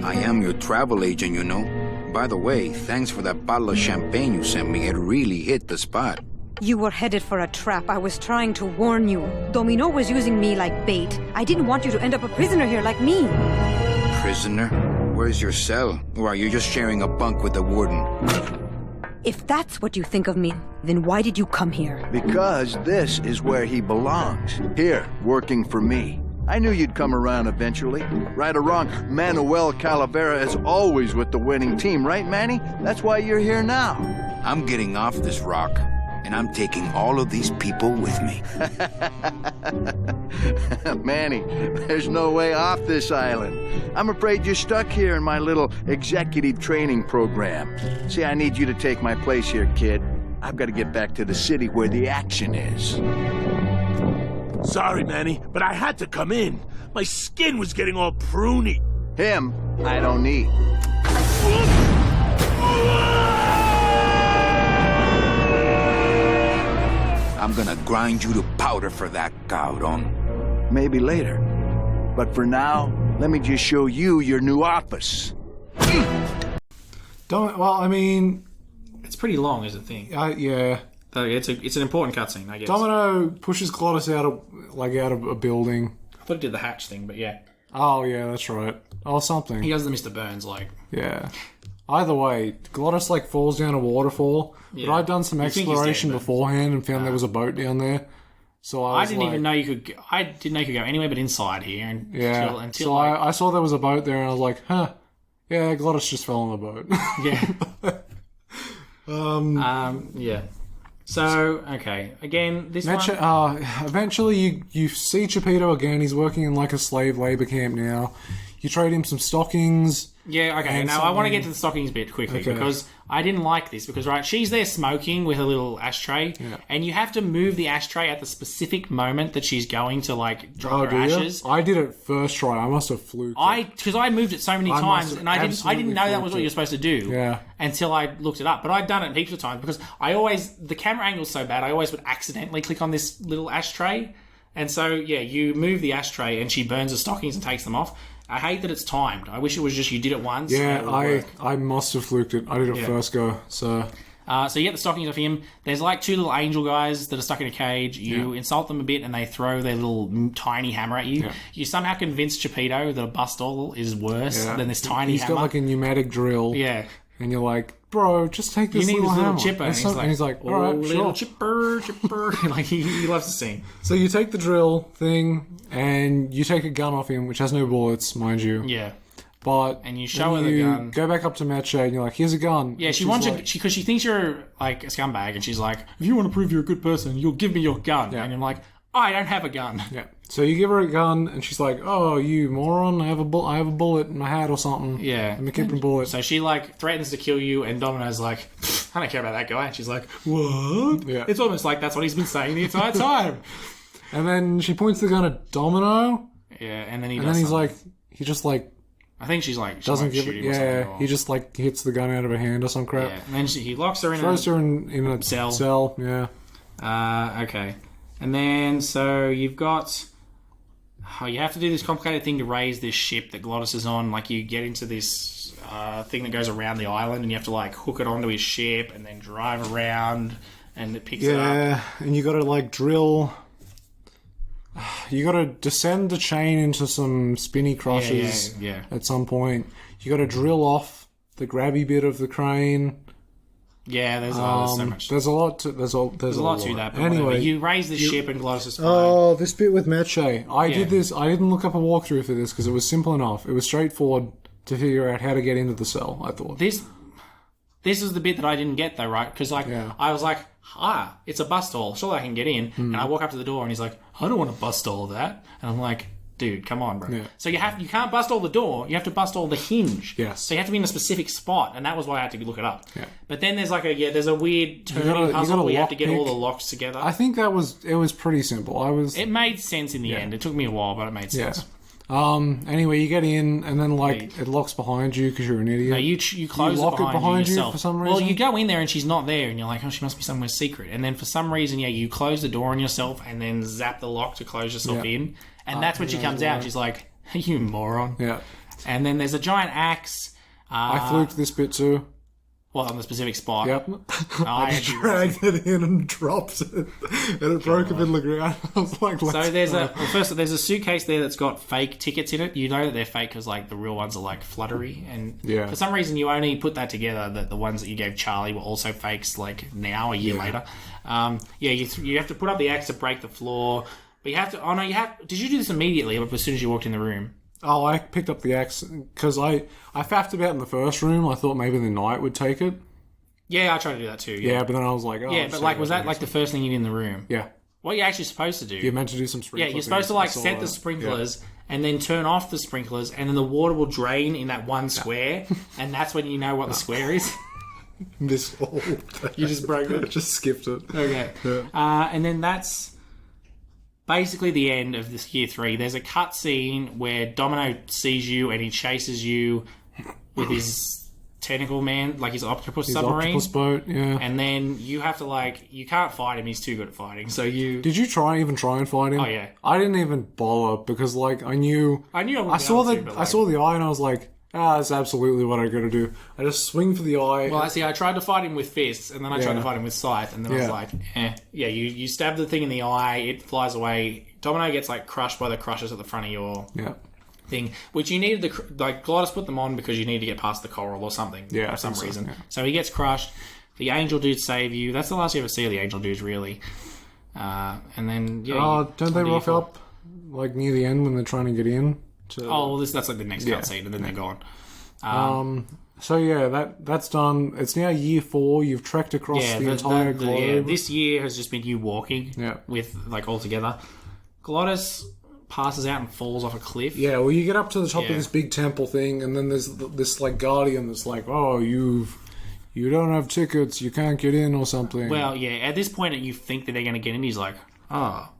I am your travel agent, you know. By the way, thanks for that bottle of champagne you sent me. It really hit the spot. You were headed for a trap. I was trying to warn you. Domino was using me like bait. I didn't want you to end up a prisoner here like me. Prisoner? Where's your cell? Or are you just sharing a bunk with the warden? If that's what you think of me, then why did you come here? Because this is where he belongs. Here, working for me. I knew you'd come around eventually. Right or wrong, Manuel Calavera is always with the winning team, right, Manny? That's why you're here now. I'm getting off this rock, and I'm taking all of these people with me. Manny, there's no way off this island. I'm afraid you're stuck here in my little executive training program. See, I need you to take my place here, kid. I've got to get back to the city where the action is. Sorry, Manny, but I had to come in. My skin was getting all pruny. Him, I don't need. I'm gonna grind you to powder for that, cabrón. Maybe later. But for now, let me just show you your new office. Well, I mean, It's pretty long, is the thing. yeah. It's an important cutscene, I guess. Domino pushes Glottis out of a building. I thought it did the hatch thing, but yeah. Oh yeah, that's right. Oh, something. He does the Mr. Burns, Yeah. Either way, Glottis falls down a waterfall. Yeah. But I'd done some You think he's exploration dead, but- beforehand and found there was a boat down there. So I didn't even know you could. I didn't know you could go anywhere but inside here. And Yeah. Until So I saw there was a boat there, and I was like, huh. Yeah, Glottis just fell on the boat. yeah. Yeah. So okay, again, this one. Eventually, you see Chipito again. He's working in a slave labor camp now. You trade him some stockings. Yeah, okay. and Now I want to something. get to the stockings bit quickly Okay. because I didn't like this because she's there smoking with her little ashtray, and you have to move the ashtray at the specific moment that she's going to drop her ashes. I did it first try. I must have fluked. Because I moved it so many I times, must have and I didn't absolutely know that was fluked what it. you're supposed to do. Yeah. Until I looked it up, but I'd done it heaps of times because the camera angle's so bad. I always would accidentally click on this little ashtray, and so you move the ashtray, and she burns the stockings and takes them off. I hate that it's timed. I wish it was just you did it once. Yeah, and it would work. I must have fluked it. I did it first go. So So you get the stockings off him. There's two little angel guys that are stuck in a cage. You insult them a bit, and they throw their little tiny hammer at you. Yeah. You somehow convince Chipito that a bustall is worse than this tiny He's hammer. got a pneumatic drill. Yeah. And you're like, bro, just take this You need little this little hammer. chipper. And he's like, all right, little sure. chipper. He loves to sing. So you take the drill thing, and you take a gun off him, which has no bullets, mind you. Yeah. And you show her the gun. Go back up to Meche, and you're like, here's a gun. Yeah, And she she's wants you like, because she thinks you're a scumbag, and she's like, if you want to prove you're a good person, you'll give me your gun. And I'm like, I don't have a gun. Yeah. So you give her a gun, and she's like, "Oh, you moron! I have a bullet in my hat or something. Yeah, I'm a keeping bullet." So she threatens to kill you, and Domino's like, "I don't care about that guy." And she's like, "What?" Yeah. It's almost like that's what he's been saying the entire time. And then she points the gun at Domino. Yeah, and then he just I think she's like, she doesn't won't give shoot it. him or Yeah, something, or- he just hits the gun out of her hand or some crap. Yeah, and then he locks her in. Throws her in a cell. Yeah. Okay. And then, so you've got... Oh, you have to do this complicated thing to raise this ship that Glottis is on. You get into this thing that goes around the island, and you have to, hook it onto his ship and then drive around, and it picks it up. Yeah, and you got to, drill... You got to descend the chain into some spinny crushes at some point. You got to drill off the grabby bit of the crane. Yeah, there's so much. There's a lot to there's a lot to that. But anyway, whatever. You raise the ship and Glottis is fine. Oh, this bit with Meche. I did this. I didn't look up a walkthrough for this because it was simple enough. It was straightforward to figure out how to get into the cell. I thought this is the bit that I didn't get though, right? Because I was like, it's a bus stall. Surely I can get in. And I walk up to the door, and he's like, I don't want to bust all that. And I'm like, dude, come on, bro. Yeah. So you can't bust all the door. You have to bust all the hinge. Yes. So you have to be in a specific spot, and that was why I had to look it up. Yeah. But then there's there's a weird turning puzzle where you have to get all the locks together. I think it was pretty simple. It made sense in the end. It took me a while, but it made sense. Anyway, you get in, and then it locks behind you because you're an idiot. No, you close lock it behind you yourself. for some reason. Well, you go in there and she's not there, and you're like, oh, she must be somewhere secret. And then for some reason, you close the door on yourself, and then zap the lock to close yourself in. And that's when she comes out. She's like, you moron. Yeah. And then there's a giant axe. I fluked this bit too. Well, on the specific spot. Yep. I just dragged it in and dropped it, and it broke up in the ground. I was like, so there's a suitcase there that's got fake tickets in it. You know that they're fake because the real ones are fluttery, and for some reason you only put that together that the ones that you gave Charlie were also fakes. Now a year later, you have to put up the axe to break the floor, but you have to. Oh no, you have. Did you do this immediately, or as soon as you walked in the room? Oh, I picked up the axe because I faffed about in the first room. I thought maybe the knight would take it. Yeah, I tried to do that too. Yeah, but then I was like, oh, yeah, but like, was that like the first thing you did in the room? Yeah. What you're actually supposed to do? You're meant to do some sprinklers. Yeah, you're supposed to like set the sprinklers and then turn off the sprinklers, and then the water will drain in that one square, and that's when you know what the square is. This whole You just broke it. Just skipped it. Okay. Yeah. And then that's basically the end of this year 3. There's a cut scene where Domino sees you and he chases you with his tentacle man, like his octopus submarine. Octopus boat, yeah. And then you have to like, you can't fight him, he's too good at fighting. So you... Did you try and fight him? Oh, yeah. I didn't even bother because like I knew I saw the eye and I was like, that's absolutely what I gotta do. I just swing for the eye. Well, I tried to fight him with fists, and then I tried to fight him with scythe, and then I was like, Yeah, you stab the thing in the eye, it flies away. Domino gets like crushed by the crushers at the front of your thing, which you needed to, like, Glottis put them on because you need to get past the coral or something for some reason. So he gets crushed. The angel dudes save you. That's the last you ever see of the angel dudes, really. And then don't they rock up like near the end when they're trying to get in? That's like the next cutscene, and then they're gone. So yeah, that's done. It's now year 4. You've trekked across the entire globe. This year has just been you walking with like all together. Glottis passes out and falls off a cliff. Yeah, well, you get up to the top of this big temple thing, and then there's this like guardian that's like, oh, you don't have tickets, you can't get in or something. Well, yeah, at this point you think that they're going to get in. He's like,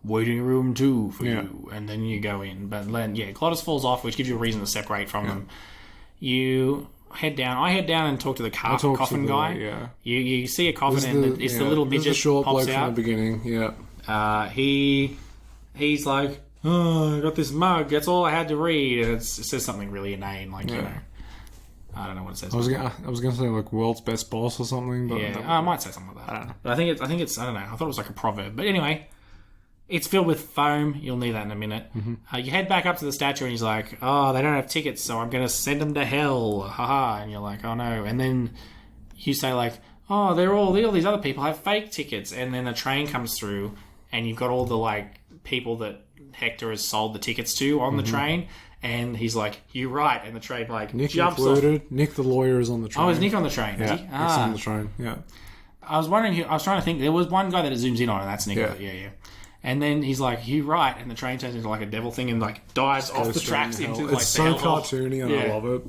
waiting room 2 for you, and then you go in. But then, Glottis falls off, which gives you a reason to separate from them. You head down. I head down and talk to the coffin guy. Yeah. You see a coffin, and it's the little midget the short pops bloke out. from the beginning. Yeah. He's like, I got this mug. That's all I had to read, and it says something really inane, like you know. I don't know what it says. I was gonna say like world's best boss or something, but I might say something like that. I don't know. But I think it's I don't know. I thought it was like a proverb. But anyway, it's filled with foam. You'll need that in a minute. Mm-hmm. You head back up to the statue, and he's like, "Oh, they don't have tickets, so I'm gonna send them to hell." Haha! And you're like, "Oh no!" And then you say like, "Oh, all these other people have fake tickets." And then a train comes through, and you've got all the like people that Hector has sold the tickets to on the train. And he's like, "You're right," and the train like Nick jumps included. off. Nick the lawyer is on the train. Oh, is Nick on the train? Yeah, is he? Nick's on the train. Yeah. I was wondering. I was trying to think. There was one guy that it zooms in on, and that's Nick. Yeah. And then he's like, "You're right," and the train turns into like a devil thing and like dives off the tracks into like it's so cartoony, and I love it.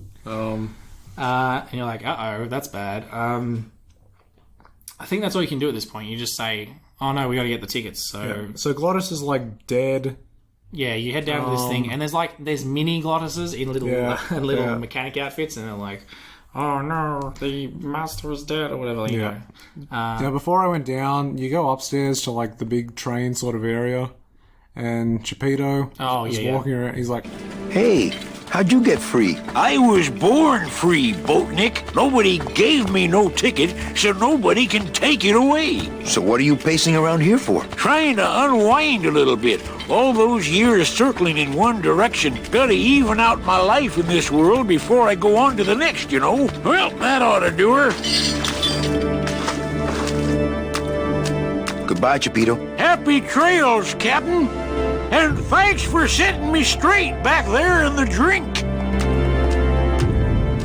And you're like, "Uh-oh, that's bad." I think that's all you can do at this point. You just say, "Oh no, we got to get the tickets." So Glottis is like dead. Yeah, you head down to this thing, and there's mini Glottises in little mechanic outfits, and they're like, "Oh no, the master is dead," or whatever. You know. Now, before I went down, you go upstairs to like the big train sort of area, and Chipito is walking around. He's like, Hey, how'd you get free? I was born free, Boatnik. Nobody gave me no ticket, so nobody can take it away. So what are you pacing around here for? Trying to unwind a little bit. All those years circling in one direction. Gotta even out my life in this world before I go on to the next, you know. Well, that ought to do her. Goodbye, Chipito. Happy trails, Captain. And thanks for setting me straight back there in the drink.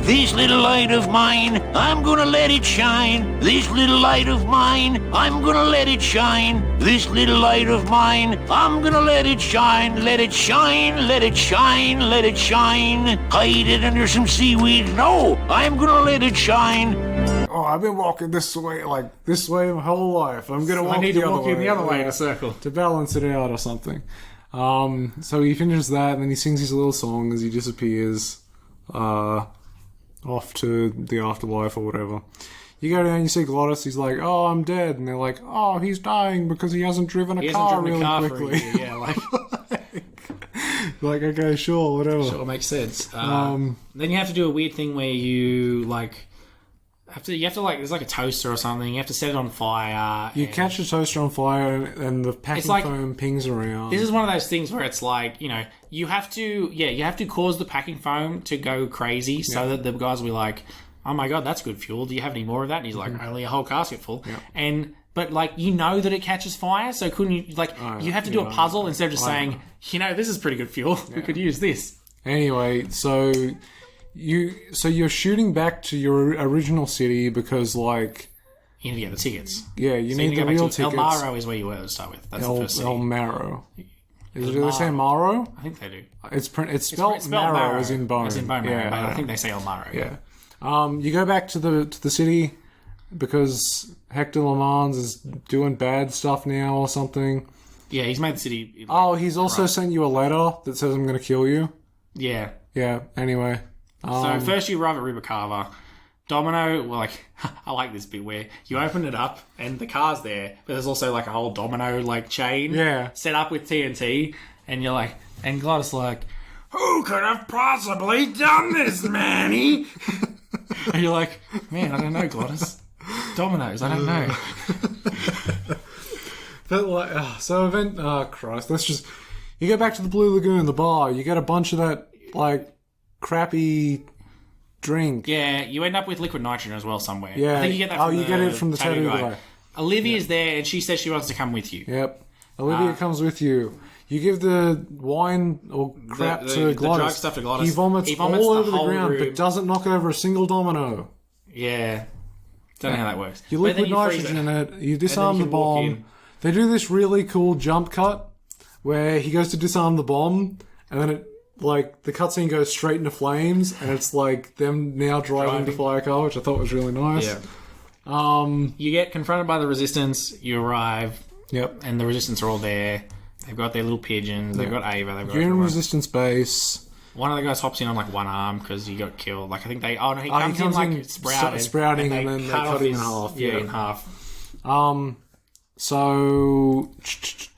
This little light of mine, I'm gonna let it shine. This little light of mine, I'm gonna let it shine. This little light of mine, I'm gonna let it shine. Let it shine, let it shine, let it shine. Hide it under some seaweed. No, I'm gonna let it shine. "Oh, I've been walking this way my whole life. I'm gonna walk the other way in a circle to balance it out or something." So he finishes that, and then he sings his little song as he disappears off to the afterlife or whatever. You go down, you see Glottis, he's like, "Oh, I'm dead," and they're like, "Oh, he's dying because he hasn't driven a car really quickly." Like, okay, sure, whatever. Sure, makes sense. Then you have to do a weird thing where you like you have to like, there's like a toaster or something. You have to set it on fire. You catch the toaster on fire, and the packing foam pings around. This is one of those things where it's like, you know, you have to cause the packing foam to go crazy so that the guys will be like, "Oh my god, that's good fuel. Do you have any more of that?" And he's like, "Only a whole casket full." Yeah. But like, you know that it catches fire, so couldn't you like? You have to do a puzzle instead of just saying, "You know, this is pretty good fuel. We could use this." Anyway, so you're shooting back to your original city because like You need to get the tickets. Yeah, you So need to the go back real to tickets. El Maro is where you were to start with. That's the first city. El Maro. Do they Maro. say Maro? I think they do. It's spelled Marrow as in bone. As in bone marrow, Yeah, but I think they say El Maro. Yeah. You go back to the city because Hector Le Mans is doing bad stuff now or something. Yeah, he's made the city... Oh, he's also sent you a letter that says I'm going to kill you. Yeah. Yeah, anyway. So first you arrive at Rubicava. Domino, well, like, I like this bit where you open it up and the car's there, but there's also like a whole domino like chain set up with TNT, and you're like, and Glottis like, who could have possibly done this, Manny? And you're like, man, I don't know, Glottis. Dominoes, I don't know. But like, so event, Christ, let's just, you go back to the Blue Lagoon, the bar, you get a bunch of that, like, crappy drink. Yeah, you end up with liquid nitrogen as well somewhere. Yeah. I think you get that from you get it from the tattoo guy. Olivia's there, and she says she wants to come with you. Yep. Olivia comes with you. You give the wine or crap to Glottis. The drug stuff to Glottis. He vomits all over the ground, room. but doesn't knock over a single domino. Yeah. Don't know how that works. You But then liquid you freeze nitrogen in it, you disarm you the can walk bomb. in. They do this really cool jump cut where he goes to disarm the bomb, and then it, like, the cutscene goes straight into flames, and it's like them now driving to fly a car, which I thought was really nice. Yeah. You get confronted by the Resistance, you arrive, and the Resistance are all there. They've got their little pigeons, they've got Ava, they've got You're in everyone. Resistance base. One of the guys hops in on like one arm because he got killed. Like I think they. Oh no, he comes in like sprouting, and then they cut him in half. Yeah, in half. So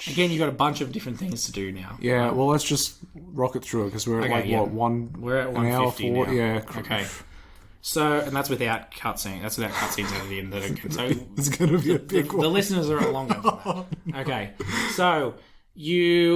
again, you got a bunch of different things to do now. Yeah, well, let's just rocket through it because we're at We're at 150 now. Yeah. Okay. So, and that's without cutscene. That's without cutscenes at the end. So it's going to be a big one. The listeners are longer than that. Okay. So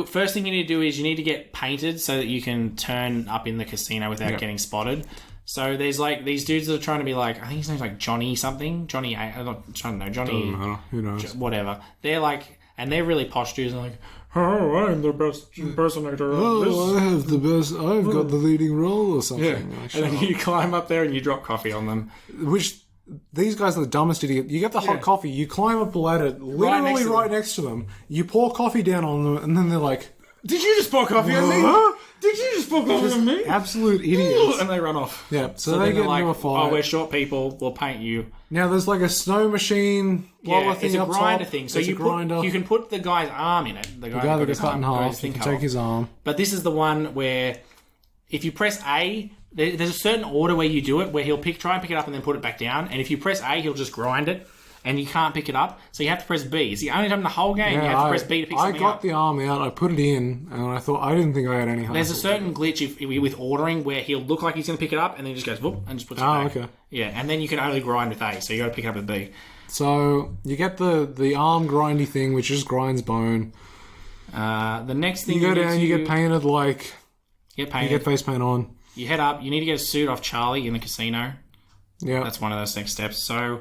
first thing you need to do is you need to get painted so that you can turn up in the casino without getting spotted. So there's like these dudes that are trying to be like, I think his name's like Johnny something. Johnny, I'm not trying to know. Johnny, who knows? Whatever. They're like, and they're really posh dudes and like, oh, I'm the best impersonator of this. Oh, I have the best, I've got the leading role or something. Yeah. And then you climb up there and you drop coffee on them. Which, these guys are the dumbest idiot. You get the hot coffee, you climb up the ladder, literally right next to them. You pour coffee down on them, and then they're like, did you just pour coffee on me? Did you just pour coffee on me? Absolute idiots. And they run off. Yeah, so they get into a fight. Oh, we're short people, we'll paint you. Now there's like a snow machine. It's a grinder thing. So you can put the guy's arm in it. The guy that got cut in half, you can take his arm. But this is the one where if you press A, there's a certain order where you do it, where he'll try and pick it up and then put it back down. And if you press A, he'll just grind it. And you can't pick it up, so you have to press B. It's the only time in the whole game you have to press B to pick something up. I got the arm out, I put it in, and I didn't think I had any. There's a certain glitch with ordering where he'll look like he's going to pick it up, and then he just goes whoop and just puts it back. Okay. Yeah, and then you can only grind with A, so you got to pick it up with B. So you get the arm grindy thing, which just grinds bone. The next thing you go down, you get painted like. You get face paint on. You head up. You need to get a suit off Charlie in the casino. Yeah, that's one of those next steps. So.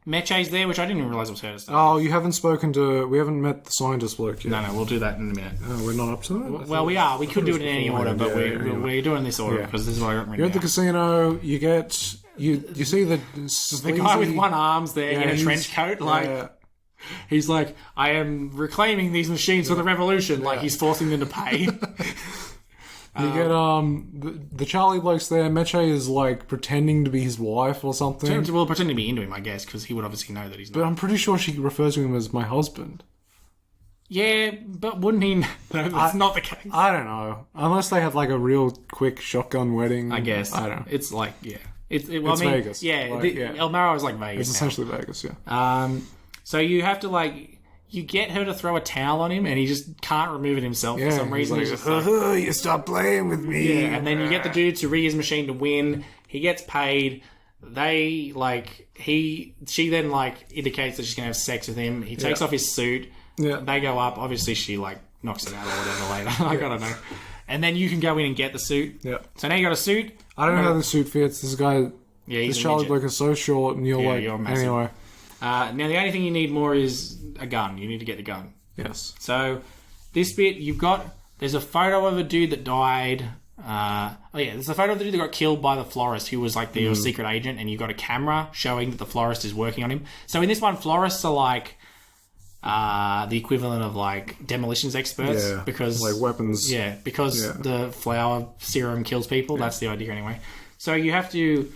Meche's there, which I didn't even realise was her to start. Oh, you haven't we haven't met the scientist bloke yet. No, we'll do that in a minute. Oh, we're not up to that? Well, we are. We could do it in any order, but we're doing this order because this is what I got written You're at the casino, you get... You see the guy with one arm's there in a trench coat, like... He's like, I am reclaiming these machines for the revolution. Like, he's forcing them to pay. You get the Charlie bloke's there. Meche is like pretending to be his wife or something. Well, pretending to be into him, I guess, because he would obviously know that he's not. But I'm pretty sure she refers to him as my husband. Yeah, but wouldn't he? No, that's not the case. I don't know. Unless they have like a real quick shotgun wedding. I guess. I don't know. It's like it's Vegas. Yeah, El Maro is like Vegas. It's essentially Vegas. Yeah. So you have to like. You get her to throw a towel on him, and he just can't remove it himself for some reason. He's like, you stop playing with me. Yeah, and then you get the dude to rig his machine to win. He gets paid. She then like indicates that she's gonna have sex with him. He takes off his suit. Yeah. They go up. Obviously, she like knocks it out or whatever later. Like, I don't know. And then you can go in and get the suit. Yeah. So now you got a suit. I don't know how the suit fits. This guy. Yeah, he's this Charlie bloke is so short, and you're massive. Anyway. Now the only thing you need more is a gun. You need to get the gun. Yes. So this bit there's a photo of a dude that died there's a photo of the dude that got killed by the florist who was like the secret agent, and you got a camera showing that the florist is working on him. So in this one, florists are like the equivalent of like demolitions experts because like weapons. Yeah, because the flower serum kills people. That's the idea anyway. So you have to.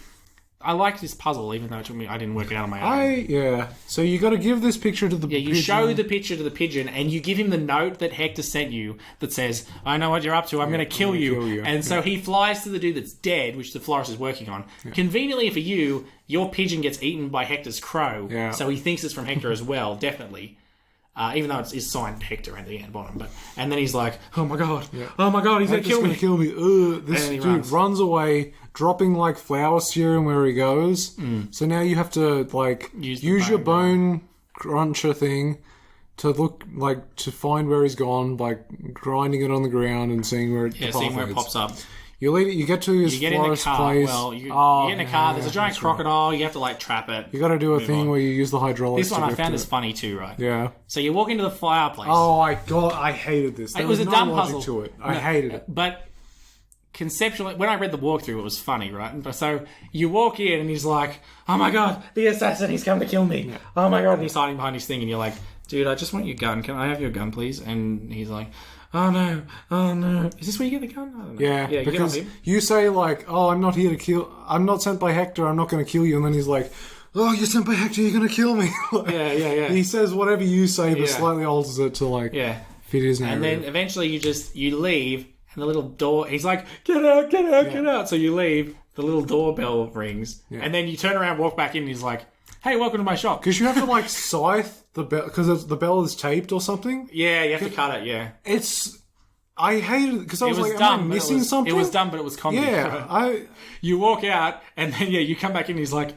I like this puzzle, even though it took me. I didn't work it out on my own. So you got to give this picture to the pigeon. You show the picture to the pigeon, and you give him the note that Hector sent you that says, "I know what you're up to. I'm going to kill you." And so he flies to the dude that's dead, which the florist is working on. Conveniently for you, your pigeon gets eaten by Hector's crow, so he thinks it's from Hector as well, definitely. Even though it's signed Hector at the bottom, and then he's like, "Oh my god, oh my god, he's going to kill me!" This dude runs away, dropping like flour serum where he goes. So now you have to like use your bone cruncher thing to look like to find where he's gone by grinding it on the ground and seeing where it pops up. You leave it. You get to his florist place. Well, you get in a car. There's a giant crocodile. You have to like trap it. You got to do a thing where you use the hydraulics. This one I found is funny too, right? Yeah. So you walk into the fireplace. Oh my god, I hated this. It was a dumb puzzle to it. I hated it. But conceptually, when I read the walkthrough, it was funny, right? So you walk in and he's like, "Oh my god, the assassin! He's come to kill me! Yeah. Oh my god!" And he's hiding behind his thing, and you're like, "Dude, I just want your gun. Can I have your gun, please?" And he's like, "Oh no. Is this where you get the gun?" I don't know. Yeah, because you say like, "Oh, I'm not here to kill. I'm not sent by Hector. I'm not going to kill you." And then he's like, "Oh, you're sent by Hector. You're going to kill me." Yeah. He says whatever you say, but slightly alters it to like fit his narrative. And then eventually you leave, and the little door. He's like, "Get out, get out, get out!" So you leave. The little doorbell rings, and then you turn around, walk back in, and he's like, "Hey, welcome to my shop." Because you have to like scythe the bell because the bell is taped or something. Yeah, you have to cut it. Yeah, I hated it because I was like, dumb, am I missing something? It was dumb, but it was comedy. Yeah, you walk out, and then you come back in, and he's like,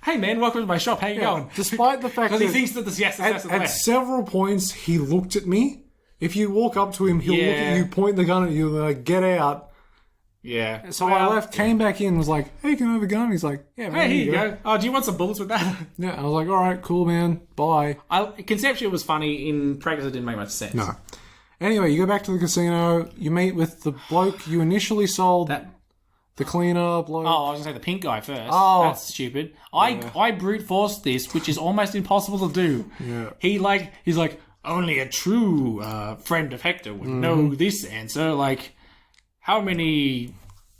"Hey man, welcome to my shop. How you going?" Despite the fact that he thinks that this at several points he looked at me. If you walk up to him, he'll look at you, point the gun at you, like, "Get out." Yeah. So I left, came back in, was like, "Hey, can I have a gun?" He's like, "Yeah, man, hey, here you go. Oh, do you want some bullets with that?" Yeah, I was like, "All right, cool, man. Bye." Conceptually, it was funny. In practice, it didn't make much sense. No. Anyway, you go back to the casino. You meet with the bloke you initially sold. The cleaner bloke. Oh, I was going to say the pink guy first. Oh. That's stupid. I brute forced this, which is almost impossible to do. Yeah. He's like, only a true friend of Hector would know this answer. Like, how many...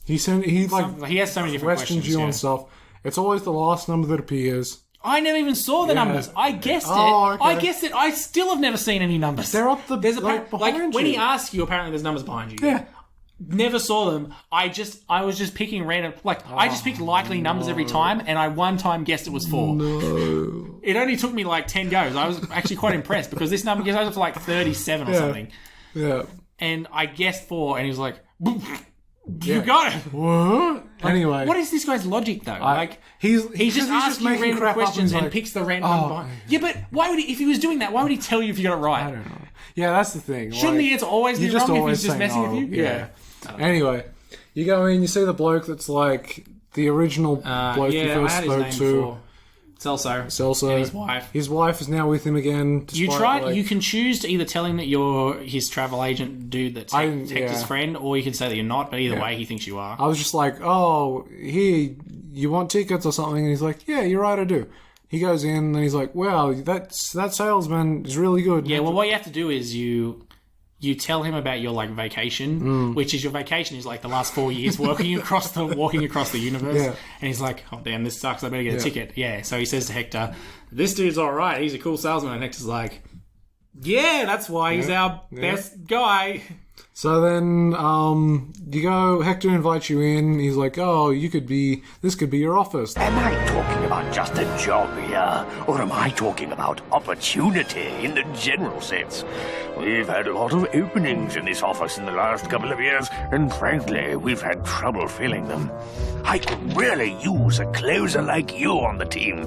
He has so many different questions you on stuff. It's always the last number that appears. I never even saw the numbers. I guessed it. Okay. I guessed it. I still have never seen any numbers. They're up the behind you. When he asks you, apparently there's numbers behind you. Yeah. Never saw them. I was just picking random. I just picked likely numbers every time, and I one time guessed it was 4. No. It only took me like 10 goes. I was actually quite impressed because this number goes up to like 37 or something. Yeah. And I guessed 4, and he was like, "You got it." What? Anyway, what is this guy's logic though? He's just asking you random questions and picks the random number. Yeah, but why would he? If he was doing that, why would he tell you if you got it right? I don't know. Yeah, that's the thing. Shouldn't the answer always be wrong if he's just messing with you? Yeah. Anyway, you go in, you see the bloke that's like the original bloke you first spoke to. Celso. And his wife. His wife is now with him again. You can choose to either tell him that you're his travel agent dude that's Hector's friend, or you can say that you're not, but either way, he thinks you are. I was just like, "Oh, here, you want tickets or something?" And he's like, "Yeah, you're right, I do." He goes in and he's like, "Wow, that salesman is really good." Yeah, well, what you have to do is you tell him about your like vacation, which is your vacation is like the last 4 years walking across the universe. Yeah. And he's like, "Oh damn, this sucks. I better get a ticket." Yeah. So he says to Hector, "This dude's all right. He's a cool salesman." And Hector's like, "Yeah, that's why he's our best guy." So then you go, Hector invites you in. He's like, "Oh, this could be your office." Am I talking about just a job here? Or am I talking about opportunity in the general sense? We've had a lot of openings in this office in the last couple of years, and frankly, we've had trouble filling them. I could really use a closer like you on the team.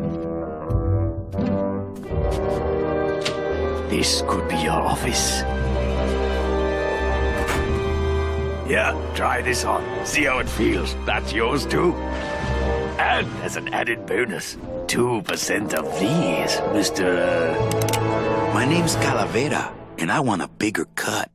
This could be your office. Yeah, try this on. See how it feels. That's yours too. And as an added bonus, 2% of these, Mr. My name's Calavera, and I want a bigger cut.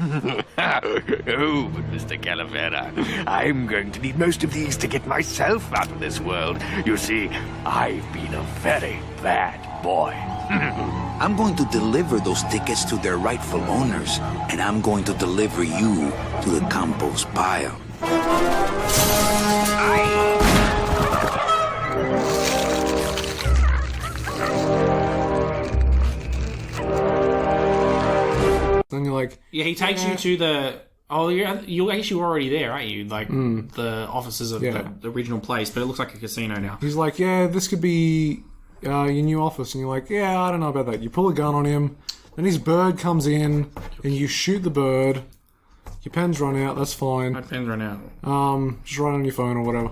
Oh, but Mr. Calavera, I'm going to need most of these to get myself out of this world. You see, I've been a very bad boy. I'm going to deliver those tickets to their rightful owners, and I'm going to deliver you to the compost pile. Then you're like... Yeah, he takes you to the... Oh, you're actually already there, aren't you? Like, the offices of the original place, but it looks like a casino now. He's like, yeah, this could be your new office. And you're like, yeah, I don't know about that. You pull a gun on him, then his bird comes in, and you shoot the bird. Your pen's run out, that's fine. My pen's run out. Just write on your phone or whatever.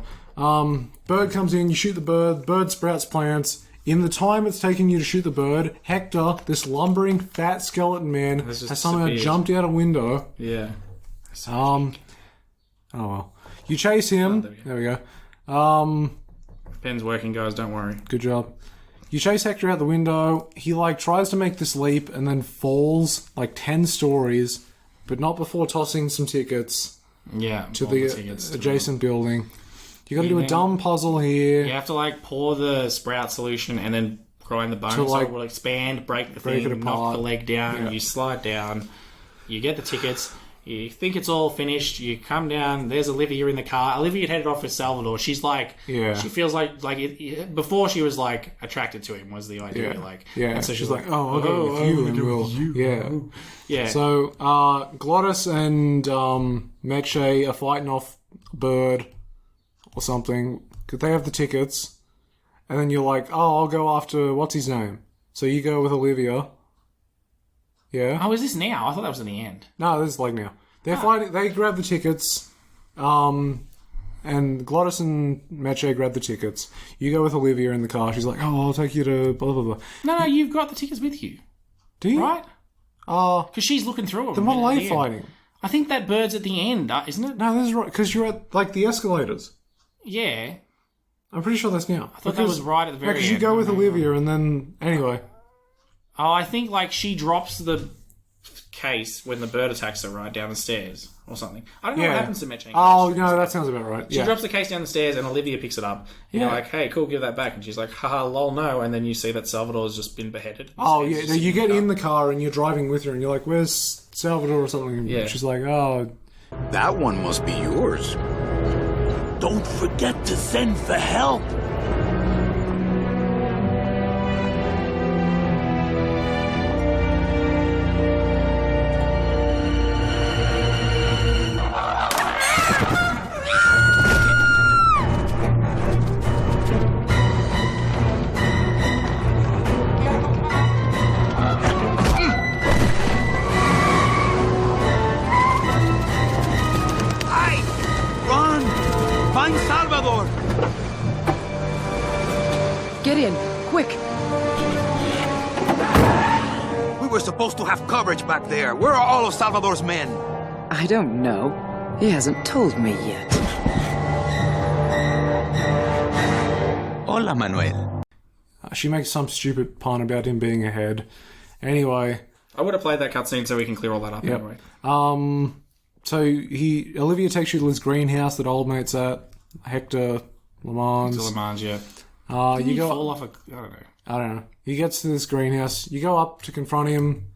Bird comes in, you shoot the bird sprouts plants. In the time it's taking you to shoot the bird, Hector, this lumbering fat skeleton man, has somehow jumped out a window. Yeah. Oh well. You chase him. There we go. Pen's working, guys, don't worry. Good job. You chase Hector out the window. He, like, tries to make this leap and then falls, like, 10 stories, but not before tossing some tickets to the adjacent building. You got to do a dumb puzzle here. You have to, like, pour the sprout solution and then grind the bone so it will expand, break the thing, knock the leg down, you slide down, you get the tickets, you think it's all finished, you come down, there's Olivia in the car. Olivia had headed off with Salvador. She's like, she feels like before she was, like, attracted to him was the idea. And so she's like, oh, I'll go with you and we'll... Yeah. So, Glottis and Meche are fighting off a bird or something, because they have the tickets, and then you're like, oh, I'll go after, what's his name? So you go with Olivia. Yeah? Oh, is this now? I thought that was in the end. No, this is like now. They're fighting, they grab the tickets, and Glottis and Meche grab the tickets. You go with Olivia in the car, she's like, oh, I'll take you to blah, blah, blah. No, you've got the tickets with you. Do you? Right? Because she's looking through them. Then what are they fighting? I think that bird's at the end, isn't it? No, this is right, because you're at, like, the escalators. Yeah. I'm pretty sure that's now. I thought that was right at the very end. Because you go with Olivia and then... Anyway. Oh, I think, like, she drops the case when the bird attacks her right down the stairs or something. I don't know what happens to Meche. Oh, no, that sounds about right. She drops the case down the stairs and Olivia picks it up. And you're like, hey, cool, give that back. And she's like, haha, lol, no. And then you see that Salvador's just been beheaded. Oh, yeah. No, you get in the car and you're driving with her and you're like, where's Salvador or something? And she's like, oh... That one must be yours. Don't forget to send for help. Get in, quick! We were supposed to have coverage back there. Where are all of Salvador's men? I don't know. He hasn't told me yet. Hola, Manuel. She makes some stupid pun about him being ahead. Anyway. I would have played that cutscene so we can clear all that up anyway. So Olivia takes you to his greenhouse that old mate's at. Hector LeMans. Yeah. You go fall off I don't know. He gets to this greenhouse. You go up to confront him.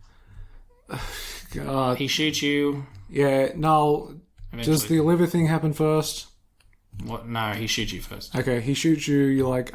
God. He shoots you. Yeah. No. Eventually. Does the Olivia thing happen first? What? No, he shoots you first. Okay, he shoots you. You're like,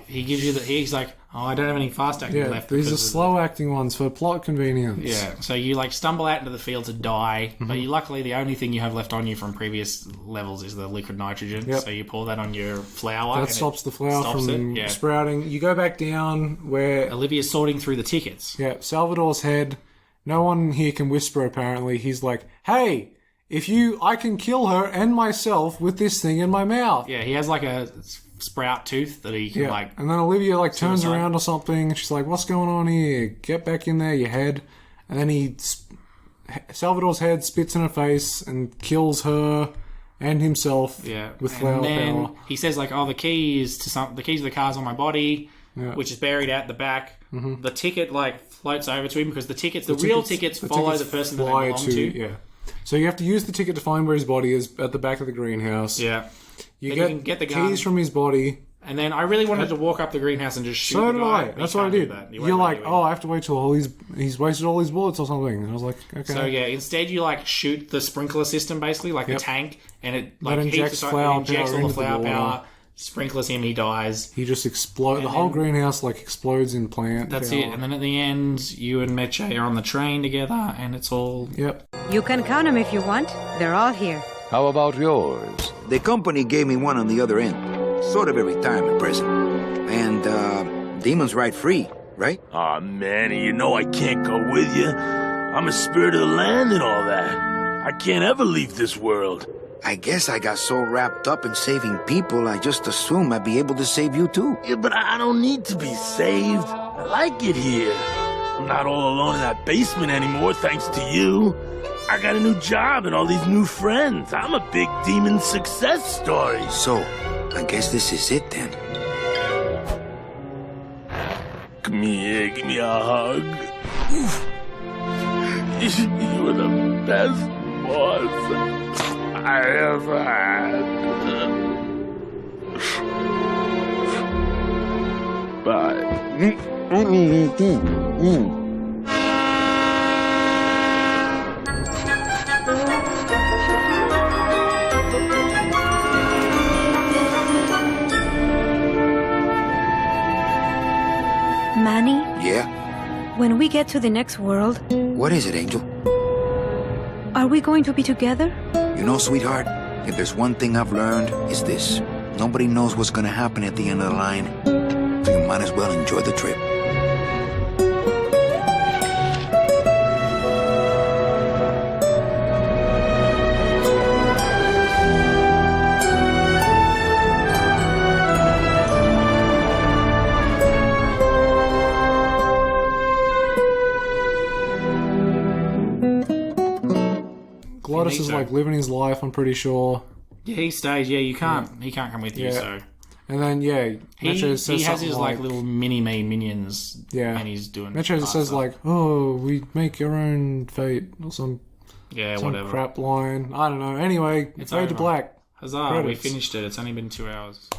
He gives you he's like, oh, I don't have any fast acting left. These are slow acting ones for plot convenience. Yeah. So you like stumble out into the field to die, but luckily the only thing you have left on you from previous levels is the liquid nitrogen. Yep. So you pour that on your flower. That stops the flower from sprouting. You go back down where Olivia's sorting through the tickets. Yeah. Salvador's head. No one here can whisper. Apparently, he's like, hey. I can kill her and myself with this thing in my mouth. Yeah, he has like a sprout tooth that he can like... And then Olivia like turns around or something and she's like, what's going on here? Get back in there, your head. And then Salvador's head spits in her face and kills her and himself with flower power. He says like, oh, the keys to the car's on my body. which is buried out the back. Mhm. The ticket like floats over to him because the real tickets follow the person that they fly belong to. Yeah. So you have to use the ticket to find where his body is at the back of the greenhouse. Yeah. You Then you can get the gun. keys from his body. And then I really wanted to walk up the greenhouse and just shoot So the did guy. I. but That's you what I can't do did. that. You You're won't like, let me oh, I have to wait till he's wasted all his bullets or something. And I was like, okay. So yeah, instead you like shoot the sprinkler system basically, like a tank, and it like That heats injects the- it flower injects power all the into the flower water. power, sprinklers him, he dies. He just explodes. The whole greenhouse like explodes in plant. That's power. it. And then at the end, you and Meche are on the train together, and it's all. Yep. You can count them if you want. They're all here. How about yours? The company gave me one on the other end. Sort of a retirement present. And, demons ride free, right? Aw, Manny, you know I can't go with you. I'm a spirit of the land and all that. I can't ever leave this world. I guess I got so wrapped up in saving people, I just assumed I'd be able to save you too. Yeah, but I don't need to be saved. I like it here. I'm not all alone in that basement anymore, thanks to you. I got a new job and all these new friends. I'm a big demon success story. So, I guess this is it then. Come here, give me a hug. You were the best boss I ever had. Bye. Manny, Yeah? when we get to the next world, What is it, Angel? are we going to be together? You know, sweetheart, if there's one thing I've learned, it's this. Nobody knows what's gonna happen at the end of the line. So you might as well enjoy the trip. Glottis is so. like living his life, I'm pretty sure. Yeah, he stays. Yeah, you can't. He can't come with you. Yeah. So And then, yeah, he Meche says has something his like little mini-me minions. Yeah. and he's doing. Meche art says stuff. like, oh, we make your own fate, or some whatever. crap line. I don't know. Anyway, It's fade to over. black. Huzzah! Credits. We finished it. It's only been 2 hours.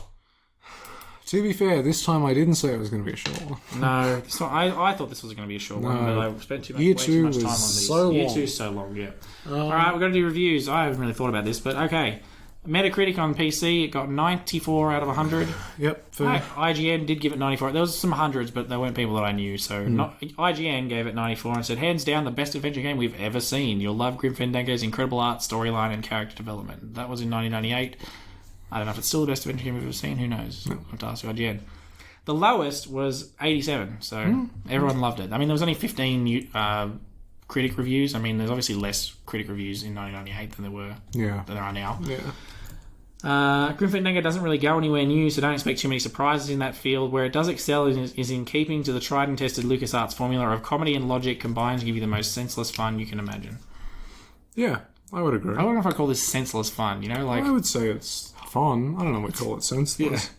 To be fair, this time I didn't say it was going to be a short one. No, this one, I thought this was going to be a short one, No. but I spent way Year too two much was time on these. so Year long. 2's so long, yeah. All right, we're going to do reviews. I haven't really thought about this, but okay. Metacritic on PC, it got 94 out of 100. Yep. Fair. IGN did give it 94. There was some hundreds, but they weren't people that I knew. So Hmm. IGN gave it 94 and said, hands down, the best adventure game we've ever seen. You'll love Grim Fandango's incredible art, storyline, and character development. That was in 1998. I don't know if it's still the best adventure game we've ever seen. Who knows? I'll have to ask IGN. The lowest was 87, so everyone loved it. I mean, there was only 15 critic reviews. I mean, there's obviously less critic reviews in 1998 than there are now. Yeah. Grim Fandango doesn't really go anywhere new, so don't expect too many surprises in that field. Where it does excel is in keeping to the tried and tested LucasArts formula of comedy and logic combined to give you the most senseless fun you can imagine. Yeah, I would agree. I don't know if I call this senseless fun, you know? Like, I would say it's fun. I don't know what to call it senseless.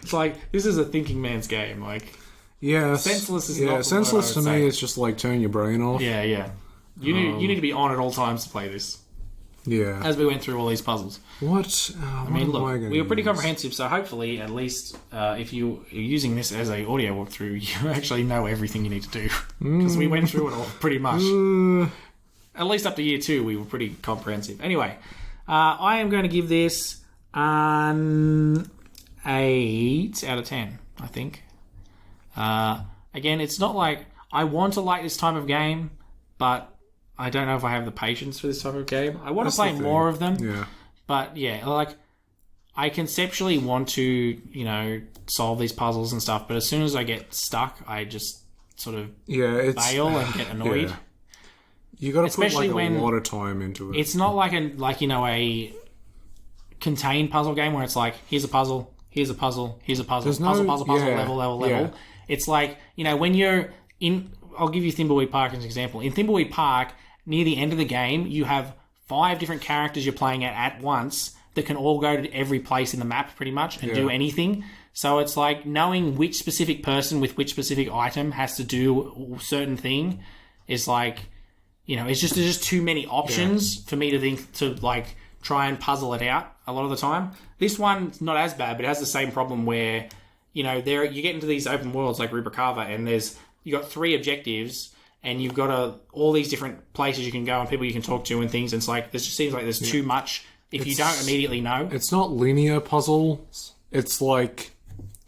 it's like, this is a thinking man's game. Like, Yeah, senseless is not the word senseless I to would me say. is just like turn your brain off. Yeah, yeah. You need to be on at all times to play this. Yeah. As we went through all these puzzles. What? I mean, look, we were pretty comprehensive, so hopefully, at least, if you're using this as a audio walkthrough, you actually know everything you need to do. Because we went through it all, pretty much. At least up to year 2, we were pretty comprehensive. Anyway, I am going to give this an 8 out of 10, I think. Again, it's not like I want to like this type of game, but I don't know if I have the patience for this type of game. I want That's to play the thing. more of them. Yeah. But yeah, like I conceptually want to, you know, solve these puzzles and stuff, but as soon as I get stuck, I just sort of bail and get annoyed. Yeah. You got to put Especially like when a lot of time into it. It's not like a contained puzzle game where it's like here's a puzzle, here's a puzzle, here's a puzzle, There's puzzle, no- puzzle, puzzle, yeah, level. yeah. It's like, you know, when you're in. I'll give you Thimbleweed Park as an example. In Thimbleweed Park, near the end of the game, you have 5 different characters you're playing at once that can all go to every place in the map pretty much and do anything. So it's like knowing which specific person with which specific item has to do a certain thing is like, you know, it's just there's just too many options for me to think to like try and puzzle it out a lot of the time. This one's not as bad, but it has the same problem where, you know, there you get into these open worlds like Rubrikava, and you got 3 objectives, and you've got all these different places you can go and people you can talk to and things. And it's like this just seems like there's too much if you don't immediately know. It's not linear puzzles. It's like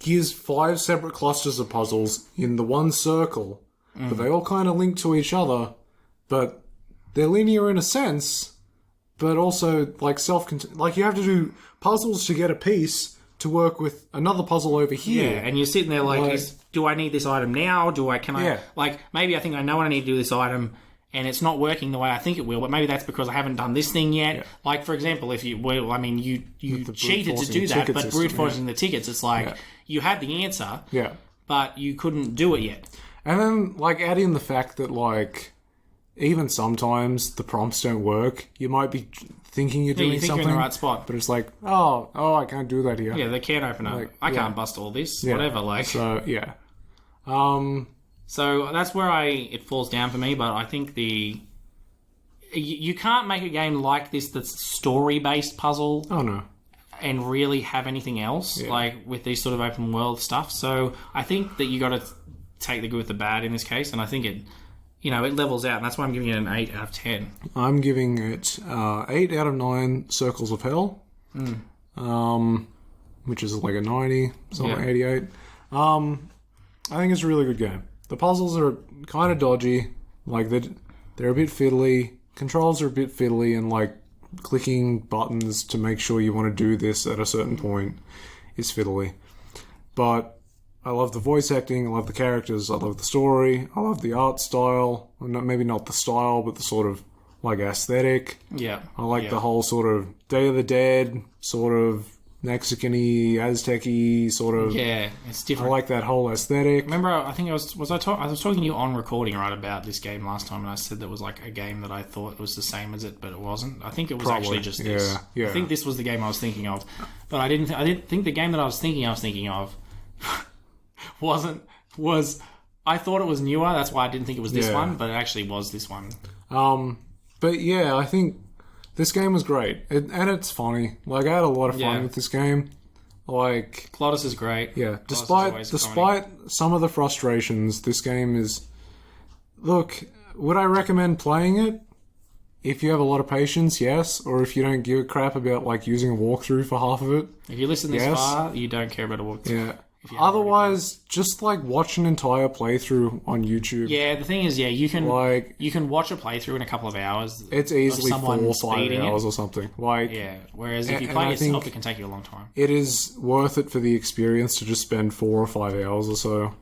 here's 5 separate clusters of puzzles in the one circle, but they all kind of link to each other. But they're linear in a sense, but also like like you have to do puzzles to get a piece to work with another puzzle over here. Yeah, and you're sitting there like do I need this item now? Like maybe I think I know what I need to do with this item and it's not working the way I think it will, but maybe that's because I haven't done this thing yet. Yeah. Like for example, if you cheated to do that, but brute forcing the tickets, it's like you had the answer, but you couldn't do it yet. And then like add in the fact that like even sometimes the prompts don't work. You might be thinking you're doing something, you're in the right spot, but it's like, oh, I can't do that here. Yeah, they can't open up. Like, I can't bust all this. Whatever. Like so, yeah. So that's where it falls down for me. But I think you can't make a game like this that's story based puzzle. Oh no. And really have anything else like with these sort of open world stuff. So I think that you got to take the good with the bad in this case, and I think it levels out, and that's why I'm giving it an 8 out of 10. I'm giving it 8 out of 9 Circles of Hell, which is like a 90, something like 88. I think it's a really good game. The puzzles are kind of dodgy, like they're a bit fiddly. Controls are a bit fiddly, and like clicking buttons to make sure you want to do this at a certain point is fiddly. But I love the voice acting, I love the characters, I love the story, I love the art style. Maybe not the style, but the sort of like aesthetic. Yeah. I like the whole sort of Day of the Dead, sort of Mexican-y, Aztec-y, sort of... Yeah, it's different. I like that whole aesthetic. Remember, I think I was talking to you on recording right about this game last time, and I said there was like a game that I thought was the same as it, but it wasn't. I think it was actually just this. Yeah. I think this was the game I was thinking of, but I didn't think the game that I was thinking of I thought it was newer, that's why I didn't think it was this one, but it actually was this one. But yeah, I think this game was great. And it's funny. Like, I had a lot of fun with this game. Like, Clotus is great. Yeah. Despite some of the frustrations, this game is... Look, would I recommend playing it? If you have a lot of patience, yes. Or if you don't give a crap about, like, using a walkthrough for half of it. If you listen this far, you don't care about a walkthrough. Yeah. Otherwise, just like watch an entire playthrough on YouTube. Yeah, the thing is, you can watch a playthrough in a couple of hours. It's easily 4 or 5 hours or something. Whereas if you play yourself, it can take you a long time. It is worth it for the experience to just spend 4 or 5 hours or so.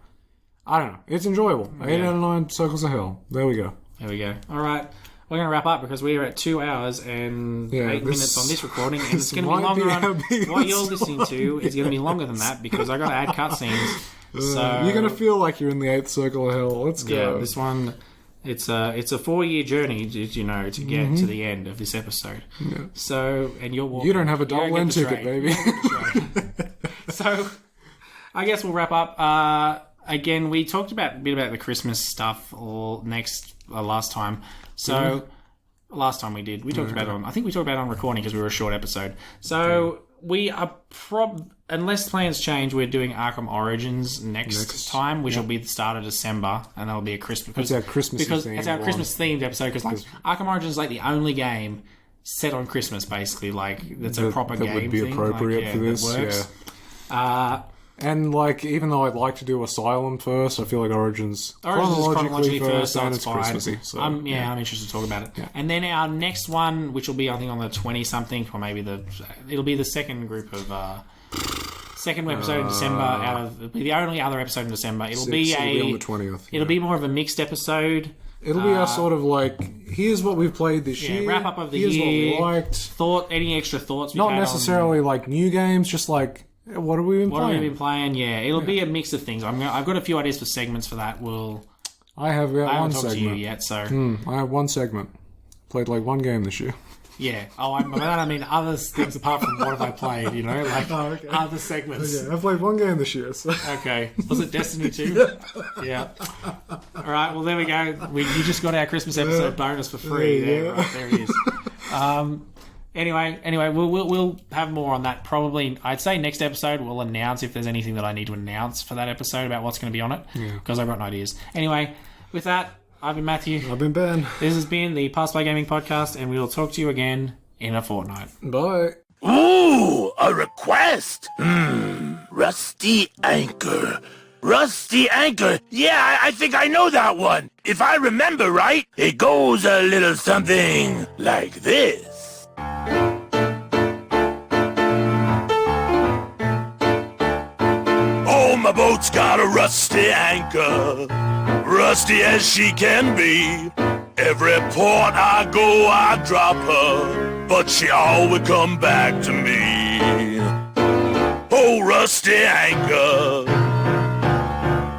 I don't know. It's enjoyable. 8 out of 9 Circles of Hell. There we go. All right. We're going to wrap up because we are at 2 hours and 8 minutes on this recording, and it's going to be longer on what you're listening to. It's going to be longer than that because I got to add cutscenes. So you're going to feel like you're in the 8th Circle of Hell. Let's go. Yeah, this one, it's a 4-year journey, to get to the end of this episode. Yeah. So, and you're walking. You don't have a double end ticket, baby. So, I guess we'll wrap up. Again, we talked a bit about the Christmas stuff last time. So, last time we talked about it on... I think we talked about it on recording because we were a short episode. So, we are unless plans change, we're doing Arkham Origins next time, which will be the start of December, and that'll be a Christmas... That's our Christmas-themed episode, because Arkham Origins is like the only game set on Christmas, basically. Like, that's a proper game that would be thing. Appropriate for this, and like, even though I'd like to do Asylum first, I feel like Origins chronologically first, so and it's it's Christmassy. So, I'm interested to talk about it. Yeah. And then our next one, which will be I think on the 20-something, or maybe it'll be the second group of second episode in December. It'll be the only other episode in December. It'll be on the 20th. It'll be more of a mixed episode. It'll be our sort of like, here's what we've played this year. Wrap up of the year. Here's what we liked. Any extra thoughts? Not necessarily like new games, just like. What have we been playing? Yeah, it'll be a mix of things. I've got a few ideas for segments for that. I have one segment. I haven't talked to you yet, so... I have one segment. Played like one game this year. Yeah. Oh, I mean other things apart from what have I played, you know? Like other segments. Okay, I played one game this year, so... Okay. Was it Destiny 2? Yeah. All right, well, there we go. You just got our Christmas episode bonus for free. There, right, there it is. Anyway, we'll have more on that probably. I'd say next episode we'll announce if there's anything that I need to announce for that episode about what's going to be on it. Because I've got no ideas. Anyway, with that, I've been Matthew. I've been Ben. This has been the Pass Play Gaming Podcast, and we will talk to you again in a fortnight. Bye. Ooh, a request. Rusty Anchor. Rusty Anchor. Yeah, I think I know that one. If I remember right, it goes a little something like this. Oh, my boat's got a rusty anchor, rusty as she can be. Every port I go, I drop her, but she always come back to me. Oh, rusty anchor,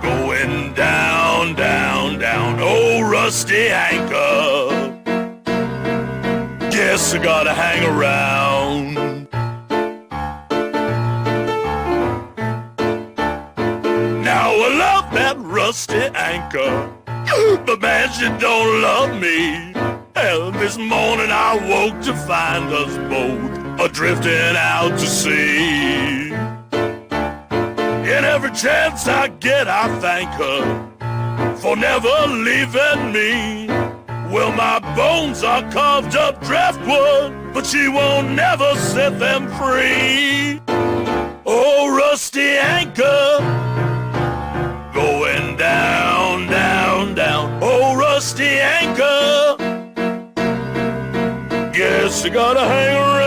going down, down, down. Oh, rusty anchor, guess I gotta hang around. Now I love that rusty anchor, but man, she don't love me. Hell, this morning I woke to find us both a-drifting out to sea. And every chance I get, I thank her for never leaving me. Well, my bones are carved up driftwood, but she won't never set them free. Oh, rusty anchor, going down, down, down. Oh, rusty anchor, guess I gotta hang around.